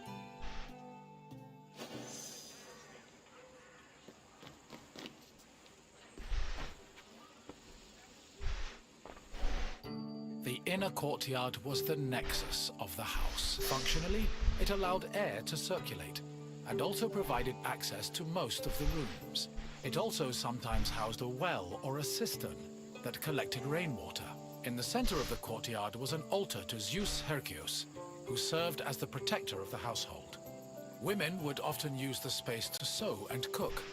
F: The inner courtyard was the nexus of the house. Functionally, it allowed air to circulate and also provided access to most of the rooms. It also sometimes housed a well or a cistern that collected rainwater. In the center of the courtyard was an altar to Zeus Hercules, who served as the protector of the household. Women would often use the space to sew and cook,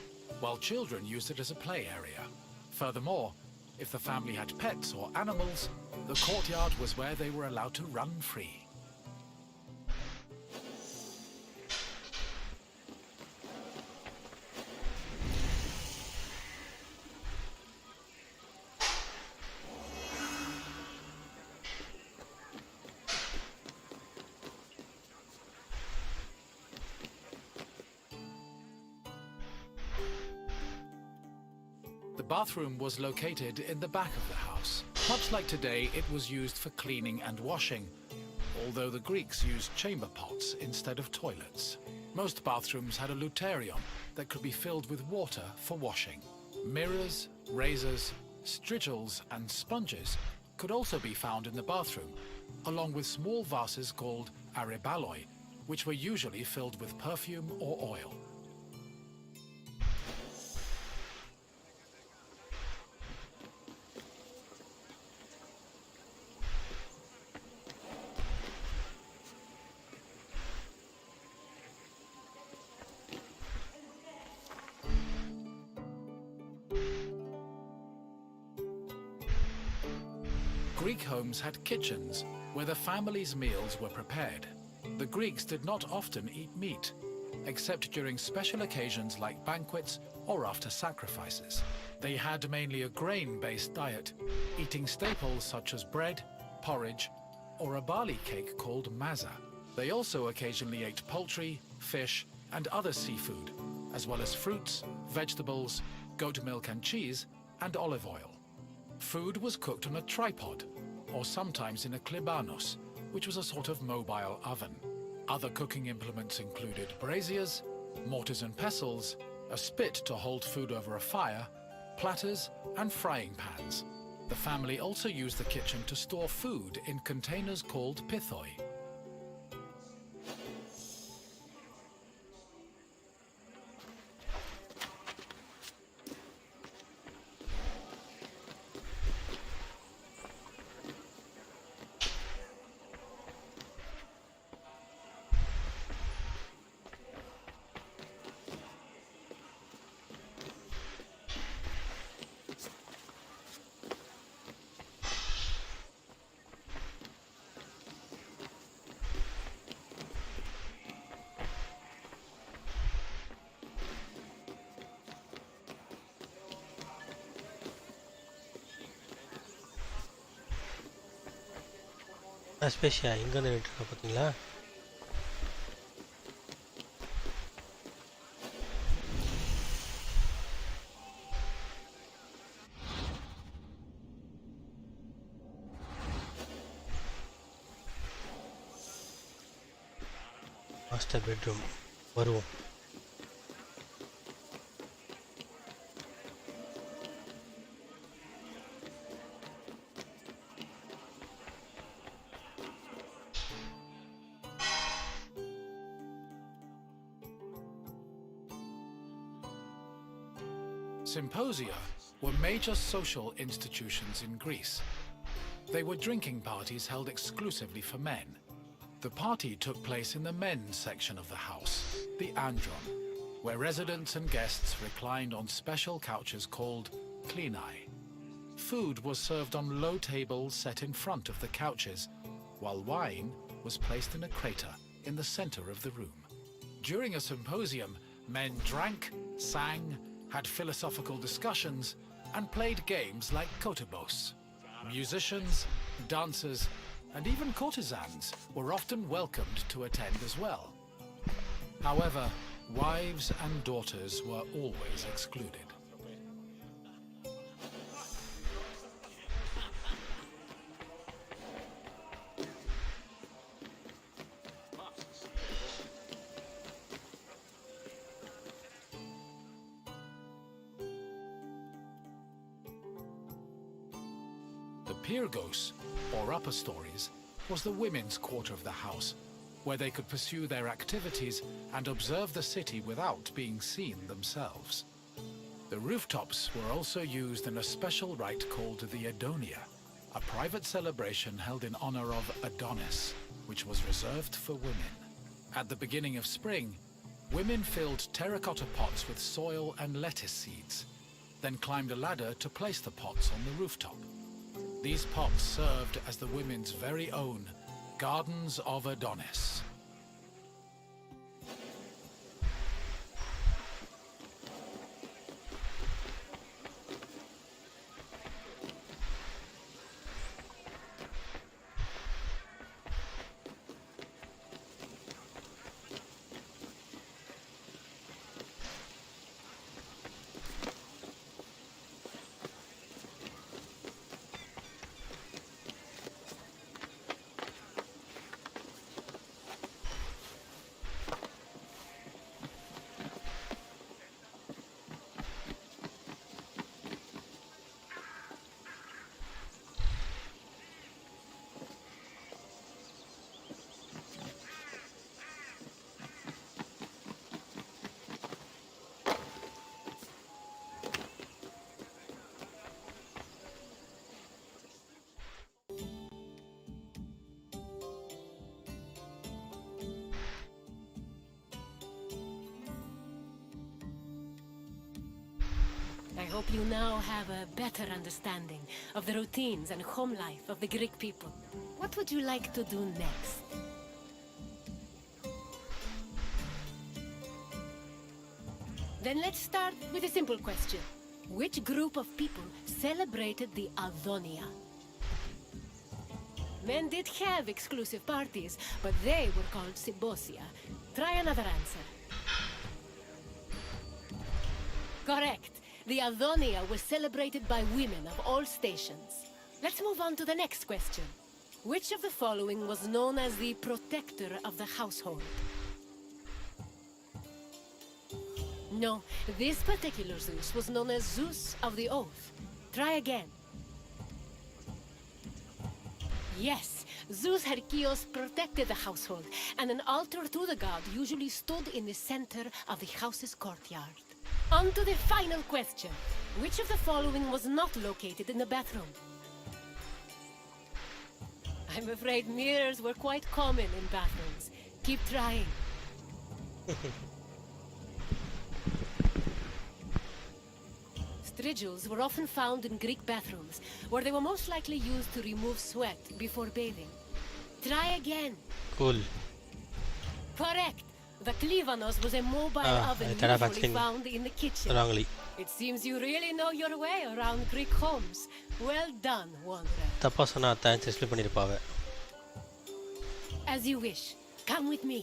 F: while children used it as a play area. Furthermore, if the family had pets or animals, the courtyard was where they were allowed to run free. The bathroom was located in the back of the house. Much like today, it was used for cleaning and washing, although the Greeks used chamber pots instead of toilets. Most bathrooms had a luterion that could be filled with water for washing. Mirrors, razors, strigils, and sponges could also be found in the bathroom, along with small vases called arebaloi, which were usually filled with perfume or oil. Greek homes had kitchens where the family's meals were prepared. The Greeks did not often eat meat, except during special occasions like banquets or after sacrifices. They had mainly a grain-based diet, eating staples such as bread, porridge, or a barley cake called maza. They also occasionally ate poultry, fish, and other seafood, as well as fruits, vegetables, goat milk and cheese, and olive oil. Food was cooked on a tripod, or sometimes in a klibanos, which was a sort of mobile oven. Other cooking implements included braziers, mortars and pestles, a spit to hold food over a fire, platters, and frying pans. The family also used the kitchen to store food in containers called pithoi.
A: ஸ்பெஷியா எங்கே வந்து நின்றுருக்கா பார்த்தீங்களா? Master bedroom வருவோம்.
F: Symposia were major social institutions in Greece. They were drinking parties held exclusively for men. The party took place in the men's section of the house, the andron, where residents and guests reclined on special couches called klinai. Food was served on low tables set in front of the couches, while wine was placed in a crater in the center of the room. During a symposium, men drank, sang, had philosophical discussions, and played games like kotobos. Musicians, dancers, and even courtesans were often welcomed to attend as well. However, wives and daughters were always excluded. The Pyrgos, or upper stories, was the women's quarter of the house, where they could pursue their activities and observe the city without being seen themselves. The rooftops were also used in a special rite called the Adonia, a private celebration held in honor of Adonis, which was reserved for women. At the beginning of spring, women filled terracotta pots with soil and lettuce seeds, then climbed a ladder to place the pots on the rooftop. These pots served as the women's very own Gardens of Adonis.
B: hope you now have a better understanding of the routines and home life of the Greek people. What would you like to do next? Then let's start with a simple question. Which group of people celebrated the Adonia? Men did have exclusive parties, but they were called Sybosia. Try another answer. Correct. The Adonia was celebrated by women of all stations. Let's move on to the next question. Which of the following was known as the protector of the household? No, this particular Zeus was known as Zeus of the Oath. Try again. Yes, Zeus Herkios protected the household, and an altar to the god usually stood in the center of the house's courtyard. On to the final question. Which of the following was not located in the bathroom? I'm afraid mirrors were quite common in bathrooms. Keep trying. Strigils were often found in Greek bathrooms, where they were most likely used to remove sweat before bathing. Try again.
A: Cool.
B: Correct. The Klivanos was a mobile oven
A: tara
B: usually
A: fasting.
B: found in the kitchen.
A: Wrongly.
B: It seems you really know your way around Greek homes. Well done, wanderer.
A: தப்பா சொன்னா அத்தான் செஸ்ல பண்ணிருப்பாங்க.
B: As you wish. Come with me.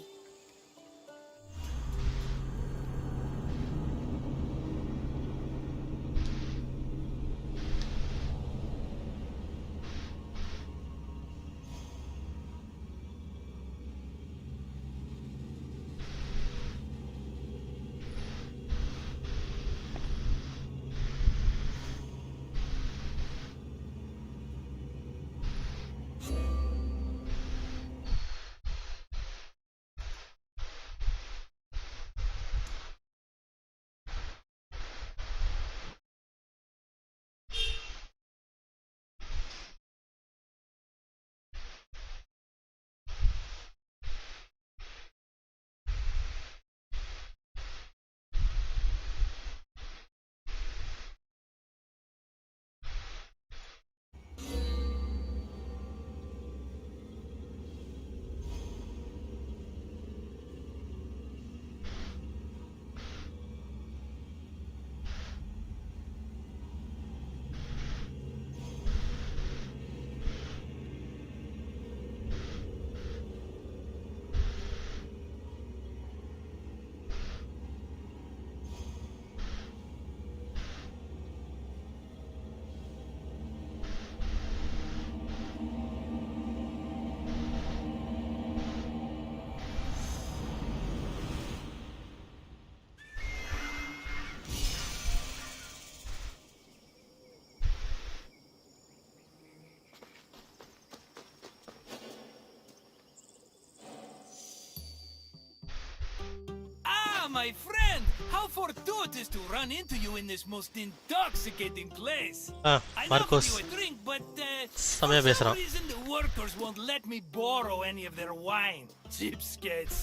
H: My friend! How fortuitous to run into you in this most intoxicating place. I offered
A: Marcos.
H: you a drink, but for
A: செமையா
H: some
A: பேசுறான்.
H: reason the workers won't let me borrow any of their wine. Cheapskates.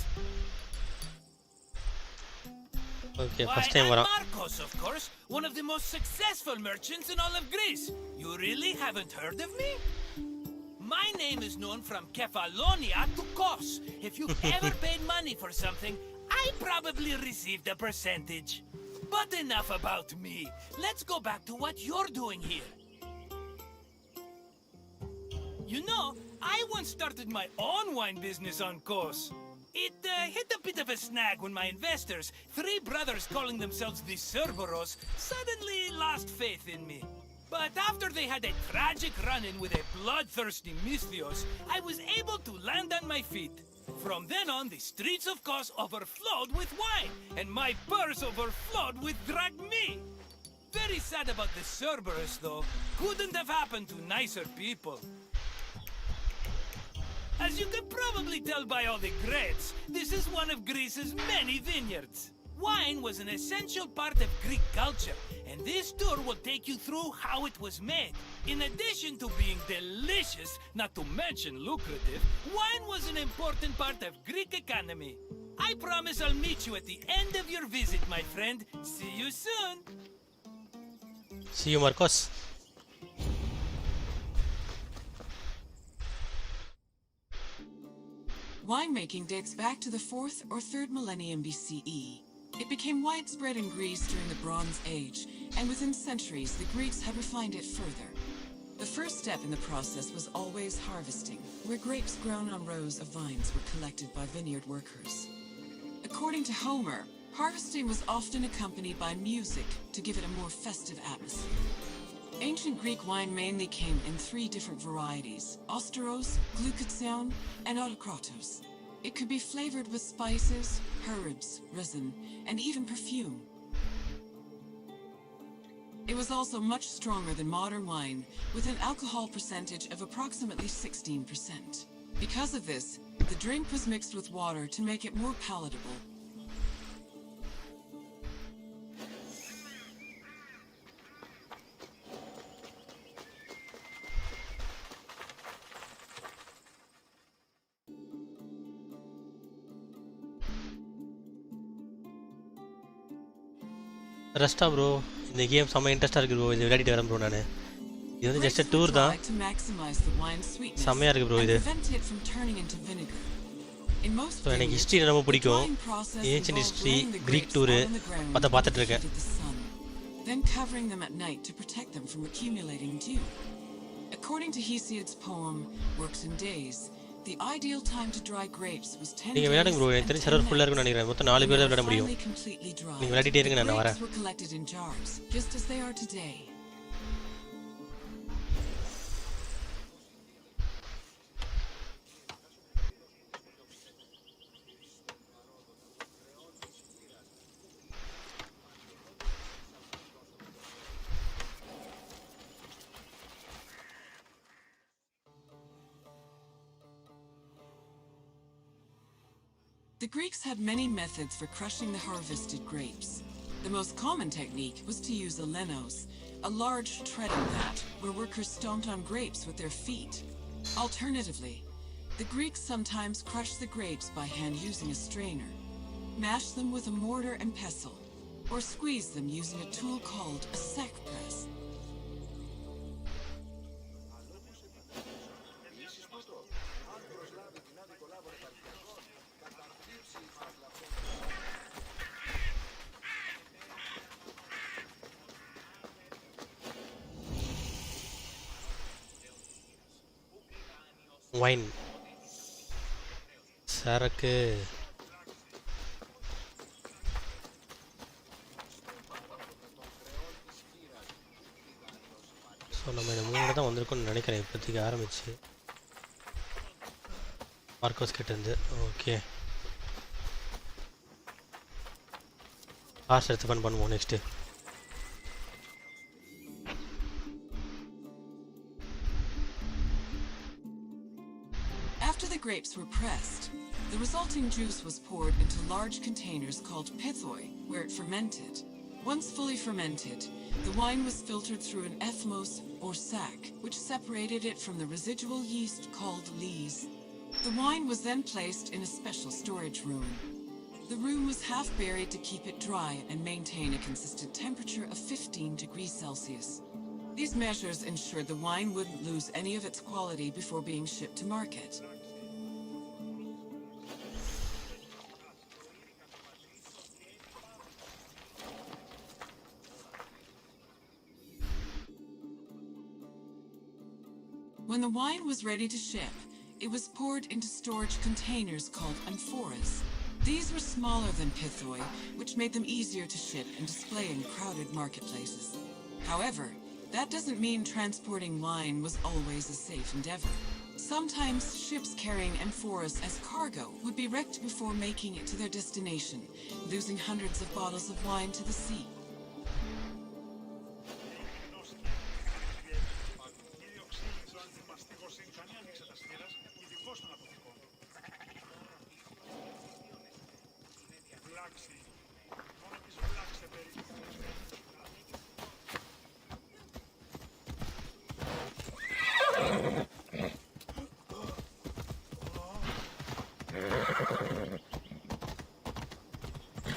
A: Okay
H: Why,
A: first time
H: I'm
A: வரான்.
H: Marcos, of course, one of the most successful merchants in all of Greece. You really haven't heard of me? My name is known from Kefalonia to Kos. If you've ever paid money for something, I probably received a percentage. But enough about me. Let's go back to what you're doing here. You know, I once started my own wine business on Kos. It hit a bit of a snag when my investors, 3 brothers calling themselves the Cerberos, suddenly lost faith in me. But after they had a tragic run-in with a bloodthirsty Misthios, I was able to land on my feet. From then on, the streets of Kos overflowed with wine, and my purse overflowed with drachmi. Very sad about the Cerberus, though. Couldn't have happened to nicer people. As you can probably tell by all the grapes, this is one of Greece's many vineyards. Wine was an essential part of Greek culture, and this tour will take you through how it was made. In addition to being delicious, not to mention lucrative, wine was an important part of Greek economy. I promise I'll meet you at the end of your visit, my friend. See you soon!
A: See you, Marcos.
C: Winemaking dates back to the 4th or 3rd millennium BCE. It became widespread in Greece during the Bronze Age, and within centuries, the Greeks had refined it further. The first step in the process was always harvesting, where grapes grown on rows of vines were collected by vineyard workers. According to Homer, harvesting was often accompanied by music to give it a more festive atmosphere. Ancient Greek wine mainly came in 3 different varieties: austeros, glucathion, and autokratos. It could be flavored with spices, herbs, resin, and even perfume. It was also much stronger than modern wine, with an alcohol percentage of approximately 16%. Because of this, the drink was mixed with water to make it more palatable.
A: ரெஸ்டா bro, இந்த game செம்ம இன்ட்ரெஸ்டாக இருக்குது bro. இது விளையாடிட்டு வரேன் bro. நான் இது வந்து ஜஸ்ட் டூர் தான். செம்மையாக இருக்குது ப்ரோ இது. ஸோ எனக்கு ஹிஸ்ட்ரி ரொம்ப பிடிக்கும். ஏன்ஷியன்ட் ஹிஸ்ட்ரி, க்ரீக் டூரு அதை பார்த்துட்டு இருக்கேன்.
C: Then covering them at night to protect them from accumulating dew. According to Hesiod's poem, Works in Days, the ideal time to dry grapes was 10 days.
A: நீங்க விளையாடுங்க bro. எனக்கு தெரிஞ்ச server ஃபுல்லா இருக்குன்னு நினைக்கிறேன். மொத்தம் 4 பேர் தான் விளையாட முடியும். நீங்க விளையாடிட்டே இருங்க, நான் வரேன்.
C: Were collected in jars, just as they are today. The Greeks had many methods for crushing the harvested grapes. The most common technique was to use a lenos, a large treading vat where workers stomped on grapes with their feet. Alternatively, the Greeks sometimes crushed the grapes by hand using a strainer, mashed them with a mortar and pestle, or squeezed them using a tool called a sack press.
A: Wine சரக்கு. So நம்ம இந்த 3 தான் வந்திருக்கோம்னு நினைக்கிறேன் இப்போதைக்கு ஆரம்பிச்சு. Marcos கிட்டேருந்து. Okay, காசு எடுத்து பண்ணுவோம் next.
C: After the grapes were pressed, the resulting juice was poured into large containers called pithoi, where it fermented. Once fully fermented, the wine was filtered through an ethmos or sack, which separated it from the residual yeast called lees. The wine was then placed in a special storage room. The room was half buried to keep it dry and maintain a consistent temperature of 15 degrees Celsius. These measures ensured the wine wouldn't lose any of its quality before being shipped to market. When the wine was ready to ship, it was poured into storage containers called amphoras. These were smaller than pithoi, which made them easier to ship and display in crowded marketplaces. However, that doesn't mean transporting wine was always a safe endeavor. Sometimes ships carrying amphoras as cargo would be wrecked before making it to their destination, losing hundreds of bottles of wine to the sea.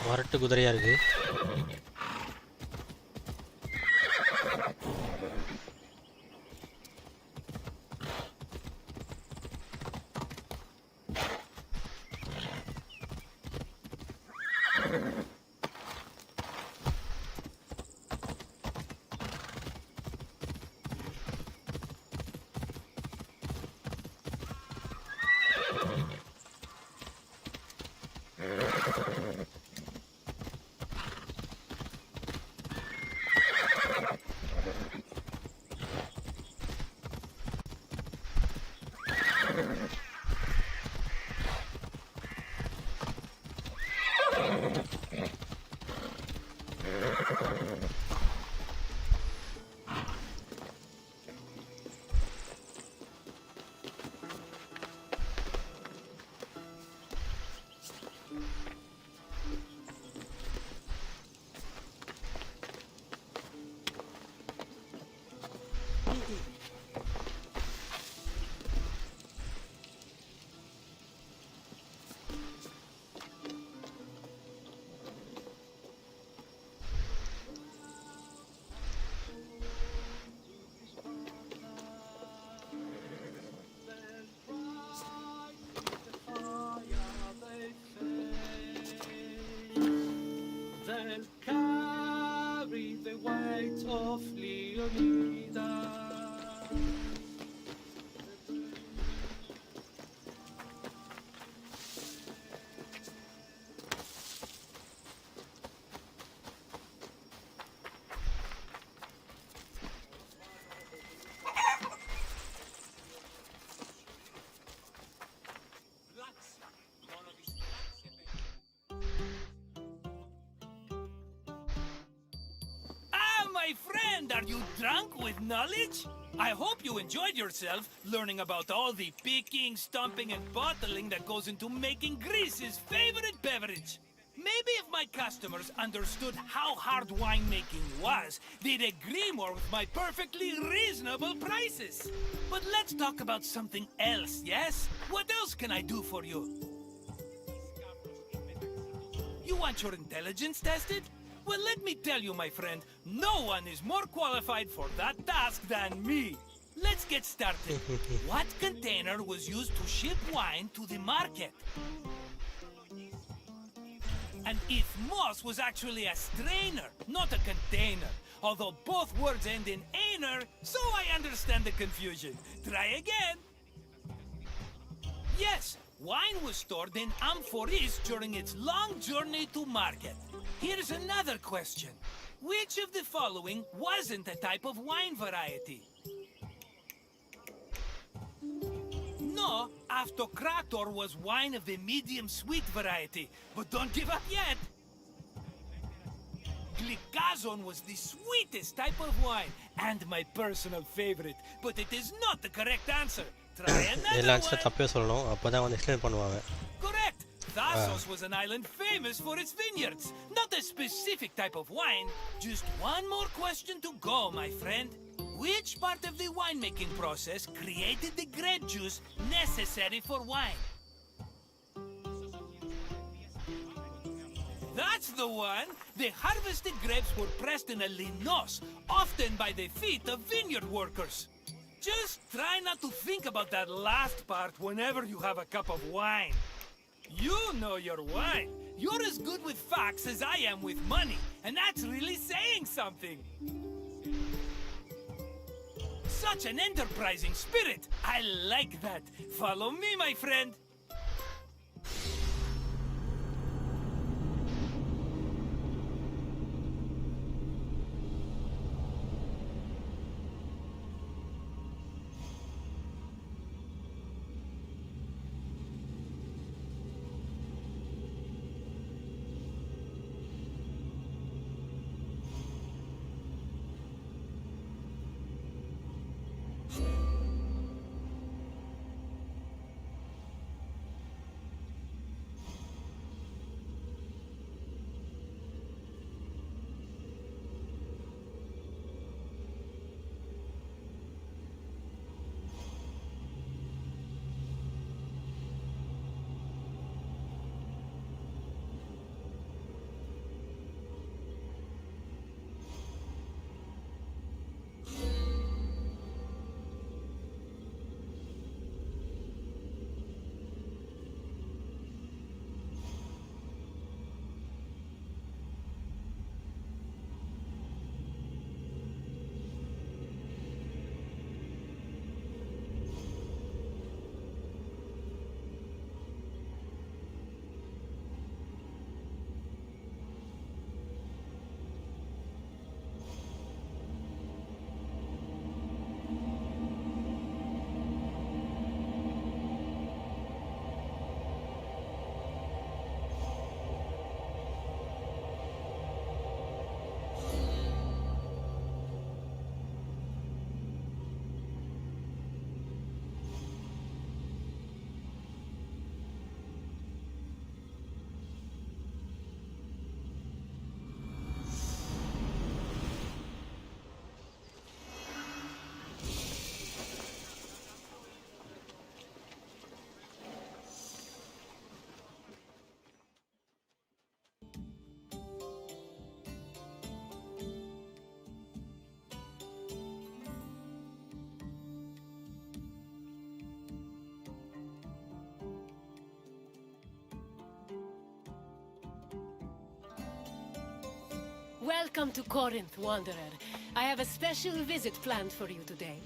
A: வரட்டு குதிரையாக இருக்குது.
G: They'll carry the weight of Leonida.
H: My friend, are you drunk with knowledge? I hope you enjoyed yourself learning about all the picking, stumping, and bottling that goes into making Greece's favorite beverage. Maybe if my customers understood how hard winemaking was, they'd agree more with my perfectly reasonable prices. But let's talk about something else, yes? What else can I do for you? You want your intelligence tested? Well, let me tell you, my friend, no one is more qualified for that task than me. Let's get started. What container was used to ship wine to the market? And if moss was actually a strainer, not a container. Although both words end in "aner," so I understand the confusion. Try again. Yes, wine was stored in amphoras during its long journey to market. Here's another question. Which of the following wasn't a type of wine variety? No, Автokrator was wine of the medium sweet variety. But don't give up yet. Glycazon was the sweetest type of wine, and my personal favorite. But it is not the correct answer. Try another
A: எல்லா
H: one.
A: ஆன்சரும் தப்பே சொல்லணும் அப்போ தான் வந்து explain பண்ணுவாங்க.
H: Correct. Thasos was an island famous for its vineyards. Not a specific type of wine. Just one more question to go, my friend. Which part of the winemaking process created the grape juice necessary for wine? That's the one! The harvested grapes were pressed in a linos, often by the feet of vineyard workers. Just try not to think about that last part whenever you have a cup of wine. You know your wine. You're as good with facts as I am with money, and that's really saying something. Such an enterprising spirit. I like that. Follow me, my friend.
B: Welcome to Corinth, Wanderer. I have a special visit planned for you today.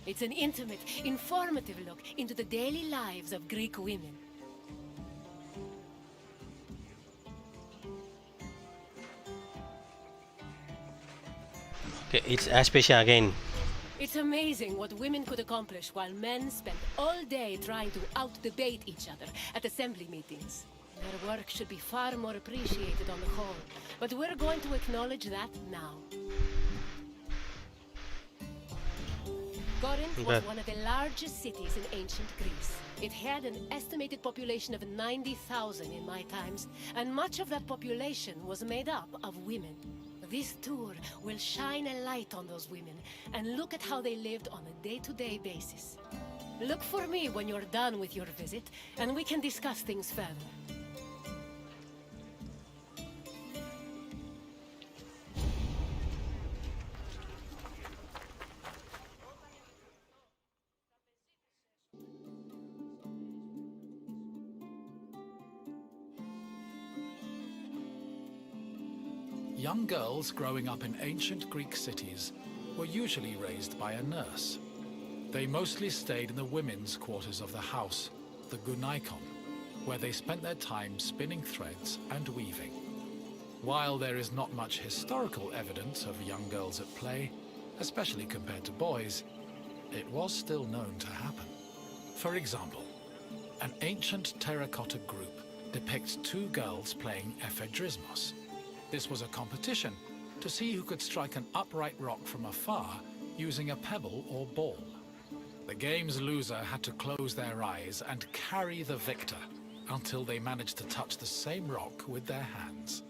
B: It's an intimate, informative look into the daily lives of Greek women.
A: Okay, it's Aspasia again.
B: It's amazing what women could accomplish while men spend all day trying to out-debate each other at assembly meetings. Their work should be far more appreciated on the whole, but we're going to acknowledge that now. Corinth was one of the largest cities in ancient Greece. It had an estimated population of 90,000 in my times, and much of that population was made up of women. This tour will shine a light on those women and look at how they lived on a day-to-day basis. Look for me when you're done with your visit, and we can discuss things further.
F: Young girls growing up in ancient Greek cities were usually raised by a nurse. They mostly stayed in the women's quarters of the house, the gunaikon, where they spent their time spinning threads and weaving. While there is not much historical evidence of young girls at play, especially compared to boys, it was still known to happen. For example, an ancient terracotta group depicts two girls playing ephedrismos. This was a competition to see who could strike an upright rock from afar using a pebble or ball. The game's loser had to close their eyes and carry the victor until they managed to touch the same rock with their hands.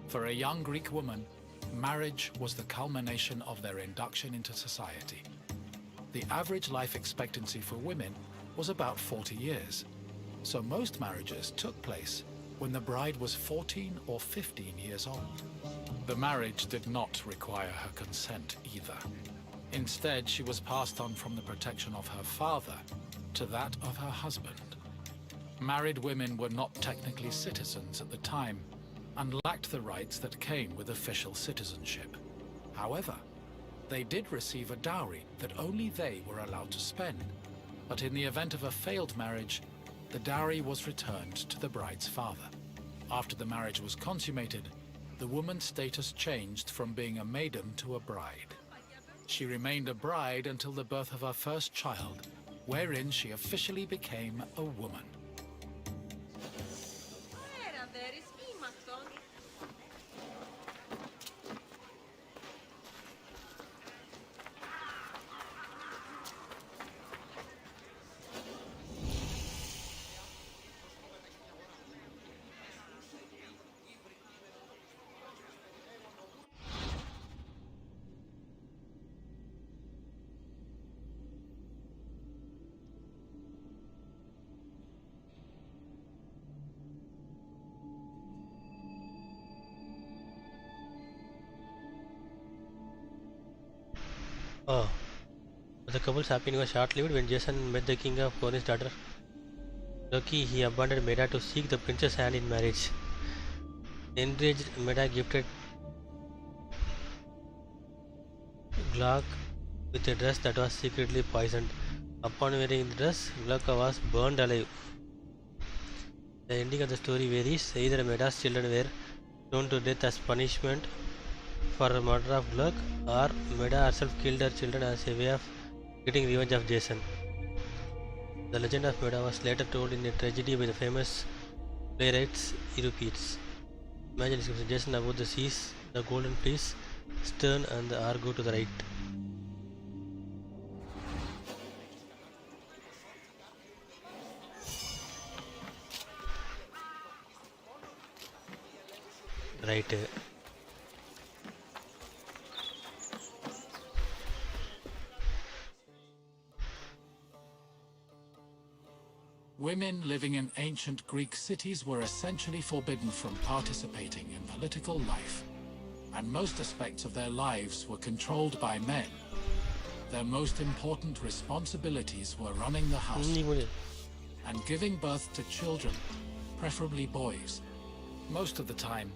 F: For a young Greek woman, marriage was the culmination of their induction into society. The average life expectancy for women was about 40 years, so most marriages took place when the bride was 14 or 15 years old. The marriage did not require her consent either. Instead, she was passed on from the protection of her father to that of her husband. Married women were not technically citizens at the time, and lacked the rights that came with official citizenship. However, they did receive a dowry that only they were allowed to spend, but in the event of a failed marriage, the dowry was returned to the bride's father. After the marriage was consummated, the woman's status changed from being a maiden to a bride. She remained a bride until the birth of her first child, wherein she officially became a woman.
A: Oh, the couple's happiness was short-lived when Jason met the king of Corinth's daughter. Lucky, he abandoned Medea to seek the princess' hand in marriage. Enraged, Medea gifted Glauc with a dress that was secretly poisoned. Upon wearing the dress, Glauca was burned alive. The ending of the story varies. Either Medea's children were stoned to death as punishment for the murder of Glauc, or Medea herself killed her children as a way of getting revenge of Jason. The legend of Medea was later told in a tragedy by the famous playwright Euripides. Imagine this suggestion about the seas, the golden fleece, stern and the Argo to the right. Right.
F: Women living in ancient Greek cities were essentially forbidden from participating in political life, and most aspects of their lives were controlled by men. Their most important responsibilities were running the household and giving birth to children, preferably boys.
H: Most of the time,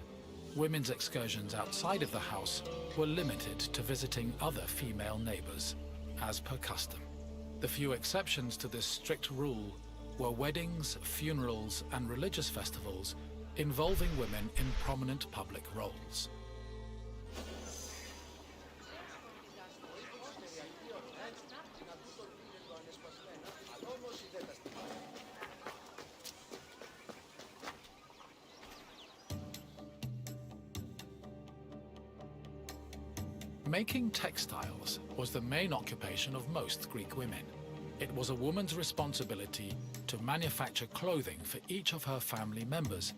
H: women's excursions outside of the house were limited to visiting other female neighbors, as per custom. The few exceptions to this strict rule were weddings, funerals, and religious festivals involving women in prominent public roles. Making textiles was the main occupation of most Greek women. It was a woman's responsibility to manufacture clothing for each of her family members,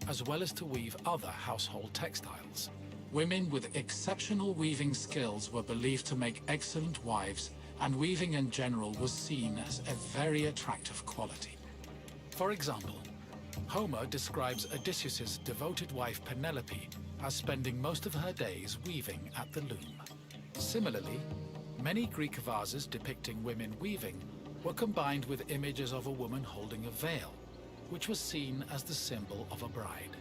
H: as well as to weave other household textiles.
F: Women with exceptional weaving skills were believed to make excellent wives, and weaving in general was seen as a very attractive quality.
H: For example, Homer describes Odysseus's devoted wife Penelope as spending most of her days weaving at the loom. Similarly, many Greek vases depicting women weaving were combined with images of a woman holding a veil, which was seen as the symbol of a bride.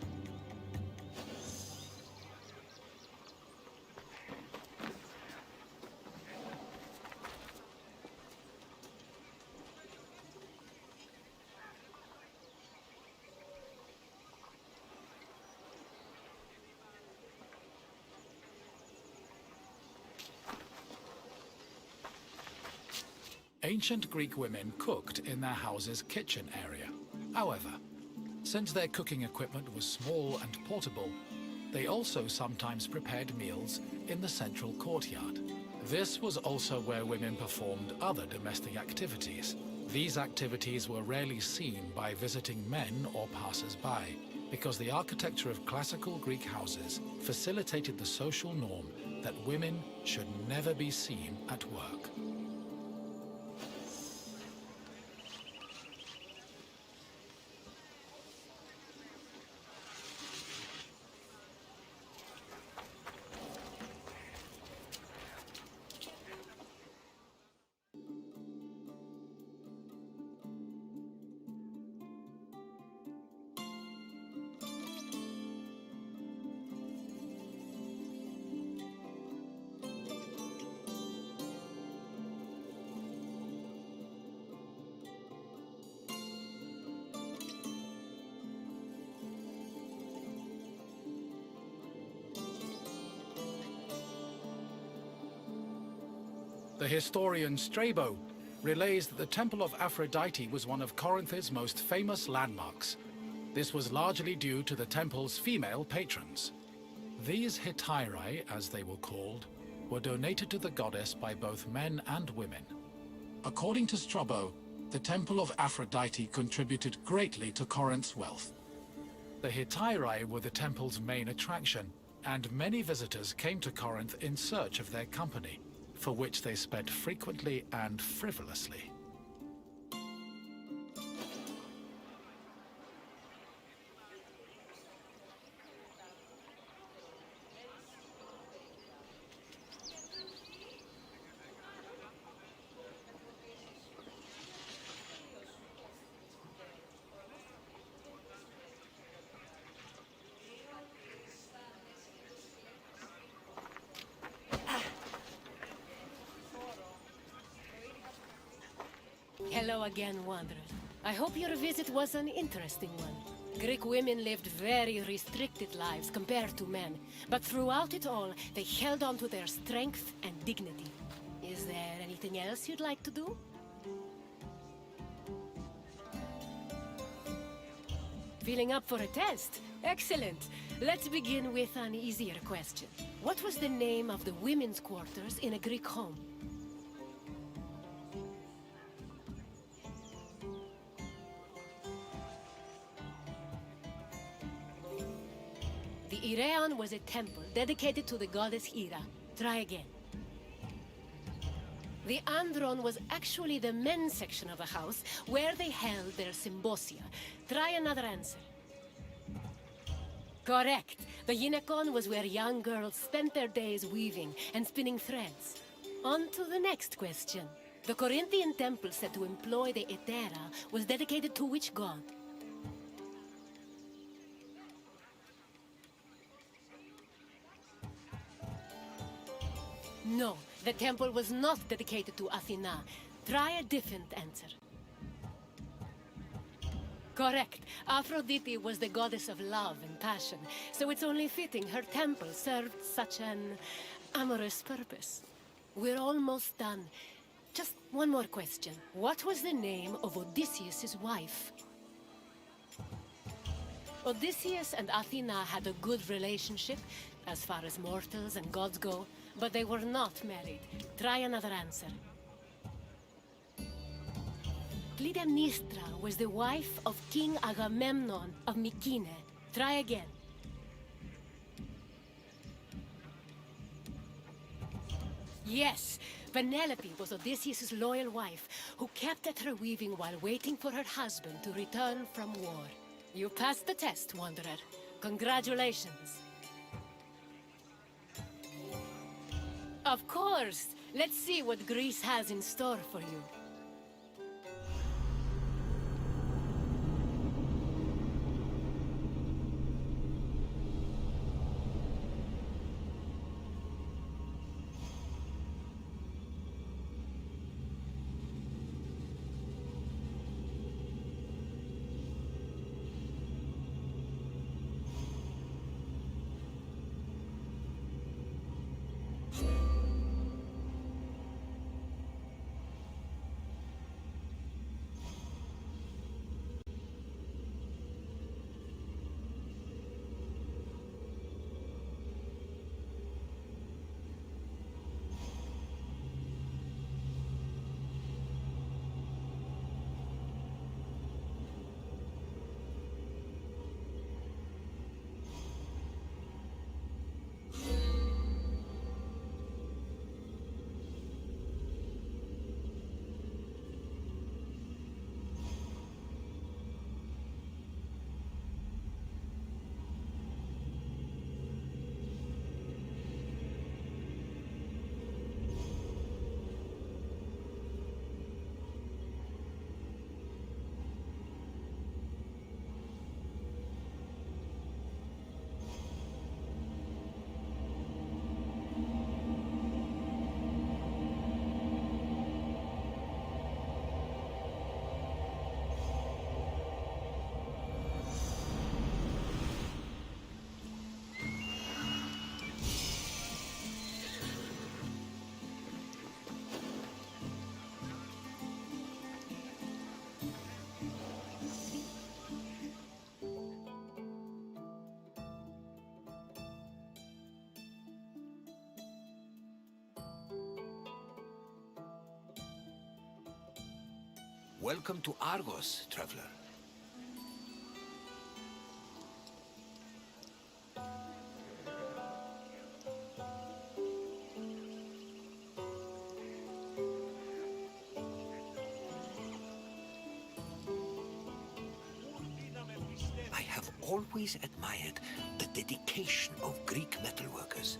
H: Ancient Greek women cooked in their house's kitchen area. However, since their cooking equipment was small and portable, they also sometimes prepared meals in the central courtyard. This was also where women performed other domestic activities. These activities were rarely seen by visiting men or passers-by, because the architecture of classical Greek houses facilitated the social norm that women should never be seen at work. The historian Strabo relays that the Temple of Aphrodite was one of Corinth's most famous landmarks. This was largely due to the temple's female patrons. These hetairai, as they were called, were donated to the goddess by both men and women.
F: According to Strabo, the Temple of Aphrodite contributed greatly to Corinth's wealth.
H: The hetairai were the temple's main attraction, and many visitors came to Corinth in search of their company, for which they spent frequently and frivolously.
B: Hello again, Wanderer. I hope your visit was an interesting one. Greek women lived very restricted lives compared to men, but throughout it all, they held on to their strength and dignity. Is there anything else you'd like to do? Feeling up for a test? Excellent. Let's begin with an easier question. What was the name of the women's quarters in a Greek home? The Iraeon was a temple dedicated to the goddess Hera. Try again. The Andron was actually the men's section of the house, where they held their symbosia. Try another answer. Correct. The Gynekon was where young girls spent their days weaving and spinning threads. On to the next question. The Corinthian temple said to employ the Hetera was dedicated to which god? No, the temple was not dedicated to Athena. Try a different answer. Correct. Aphrodite was the goddess of love and passion, so it's only fitting her temple served such an amorous purpose. We're almost done. Just one more question. What was the name of Odysseus' wife? Odysseus and Athena had a good relationship, as far as mortals and gods go, but they were not married. Try another answer. Clytemnestra was the wife of King Agamemnon of Mycenae. Try again. Yes, Penelope was Odysseus' loyal wife, who kept at her weaving while waiting for her husband to return from war. You passed the test, Wanderer. Congratulations. Of course! Let's see what Greece has in store for you.
D: Welcome to Argos, traveler. I have always admired the dedication of Greek metalworkers.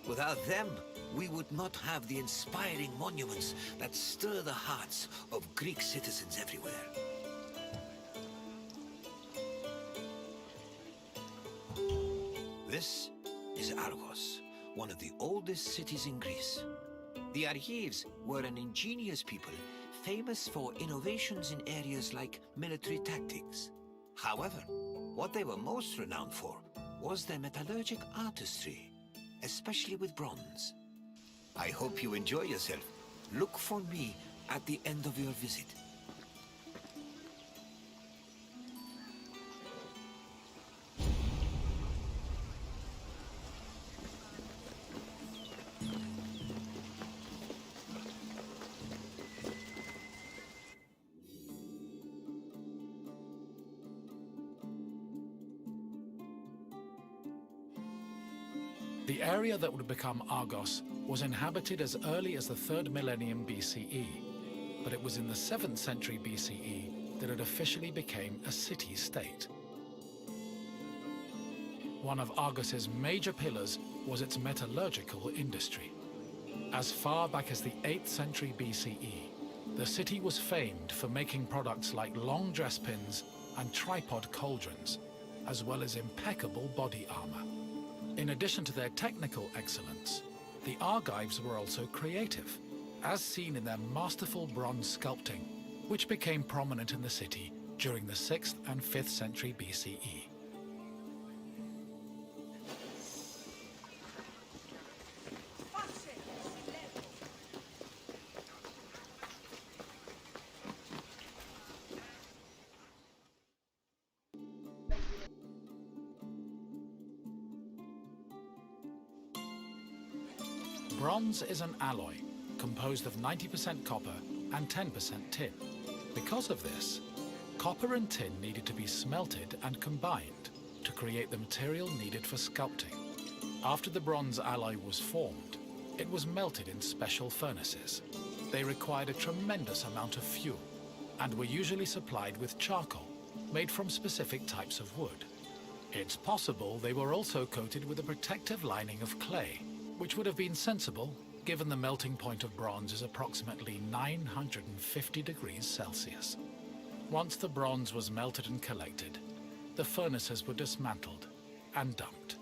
D: Without them, we would not have the inspiring monuments that stir the hearts of Greek citizens everywhere. This is Argos, one of the oldest cities in Greece. The Argives were an ingenious people, famous for innovations in areas like military tactics. However, what they were most renowned for was their metallurgic artistry, especially with bronze. I hope you enjoy yourself. Look for me at the end of your visit.
F: The area that would become Argos was inhabited as early as the 3rd millennium BCE, but it was in the 7th century BCE that it officially became a city-state. One of Argos's major pillars was its metallurgical industry. As far back as the 8th century BCE, the city was famed for making products like long dress pins and tripod cauldrons, as well as impeccable body armor. In addition to their technical excellence, the Argives were also creative, as seen in their masterful bronze sculpting, which became prominent in the city during the 6th and 5th century BCE. Bronze is an alloy composed of 90% copper and 10% tin. Because of this, copper and tin needed to be smelted and combined to create the material needed for sculpting. After the bronze alloy was formed, it was melted in special furnaces. They required a tremendous amount of fuel and were usually supplied with charcoal made from specific types of wood. It's possible they were also coated with a protective lining of clay, which would have been sensible given the melting point of bronze is approximately 950 degrees Celsius. Once the bronze was melted and collected, the furnaces were dismantled and dumped.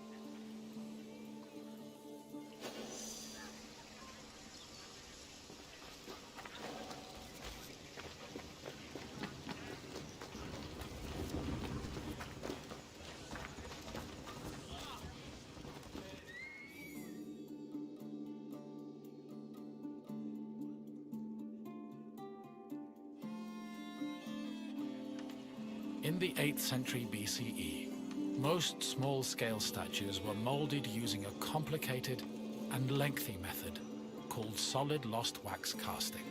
F: In the 8th century BCE, most small-scale statues were molded using a complicated and lengthy method called solid lost wax casting.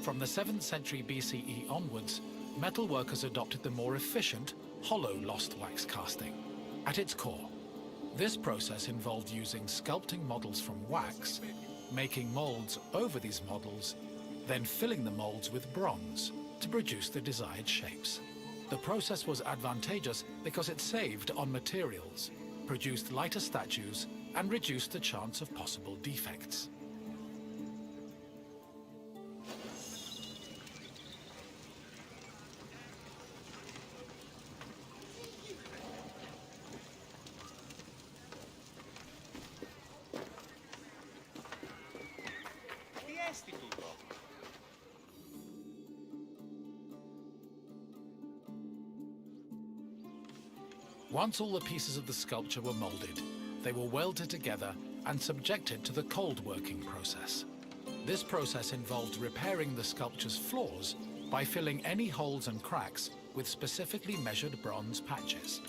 F: From the 7th century BCE onwards, metalworkers adopted the more efficient hollow lost wax casting. At its core, this process involved using sculpting models from wax, making molds over these models, then filling the molds with bronze to produce the desired shapes. The process was advantageous because it saved on materials, produced lighter statues, and reduced the chance of possible defects. Once all the pieces of the sculpture were molded, they were welded together and subjected to the cold working process. This process involved repairing the sculpture's flaws by filling any holes and cracks with specifically measured bronze patches.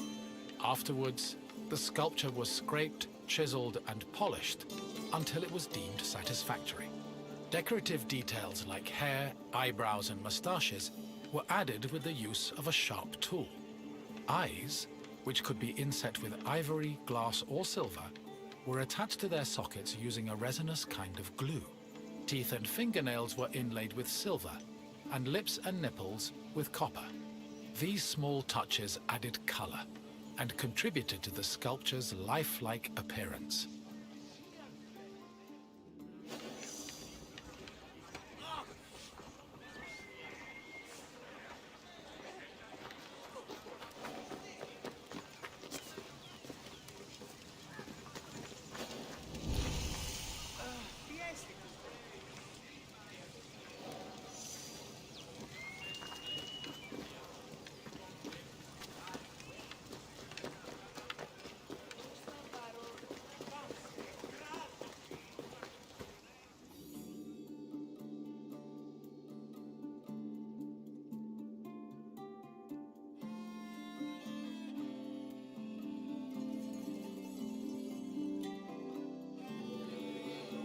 F: Afterwards, the sculpture was scraped, chiseled, and polished until it was deemed satisfactory. Decorative details like hair, eyebrows, and mustaches were added with the use of a sharp tool. Eyes, which could be inset with ivory, glass, or silver, were attached to their sockets using a resinous kind of glue. Teeth and fingernails were inlaid with silver, and lips and nipples with copper. These small touches added color and contributed to the sculpture's lifelike appearance.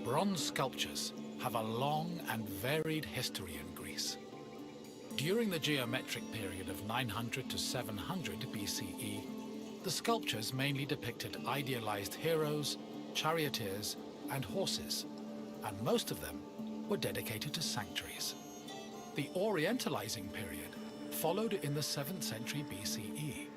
F: Bronze sculptures have a long and varied history in Greece. During the geometric period of 900 to 700 BCE, the sculptures mainly depicted idealized heroes, charioteers, and horses, and most of them were dedicated to sanctuaries. The Orientalizing period followed in the 7th century BCE.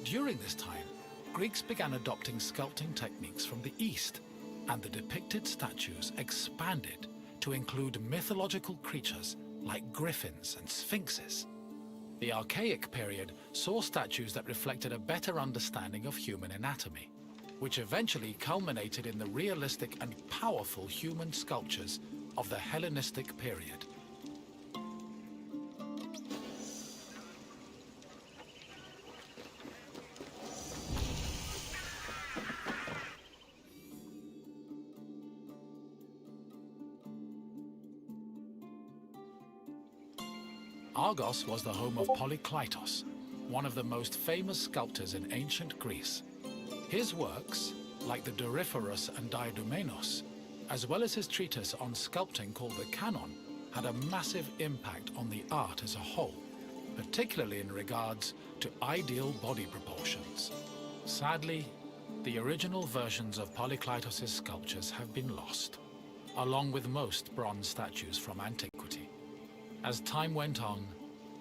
F: During this time, Greeks began adopting sculpting techniques from the East, and the depicted statues expanded to include mythological creatures like griffins and sphinxes. The Archaic period saw statues that reflected a better understanding of human anatomy, which eventually culminated in the realistic and powerful human sculptures of the Hellenistic period. Argos was the home of Polykleitos, one of the most famous sculptors in ancient Greece. His works, like the Doryphorus and Diadomenos, as well as his treatise on sculpting called the Canon, had a massive impact on the art as a whole, particularly in regards to ideal body proportions. Sadly, the original versions of Polykleitos' sculptures have been lost, along with most bronze statues from antiquity. As time went on,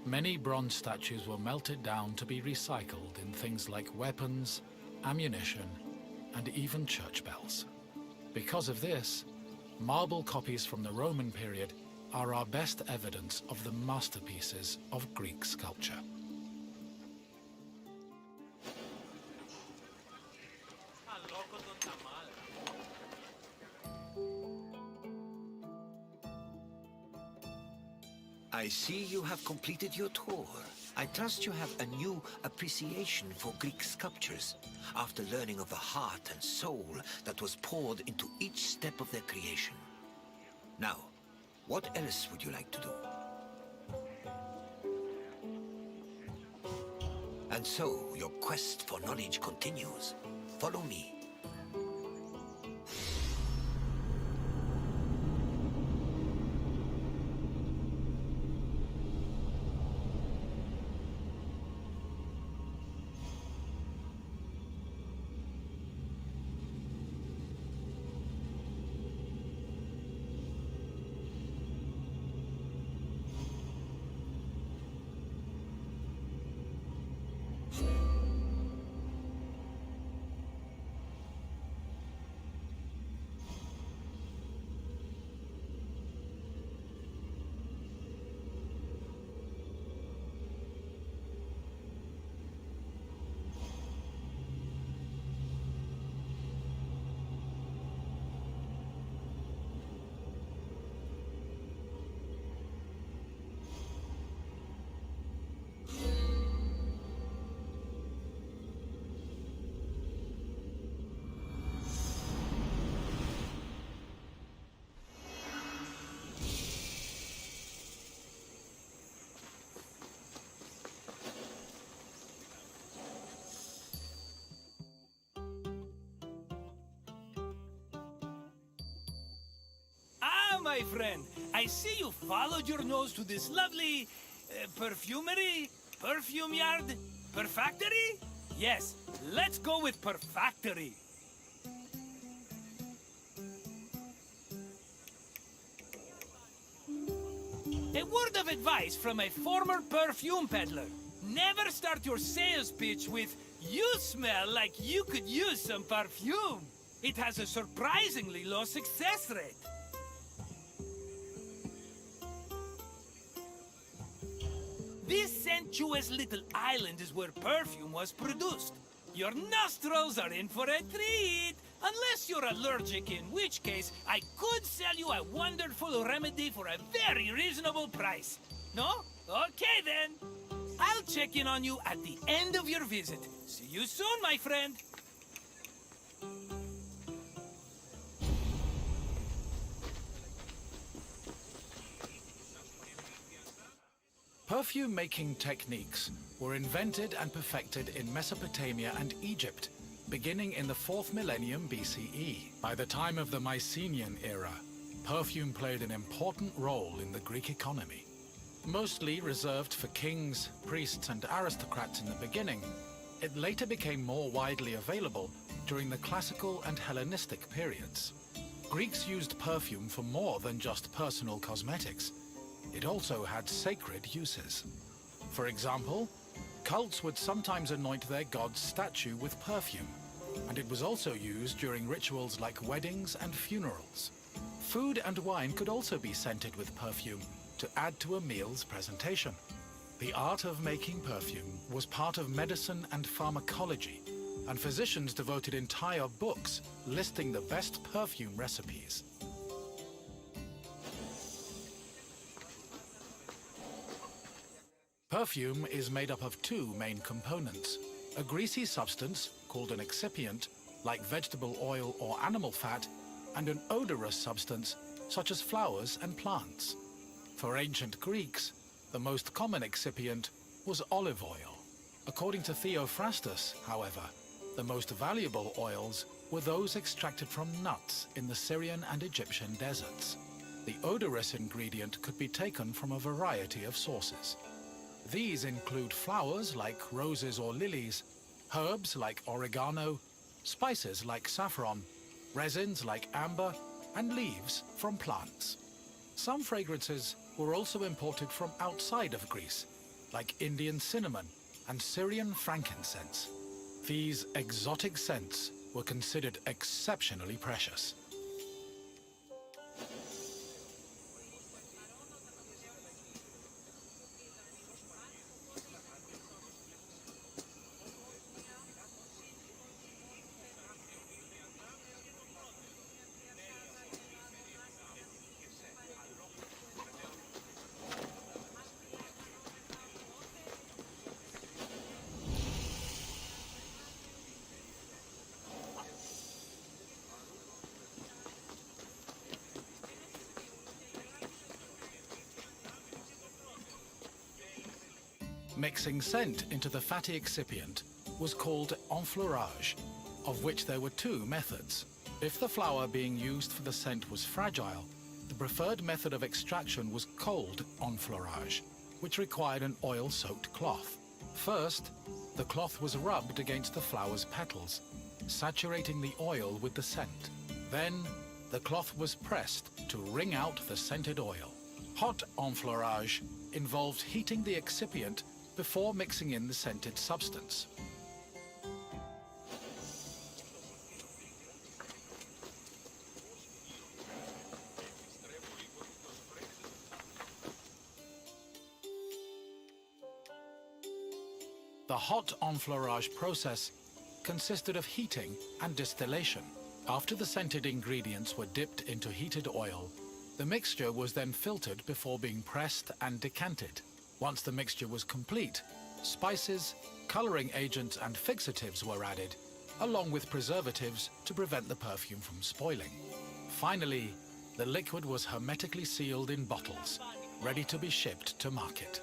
F: many bronze statues were melted down to be recycled in things like weapons, ammunition, and even church bells. Because of this, marble copies from the Roman period are our best evidence of the masterpieces of Greek sculpture.
D: I see you have completed your tour. I trust you have a new appreciation for Greek sculptures after learning of the heart and soul that was poured into each step of their creation. Now, what else would you like to do? And so, your quest for knowledge continues. Follow me.
H: My friend, I see you followed your nose to this lovely perfumery, perfume yard, perfactory? Yes, let's go with perfactory. A word of advice from a former perfume peddler. Never start your sales pitch with, "You smell like you could use some perfume." It has a surprisingly low success rate. This sensuous little island is where perfume was produced. Your nostrils are in for a treat. Unless you're allergic, in which case I could sell you a wonderful remedy for a very reasonable price. No? Okay then. I'll check in on you at the end of your visit. See you soon, my friend.
F: Perfume-making techniques were invented and perfected in Mesopotamia and Egypt, beginning in the 4th millennium BCE. By the time of the Mycenaean era, perfume played an important role in the Greek economy. Mostly reserved for kings, priests, and aristocrats in the beginning, it later became more widely available during the classical and Hellenistic periods. Greeks used perfume for more than just personal cosmetics. It also had sacred uses. For example, cults would sometimes anoint their god's statue with perfume, and it was also used during rituals like weddings and funerals. Food and wine could also be scented with perfume to add to a meal's presentation. The art of making perfume was part of medicine and pharmacology, and physicians devoted entire books listing the best perfume recipes. Perfume is made up of two main components: a greasy substance called an excipient, like vegetable oil or animal fat, and an odorous substance such as flowers and plants. For ancient Greeks, the most common excipient was olive oil. According to Theophrastus, however, the most valuable oils were those extracted from nuts in the Syrian and Egyptian deserts. The odorous ingredient could be taken from a variety of sources. These include flowers like roses or lilies, herbs like oregano, spices like saffron, resins like amber, and leaves from plants. Some fragrances were also imported from outside of Greece, like Indian cinnamon and Syrian frankincense. These exotic scents were considered exceptionally precious. Mixing scent into the fatty excipient was called enfleurage, of which there were two methods. If the flower being used for the scent was fragile, the preferred method of extraction was cold enfleurage, which required an oil-soaked cloth. First, the cloth was rubbed against the flower's petals, saturating the oil with the scent. Then, the cloth was pressed to wring out the scented oil. Hot enfleurage involved heating the excipient before mixing in the scented substance. The hot enfleurage process consisted of heating and distillation. After the scented ingredients were dipped into heated oil, the mixture was then filtered before being pressed and decanted. Once the mixture was complete, spices, coloring agents and fixatives were added, along with preservatives to prevent the perfume from spoiling. Finally, the liquid was hermetically sealed in bottles, ready to be shipped to market.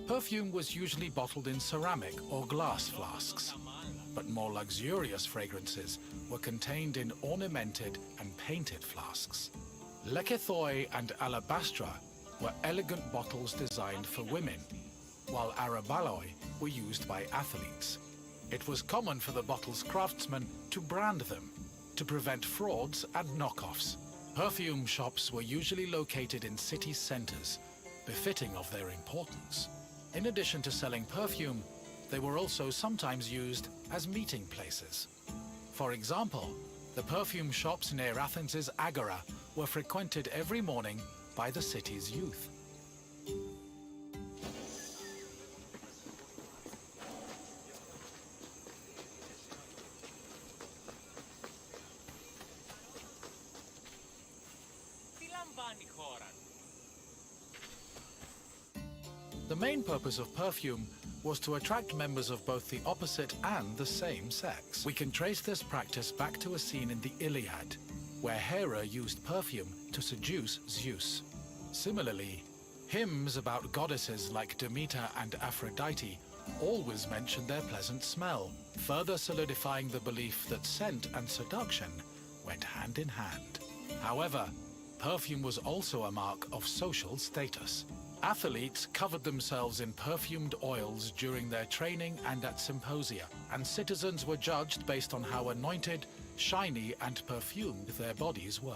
F: Perfume was usually bottled in ceramic or glass flasks, but more luxurious fragrances were contained in ornamented and painted flasks. Lekythoi and alabastra were elegant bottles designed for women, while arabaloi were used by athletes. It was common for the bottle's craftsmen to brand them to prevent frauds and knockoffs. Perfume shops were usually located in city centers, befitting of their importance. In addition to selling perfume, they were also sometimes used as meeting places. For example, the perfume shops near Athens' Agora were frequented every morning by the city's youth. The main purpose of perfume was to attract members of both the opposite and the same sex. We can trace this practice back to a scene in the Iliad, where Hera used perfume to seduce Zeus. Similarly, hymns about goddesses like Demeter and Aphrodite always mentioned their pleasant smell, further solidifying the belief that scent and seduction went hand in hand. However, perfume was also a mark of social status. Athletes covered themselves in perfumed oils during their training and at symposia, and citizens were judged based on how anointed, shiny, and perfumed their bodies were.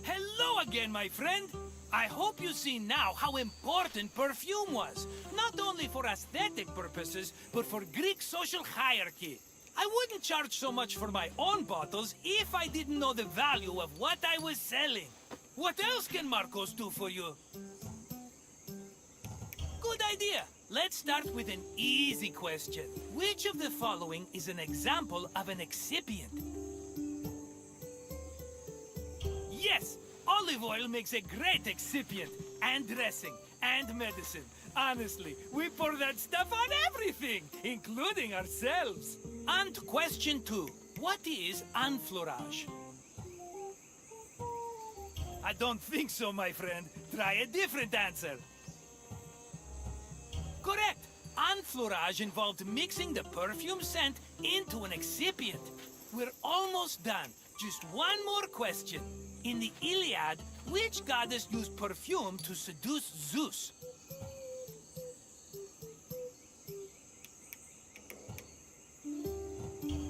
H: Hello again, my friend. I hope you see now how important perfume was, not only for aesthetic purposes, but for Greek social hierarchy. I wouldn't charge so much for my own bottles if I didn't know the value of what I was selling. What else can Marcos do for you? Good idea. Let's start with an easy question. Which of the following is an example of an excipient? Yes, olive oil makes a great excipient, and dressing, and medicine. Honestly, we pour that stuff on everything, including ourselves. And question 2. What is enfleurage? I don't think so, my friend. Try a different answer. Correct. Enfleurage involved mixing the perfume scent into an excipient. We're almost done. Just one more question. In the Iliad, which goddess used perfume to seduce Zeus?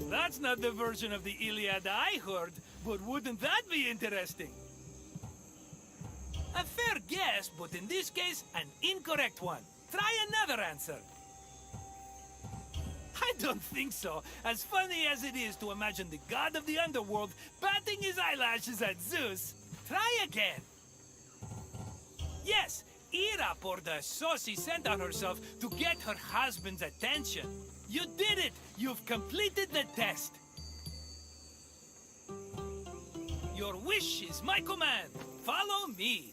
H: That's not the version of the Iliad I heard, but wouldn't that be interesting? A fair guess, but in this case, an incorrect one. Try another answer. I don't think so. As funny as it is to imagine the god of the underworld batting his eyelashes at Zeus. Try again. Yes, Ira poured a saucy scent on herself to get her husband's attention. You did it! You've completed the test. Your wish is my command. Follow me.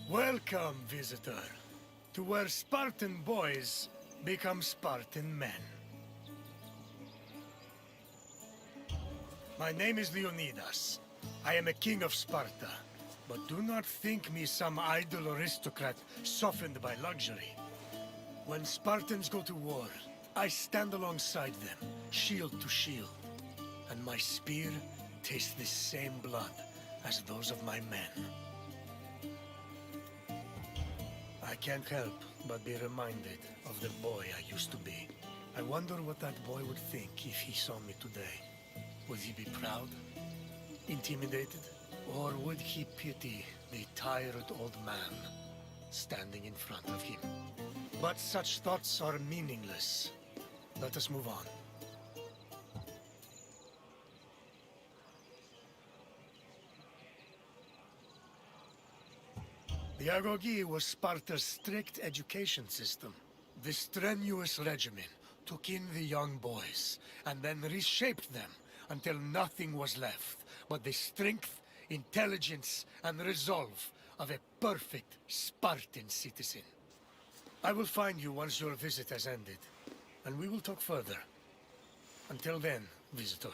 E: Welcome, visitor, to where Spartan boys become Spartan men. My name is Leonidas. I am a king of Sparta, but do not think me some idle aristocrat softened by luxury. When Spartans go to war, I stand alongside them, shield to shield, and my spear tastes the same blood as those of my men. I can't help but be reminded of the boy I used to be. I wonder what that boy would think if he saw me today. Would he be proud? Intimidated? Or would he pity the tired old man standing in front of him? But such thoughts are meaningless. Let us move on. The Agogi was Sparta's strict education system. The strenuous regimen took in the young boys and then reshaped them until nothing was left but the strength, intelligence, and resolve of a perfect Spartan citizen. I will find you once your visit has ended, and we will talk further. Until then, visitor.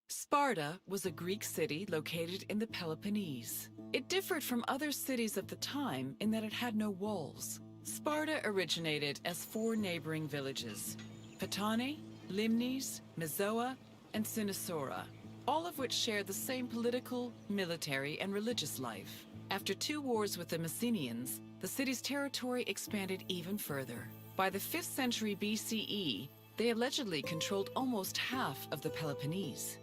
C: Sparta was a Greek city located in the Peloponnese. It differed from other cities of the time in that it had no walls. Sparta originated as 4 neighboring villages: Patane, Limnes, Mizoa, and Cynosura, all of which shared the same political, military, and religious life. After 2 wars with the Messenians, the city's territory expanded even further. By the 5th century BCE, they allegedly controlled almost half of the Peloponnese.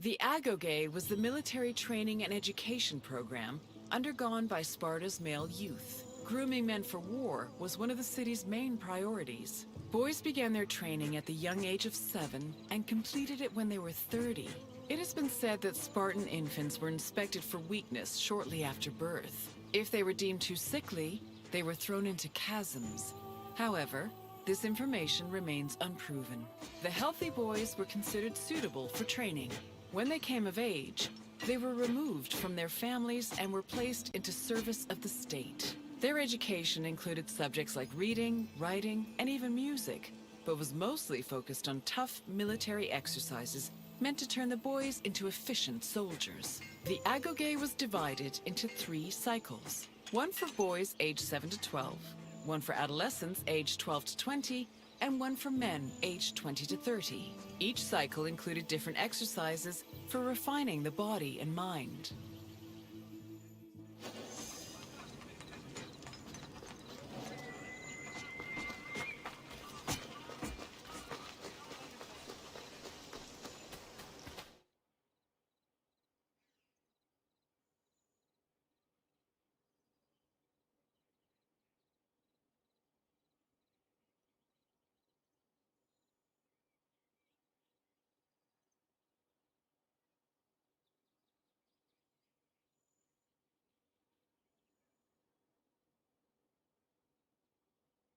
C: The Agoge was the military training and education program undergone by Sparta's male youth. Grooming men for war was one of the city's main priorities. Boys began their training at the young age of 7 and completed it when they were 30. It has been said that Spartan infants were inspected for weakness shortly after birth. If they were deemed too sickly, they were thrown into chasms. However, this information remains unproven. The healthy boys were considered suitable for training. When they came of age, they were removed from their families and were placed into service of the state. Their education included subjects like reading, writing, and even music, but was mostly focused on tough military exercises meant to turn the boys into efficient soldiers. The Agoge was divided into 3 cycles. One for boys aged 7 to 12, one for adolescents aged 12 to 20, and one for men aged 20 to 30. Each cycle included different exercises for refining the body and mind.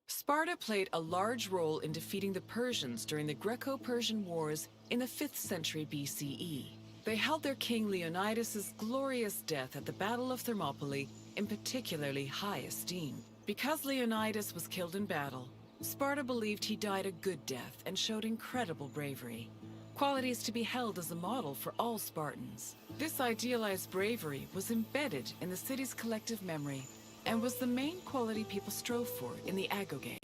C: Sparta played a large role in defeating the Persians during the Greco-Persian Wars in the 5th century BCE. They held their king Leonidas's glorious death at the Battle of Thermopylae in particularly high esteem. Because Leonidas was killed in battle, Sparta believed he died a good death and showed incredible bravery, qualities to be held as a model for all Spartans. This idealized bravery was embedded in the city's collective memory and was the main quality people strove for in the Agoge.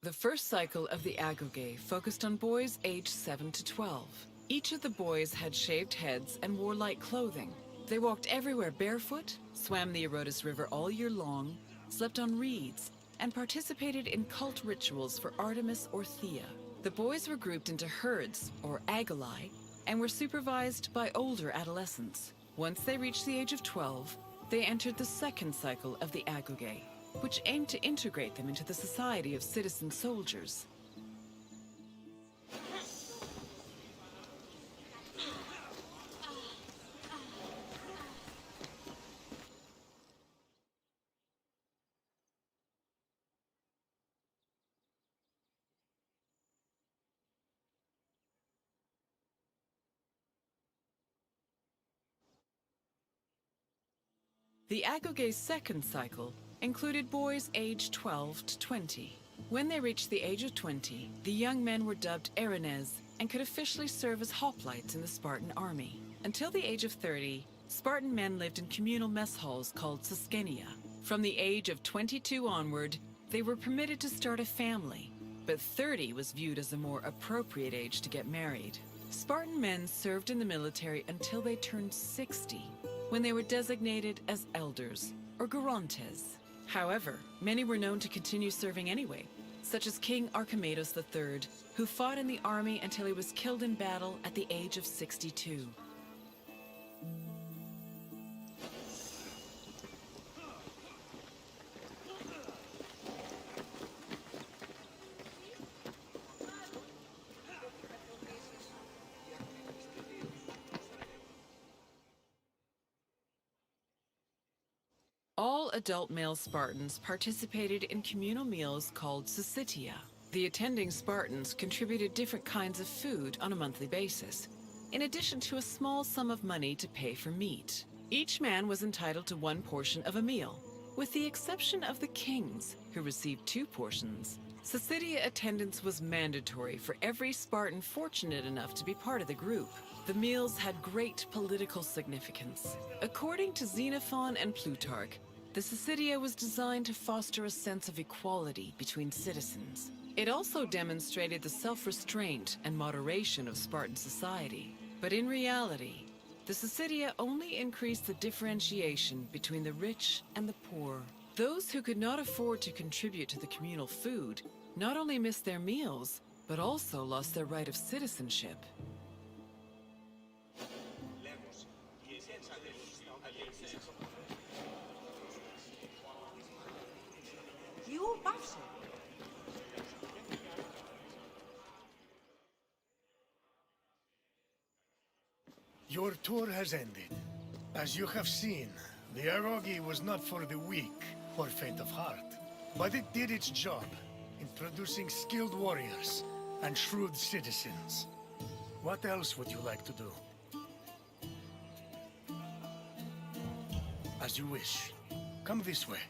C: The first cycle of the Agoge focused on boys aged 7 to 12. Each of the boys had shaved heads and wore light clothing. They walked everywhere barefoot, swam the Erotis River all year long, slept on reeds, and participated in cult rituals for Artemis or Thea. The boys were grouped into herds, or agalai, and were supervised by older adolescents. Once they reached the age of 12, they entered the second cycle of the Agoge, which aimed to integrate them into the society of citizen soldiers. The Agoge's second cycle included boys aged 12 to 20. When they reached the age of 20, the young men were dubbed Erinyes and could officially serve as hoplites in the Spartan army. Until the age of 30, Spartan men lived in communal mess halls called Siskenia. From the age of 22 onward, they were permitted to start a family, but 30 was viewed as a more appropriate age to get married. Spartan men served in the military until they turned 60, when they were designated as elders, or gerontes. However, many were known to continue serving anyway, such as King Archimedes III, who fought in the army until he was killed in battle at the age of 62. All adult male Spartans participated in communal meals called syssitia. The attending Spartans contributed different kinds of food on a monthly basis, in addition to a small sum of money to pay for meat. Each man was entitled to one portion of a meal, with the exception of the kings, who received 2 portions. Syssitia attendance was mandatory for every Spartan fortunate enough to be part of the group. The meals had great political significance. According to Xenophon and Plutarch, the syssitia was designed to foster a sense of equality between citizens. It also demonstrated the self-restraint and moderation of Spartan society. But in reality, the syssitia only increased the differentiation between the rich and the poor. Those who could not afford to contribute to the communal food not only missed their meals, but also lost their right of citizenship.
E: Your tour has ended. As you have seen, the Agoge was not for the weak or faint of heart. But it did its job in producing skilled warriors and shrewd citizens. What else would you like to do? As you wish. Come this way.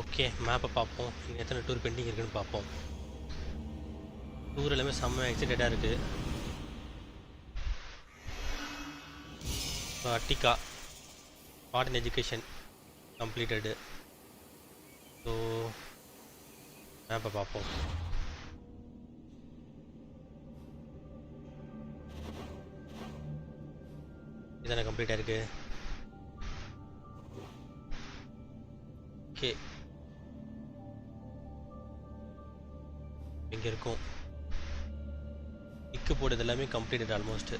A: Okay, மேப்பை பார்ப்போம். இங்கே எத்தனை tour bending இருக்குன்னு பார்ப்போம். Tour எல்லாமே செம்ம எக்ஸைட்டடாக இருக்குது. Attica, art and education, completed. So மேப்பை பார்ப்போம். இதான கம்ப்ளீட்டாக இருக்கு. ஓகே, இங்கே இருக்கும். டிக்கு போடுறது எல்லாமே கம்ப்ளீட்டட் ஆல்மோஸ்ட்.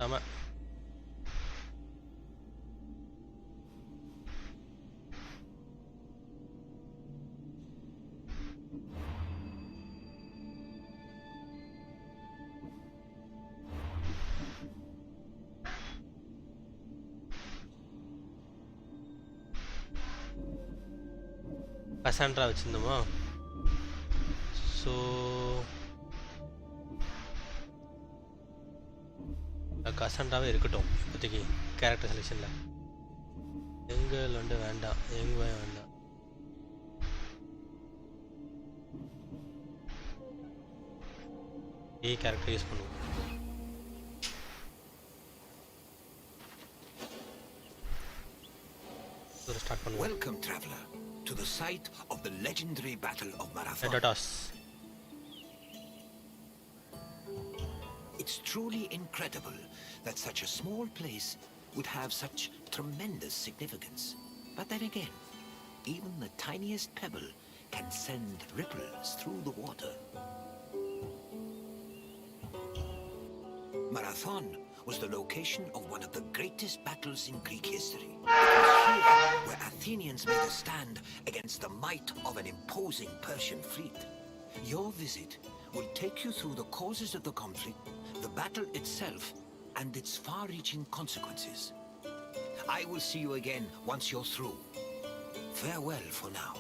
A: ஆமாம், கசாண்ட்ரா வச்சுருந்தோமா? ஸோ கசாண்ட்ராவே இருக்கட்டும் இப்போதைக்கு கேரக்டர் செலெக்ஷனில். எங்கள் வந்து வேண்டாம், எங்கே வேண்டாம். கேரக்டர் யூஸ் பண்ணுவோம். ஸ்டார்ட் பண்ணுவோம்.
D: Welcome, traveler, to the site of the legendary Battle of Marathon.
A: Tatas.
D: It's truly incredible that such a small place would have such tremendous significance. But then again, even the tiniest pebble can send ripples through the water. Marathon was the location of one of the greatest battles in Greek history. It was here where Athenians made a stand against the might of an imposing Persian fleet. Your visit will take you through the causes of the conflict, the battle itself, and its far-reaching consequences. I will see you again once you're through. Farewell for now.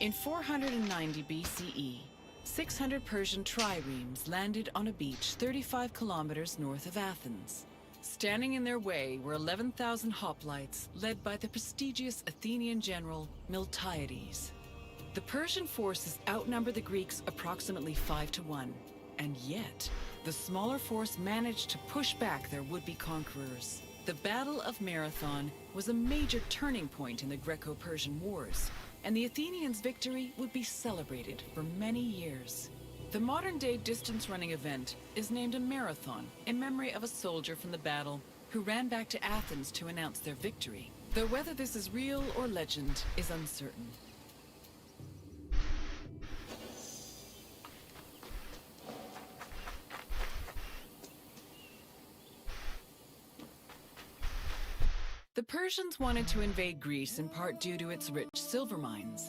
C: In 490 BCE, 600 Persian triremes landed on a beach 35 kilometers north of Athens. Standing in their way were 11,000 hoplites led by the prestigious Athenian general Miltiades. The Persian forces outnumbered the Greeks approximately 5-1, and yet the smaller force managed to push back their would-be conquerors. The Battle of Marathon was a major turning point in the Greco-Persian Wars, and the Athenians' victory would be celebrated for many years. The modern-day distance-running event is named a marathon in memory of a soldier from the battle who ran back to Athens to announce their victory, though whether this is real or legend is uncertain. The Persians wanted to invade Greece in part due to its rich silver mines.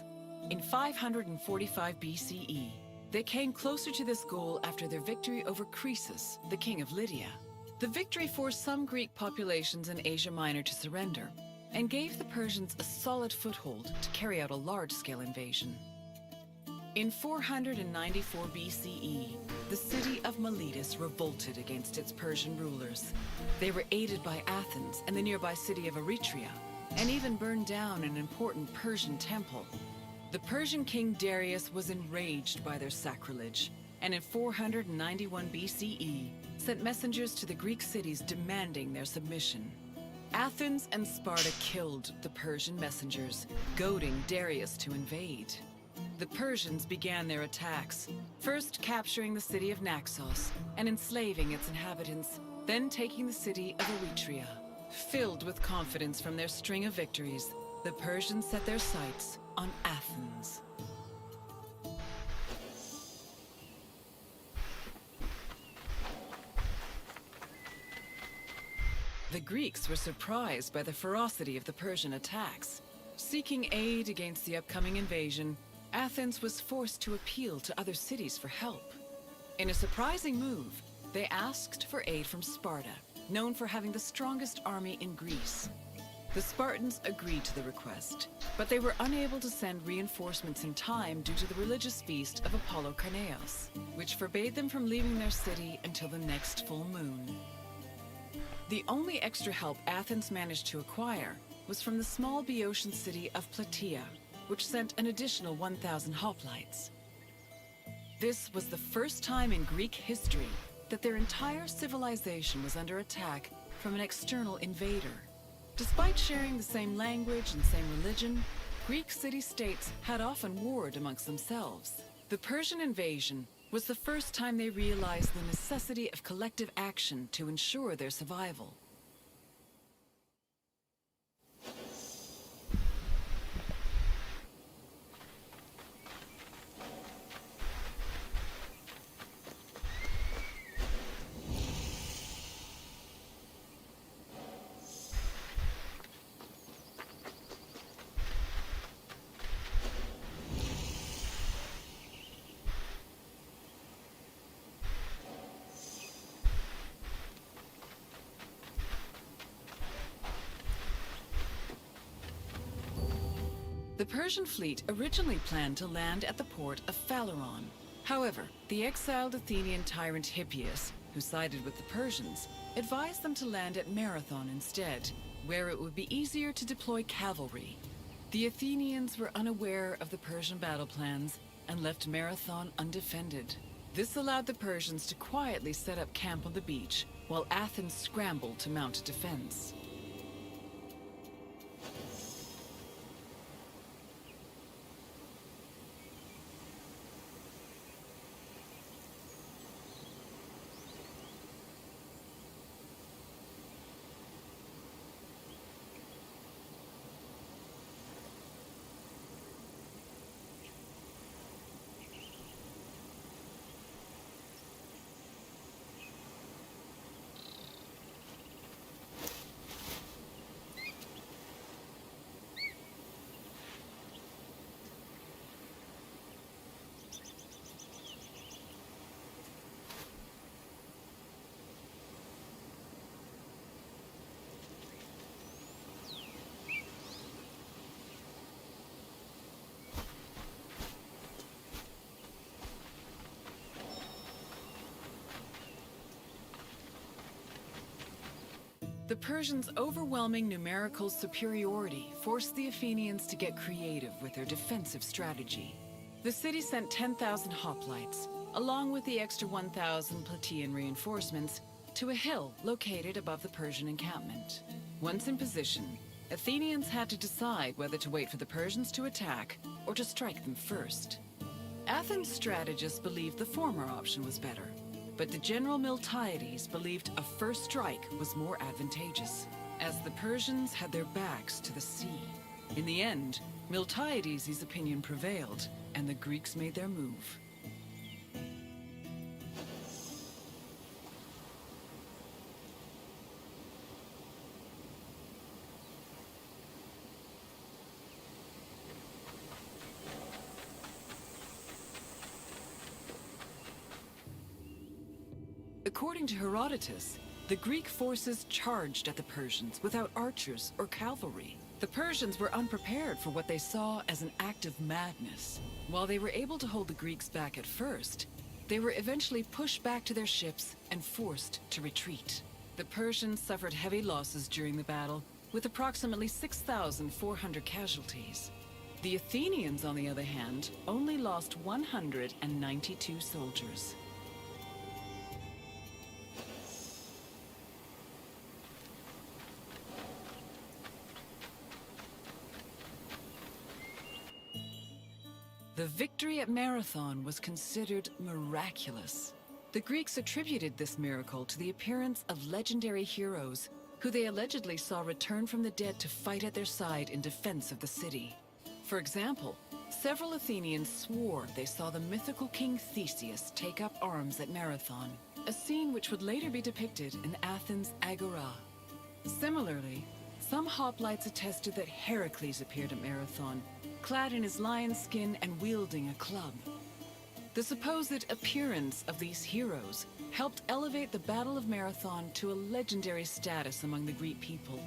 C: In 545 BCE, they came closer to this goal after their victory over Croesus, the king of Lydia. The victory forced some Greek populations in Asia Minor to surrender and gave the Persians a solid foothold to carry out a large-scale invasion. In 494 BCE, the city of Miletus revolted against its Persian rulers. They were aided by Athens and the nearby city of Eretria, and even burned down an important Persian temple. The Persian king Darius was enraged by their sacrilege, and in 491 BCE, sent messengers to the Greek cities demanding their submission. Athens and Sparta killed the Persian messengers, goading Darius to invade. The Persians began their attacks, first capturing the city of Naxos and enslaving its inhabitants, then taking the city of Eretria. Filled with confidence from their string of victories, the Persians set their sights on Athens. The Greeks were surprised by the ferocity of the Persian attacks. Seeking aid against the upcoming invasion, Athens was forced to appeal to other cities for help. In a surprising move, they asked for aid from Sparta, known for having the strongest army in Greece. The Spartans agreed to the request, but they were unable to send reinforcements in time due to the religious feast of Apollo Carneos, which forbade them from leaving their city until the next full moon. The only extra help Athens managed to acquire was from the small Boeotian city of Plataea, which sent an additional 1,000 hoplites. This was the first time in Greek history that their entire civilization was under attack from an external invader. Despite sharing the same language and same religion, Greek city-states had often warred amongst themselves. The Persian invasion was the first time they realized the necessity of collective action to ensure their survival. The Persian fleet originally planned to land at the port of Phaleron. However, the exiled Athenian tyrant Hippias, who sided with the Persians, advised them to land at Marathon instead, where it would be easier to deploy cavalry. The Athenians were unaware of the Persian battle plans and left Marathon undefended. This allowed the Persians to quietly set up camp on the beach, while Athens scrambled to mount a defense. The Persians' overwhelming numerical superiority forced the Athenians to get creative with their defensive strategy. The city sent 10,000 hoplites, along with the extra 1,000 Plataean reinforcements, to a hill located above the Persian encampment. Once in position, Athenians had to decide whether to wait for the Persians to attack or to strike them first. Athens' strategists believed the former option was better, but the general Miltiades believed a first strike was more advantageous, as the Persians had their backs to the sea. In the end, Miltiades' opinion prevailed, and the Greeks made their move. According to Herodotus, the Greek forces charged at the Persians without archers or cavalry. The Persians were unprepared for what they saw as an act of madness. While they were able to hold the Greeks back at first, they were eventually pushed back to their ships and forced to retreat. The Persians suffered heavy losses during the battle, with approximately 6,400 casualties. The Athenians, on the other hand, only lost 192 soldiers. The victory at Marathon was considered miraculous. The Greeks attributed this miracle to the appearance of legendary heroes, who they allegedly saw return from the dead to fight at their side in defense of the city. For example, several Athenians swore they saw the mythical king Theseus take up arms at Marathon, a scene which would later be depicted in Athens' Agora. Similarly, some hoplites attested that Heracles appeared at Marathon, clad in his lion's skin and wielding a club. The supposed appearance of these heroes helped elevate the Battle of Marathon to a legendary status among the Greek people.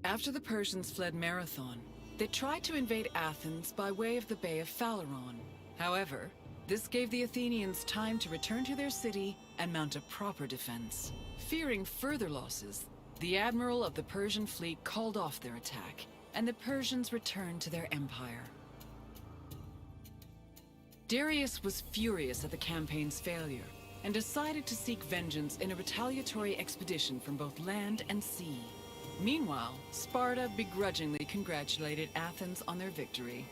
C: After the Persians fled Marathon, they tried to invade Athens by way of the Bay of Phaleron. However, this gave the Athenians time to return to their city and mount a proper defense. Fearing further losses, the admiral of the Persian fleet called off their attack, and the Persians returned to their empire. Darius was furious at the campaign's failure, and decided to seek vengeance in a retaliatory expedition from both land and sea. Meanwhile, Sparta begrudgingly congratulated Athens on their victory.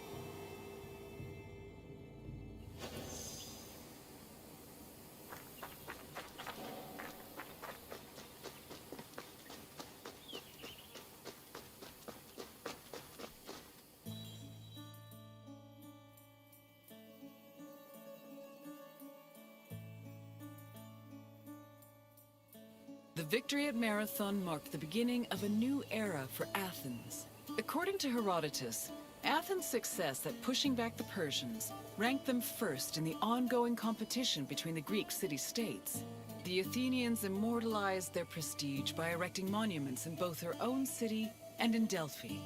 C: The victory at Marathon marked the beginning of a new era for Athens. According to Herodotus, Athens' success at pushing back the Persians ranked them first in the ongoing competition between the Greek city-states. The Athenians immortalized their prestige by erecting monuments in both their own city and in Delphi.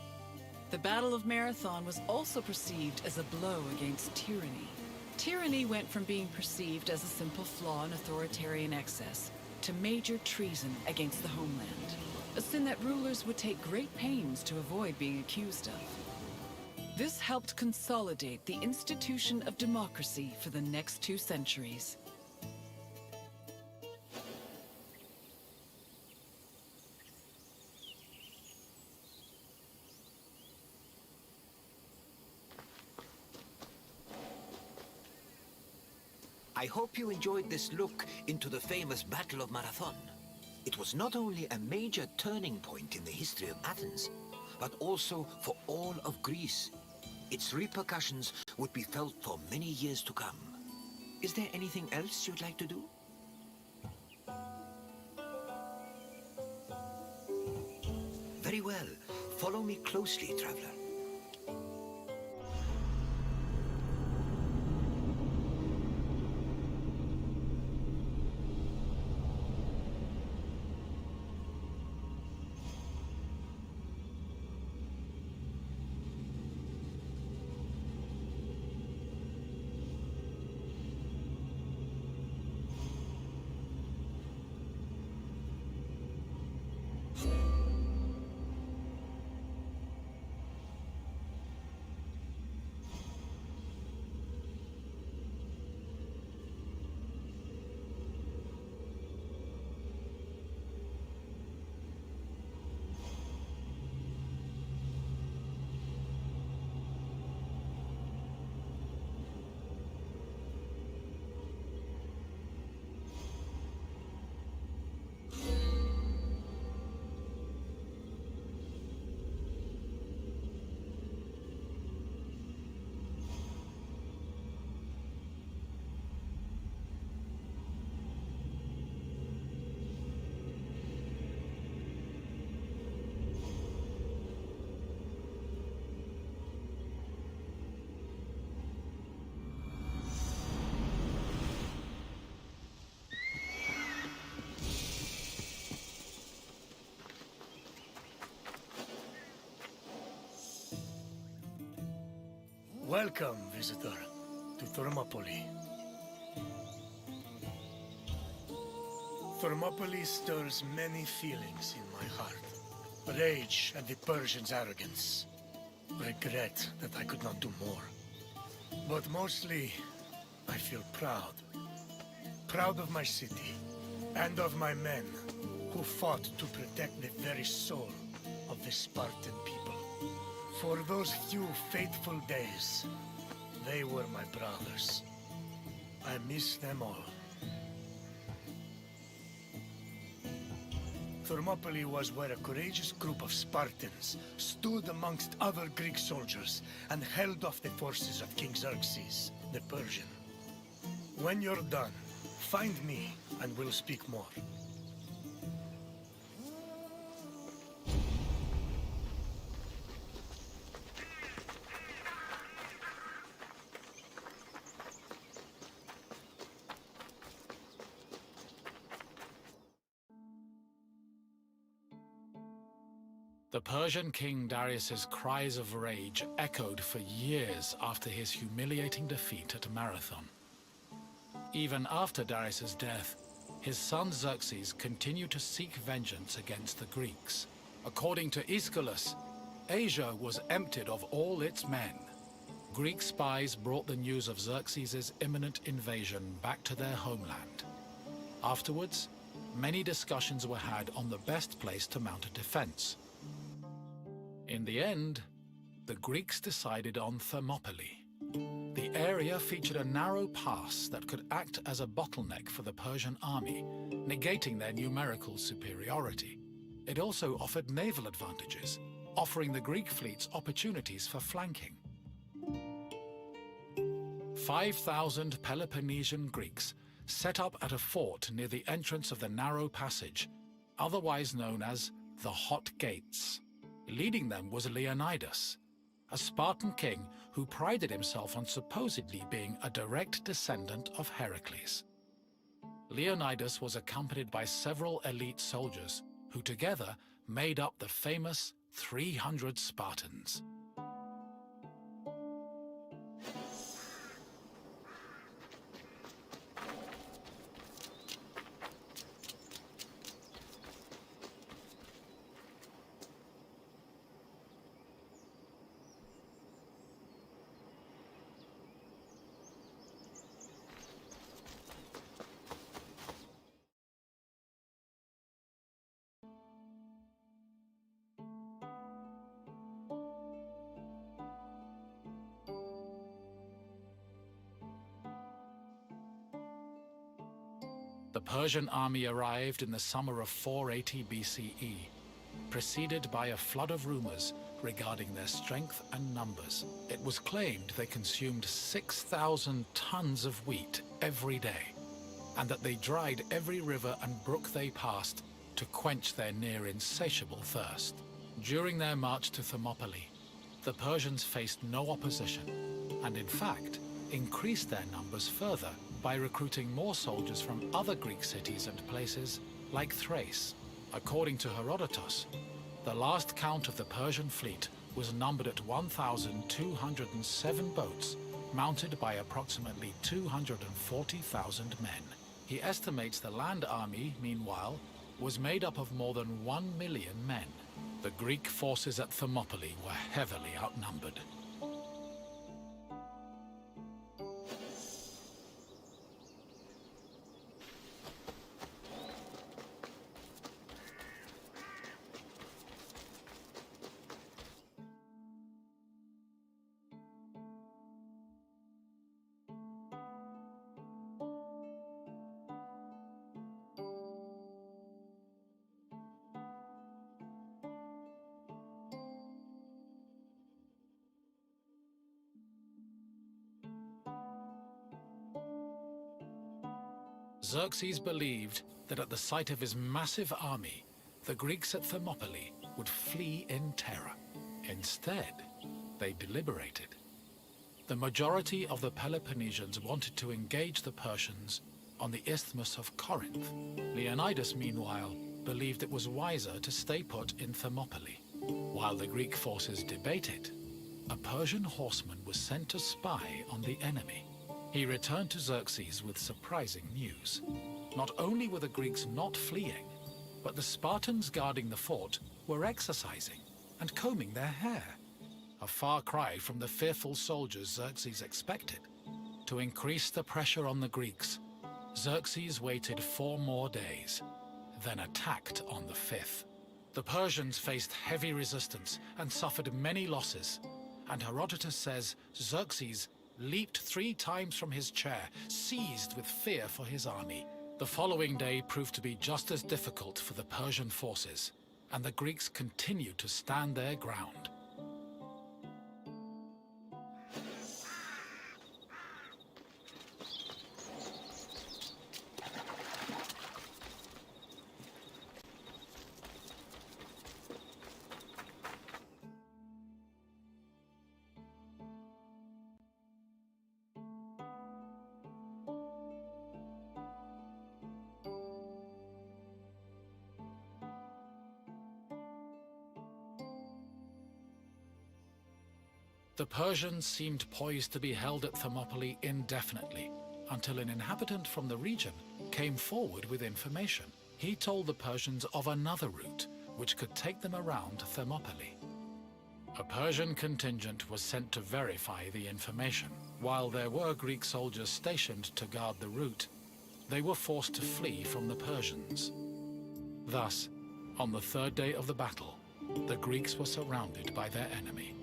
C: The Battle of Marathon was also perceived as a blow against tyranny. Tyranny went from being perceived as a simple flaw in authoritarian excess to major treason against the homeland, a sin that rulers would take great pains to avoid being accused of. This helped consolidate the institution of democracy for the next 2 centuries.
D: I hope you enjoyed this look into the famous Battle of Marathon. It was not only a major turning point in the history of Athens, but also for all of Greece. Its repercussions would be felt for many years to come. Is there anything else you'd like to do? Very well. Follow me closely, traveler.
I: Welcome, visitor, to Thermopylae. Thermopylae stirs many feelings in my heart. Rage at the Persians' arrogance. Regret that I could not do more. But mostly, I feel proud. Proud of my city, and of my men, who fought to protect the very soul of the Spartan people. For those few fateful days, they were my brothers. I miss them all. Thermopylae was where a courageous group of Spartans stood amongst other Greek soldiers and held off the forces of King Xerxes, the Persian. When you're done, find me and we'll speak more.
F: The Persian king Darius's cries of rage echoed for years after his humiliating defeat at Marathon. Even after Darius's death, his son Xerxes continued to seek vengeance against the Greeks. According to Aeschylus, Asia was emptied of all its men. Greek spies brought the news of Xerxes' imminent invasion back to their homeland. Afterwards, many discussions were had on the best place to mount a defense. In the end, the Greeks decided on Thermopylae. The area featured a narrow pass that could act as a bottleneck for the Persian army, negating their numerical superiority. It also offered naval advantages, offering the Greek fleets opportunities for flanking. 5,000 Peloponnesian Greeks set up at a fort near the entrance of the narrow passage, otherwise known as the Hot Gates. Leading them was Leonidas, a Spartan king who prided himself on supposedly being a direct descendant of Heracles. Leonidas was accompanied by several elite soldiers who together made up the famous 300 Spartans. The Persian army arrived in the summer of 480 BCE, preceded by a flood of rumors regarding their strength and numbers. It was claimed they consumed 6,000 tons of wheat every day, and that they dried every river and brook they passed to quench their near insatiable thirst. During their march to Thermopylae, the Persians faced no opposition, and in fact, increased their numbers further by recruiting more soldiers from other Greek cities and places like Thrace. According to Herodotus, the last count of the Persian fleet was numbered at 1,207 boats, mounted by approximately 240,000 men. He estimates the land army, meanwhile, was made up of more than 1 million men. The Greek forces at Thermopylae were heavily outnumbered. Xerxes believed that at the sight of his massive army, the Greeks at Thermopylae would flee in terror. Instead, they deliberated. The majority of the Peloponnesians wanted to engage the Persians on the Isthmus of Corinth. Leonidas, meanwhile, believed it was wiser to stay put in Thermopylae. While the Greek forces debated, a Persian horseman was sent to spy on the enemy. He returned to Xerxes with surprising news. Not only were the Greeks not fleeing, but the Spartans guarding the fort were exercising and combing their hair. A far cry from the fearful soldiers Xerxes expected. To increase the pressure on the Greeks, Xerxes waited 4 more days, then attacked on the 5th. The Persians faced heavy resistance and suffered many losses, and Herodotus says Xerxes leaped 3 times from his chair, seized with fear for his army. The following day proved to be just as difficult for the Persian forces, and the Greeks continued to stand their ground. The Persians seemed poised to be held at Thermopylae indefinitely, until an inhabitant from the region came forward with information. He told the Persians of another route, which could take them around Thermopylae. A Persian contingent was sent to verify the information. While there were Greek soldiers stationed to guard the route, they were forced to flee from the Persians. Thus, on the 3rd day of the battle, the Greeks were surrounded by their enemy.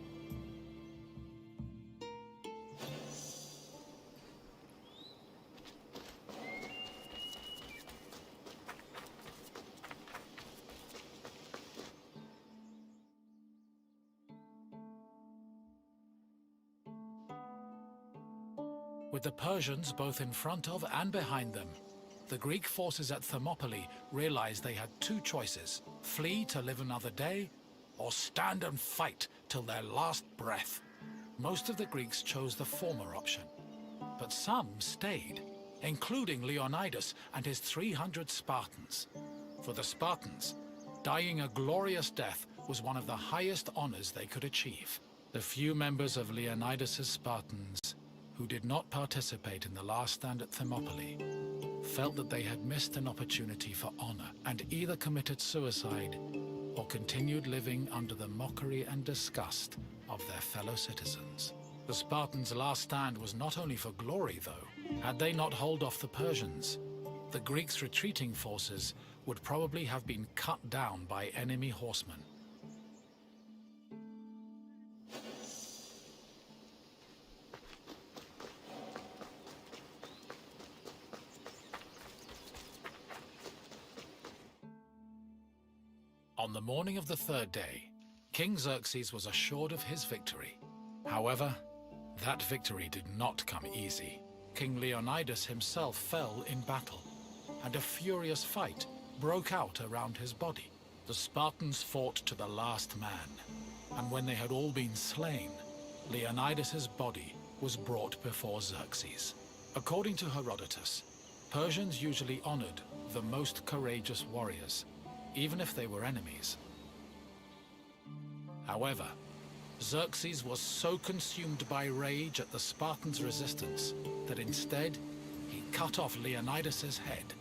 F: With the Persians both in front of and behind them, the Greek forces at Thermopylae realized they had 2 choices: flee to live another day, or stand and fight till their last breath. Most of the Greeks chose the former option, but some stayed, including Leonidas and his 300 Spartans. For the Spartans, dying a glorious death was one of the highest honors they could achieve. The few members of Leonidas's Spartans who did not participate in the last stand at Thermopylae felt that they had missed an opportunity for honor and either committed suicide or continued living under the mockery and disgust of their fellow citizens. The Spartans' last stand was not only for glory, though. Had they not held off the Persians, the Greeks' retreating forces would probably have been cut down by enemy horsemen. On the morning of the 3rd day, King Xerxes was assured of his victory. However, that victory did not come easy. King Leonidas himself fell in battle, and a furious fight broke out around his body. The Spartans fought to the last man, and when they had all been slain, Leonidas's body was brought before Xerxes. According to Herodotus, Persians usually honored the most courageous warriors, even if they were enemies. However, Xerxes was so consumed by rage at the Spartans' resistance that instead he cut off Leonidas's head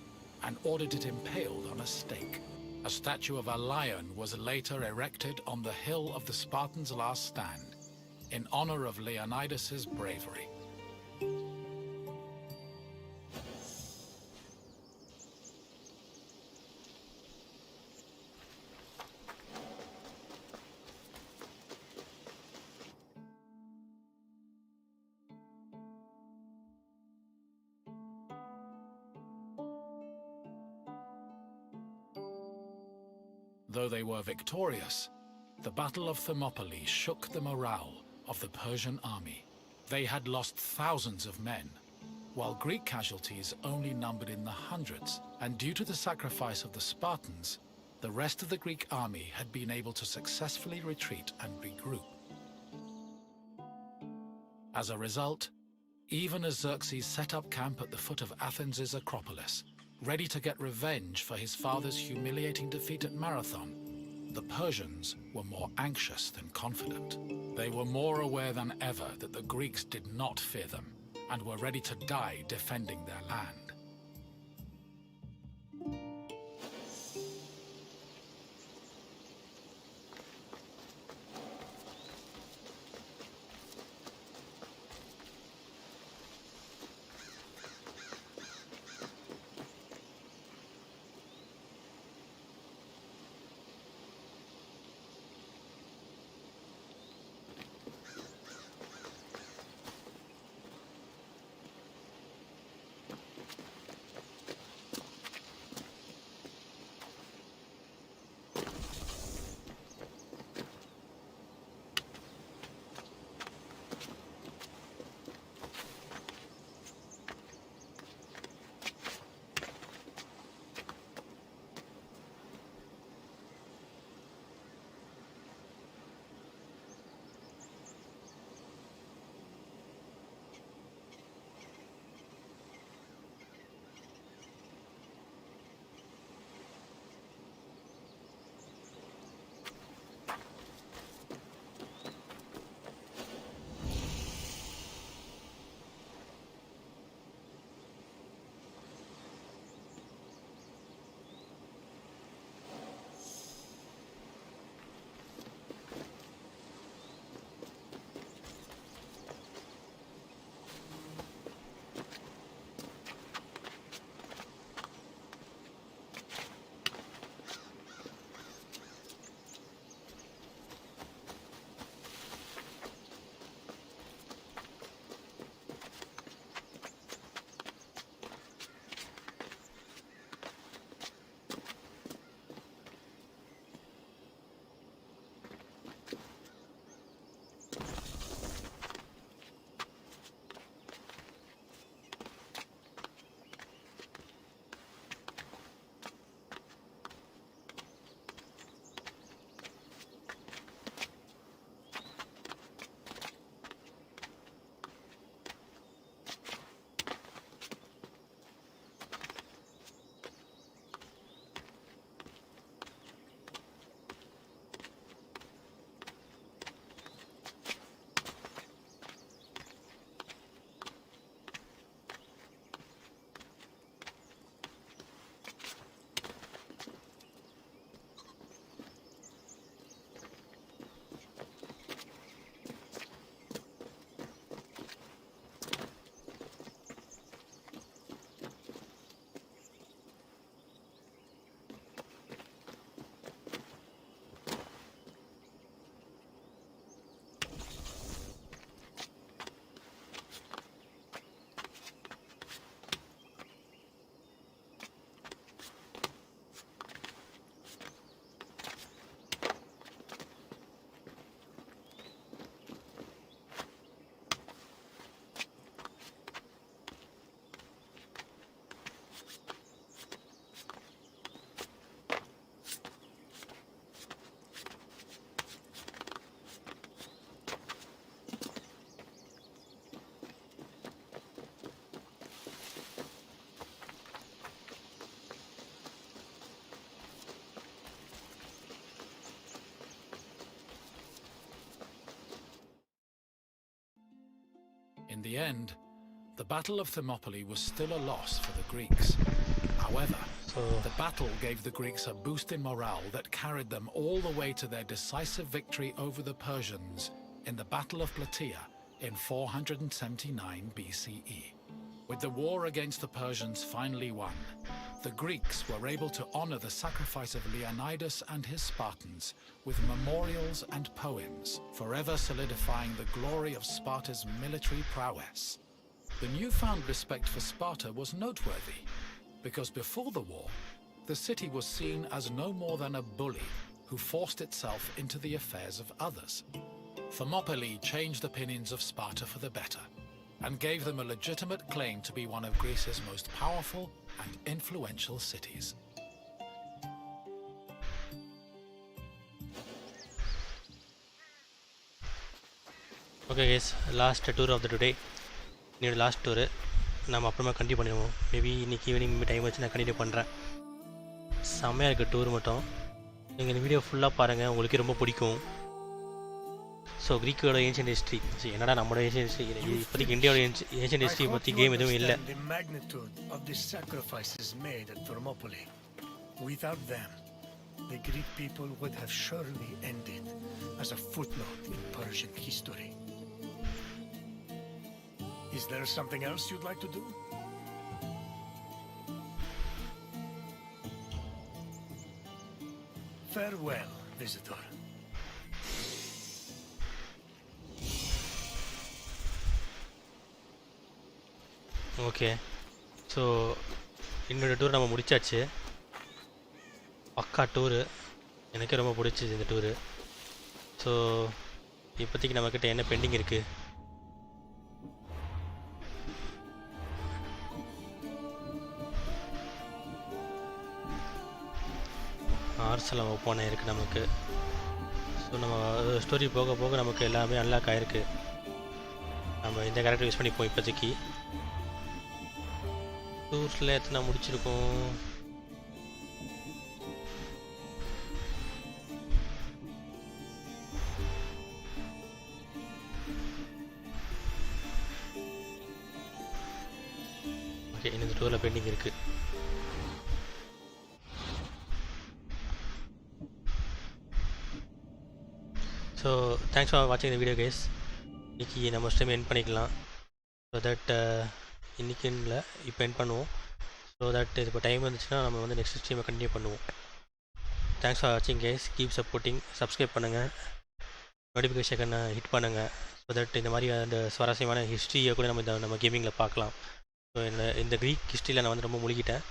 F: and ordered it impaled on a stake. A statue of a lion was later erected on the hill of the Spartans' last stand in honor of Leonidas's bravery. Though they were victorious, the Battle of Thermopylae shook the morale of the Persian army. They had lost thousands of men, while Greek casualties only numbered in the hundreds, and due to the sacrifice of the Spartans, the rest of the Greek army had been able to successfully retreat and regroup. As a result, even as Xerxes set up camp at the foot of Athens' Acropolis, ready to get revenge for his father's humiliating defeat at Marathon, the Persians were more anxious than confident. They were more aware than ever that the Greeks did not fear them and were ready to die defending their land. In the end, the Battle of Thermopylae was still a loss for the Greeks. However, the battle gave the Greeks a boost in morale that carried them all the way to their decisive victory over the Persians in the Battle of Plataea in 479 BCE. With the war against the Persians finally won, the Greeks were able to honor the sacrifice of Leonidas and his Spartans with memorials and poems, forever solidifying the glory of Sparta's military prowess. The newfound respect for Sparta was noteworthy, because before the war, the city was seen as no more than a bully who forced itself into the affairs of others. Thermopylae changed opinions of Sparta for the better, and gave them a legitimate claim to be one of Greece's most powerful and influential cities.
A: Okay guys, last tour of the today. Near last tour. நம்ம அப்புறமா continue பண்ணிடுவோம். Maybe இன்றைக்கி evening time வச்சு நான் continue பண்ணுறேன். செம்மையாக இருக்குது tour மட்டும். நீங்கள் இந்த வீடியோ ஃபுல்லாக பாருங்கள், உங்களுக்கு ரொம்ப பிடிக்கும். ஸோ க்ரீக்கோட ஏன்ஷியன்ட் ஹிஸ்ட்ரி, என்னடா நம்மளோட ஏன்ஷியன்ட் ஹிஸ்ட்ரி, இப்போதைக்கு இந்தியாவோட ஏன்ஷியன்ட் ஹிஸ்ட்ரி பற்றி கேம் எதுவும் இல்லை.
I: The magnitude of the sacrifices made at Thermopylae. Without them, the Greek people would have surely ended as a footnote in Persian history. Is there something else you'd like to do? Farewell, visitor.
A: Okay, so என்னோடய tour நம்ம முடிச்சாச்சு. பக்கா tour, எனக்கே ரொம்ப பிடிச்சிது இந்த tour. So இப்போதைக்கு நம்மக்கிட்ட என்ன பெண்டிங் இருக்குது? ஆர்சலம் ஓப்பன் ஆகிருக்கு நமக்கு. ஸோ நம்ம ஸ்டோரி போக போக நமக்கு எல்லாமே அன்லாக் ஆகிருக்கு. நம்ம இந்த கேரக்டர் யூஸ் பண்ணிப்போம். இப்போதைக்கு டூர்ஸில் எத்தனை முடிச்சிருக்கோம்? ஓகே, இந்த டூரில் பெண்டிங் இருக்குது. ஸோ தேங்க்ஸ் ஃபார் வாட்சிங் த வீடியோ கைஸ். இன்றைக்கி நம்ம ஸ்ட்ரீம் எண்ட் பண்ணிக்கலாம். ஸோ தட் இன்றைக்கின்னு இல்லை, இப்போ எண்ட் பண்ணுவோம். ஸோ தட் இப்போ டைம் வந்துச்சுன்னா நம்ம வந்து நெக்ஸ்ட் ஸ்ட்ரீமை கண்டினியூ பண்ணுவோம். தேங்க்ஸ் ஃபார் வாட்சிங் கைஸ். Keep supporting. சப்ஸ்கிரைப் பண்ணுங்கள், நோட்டிஃபிகேஷனை ஹிட் பண்ணுங்கள். ஸோ தட் இந்த மாதிரி அந்த சுவாரஸ்யமான ஹிஸ்ட்ரியை கூட நம்ம கேமிங்கில் பார்க்கலாம். ஸோ இந்த க்ரீக் ஹிஸ்ட்ரியில் நான் வந்து ரொம்ப முழுகிட்டேன்.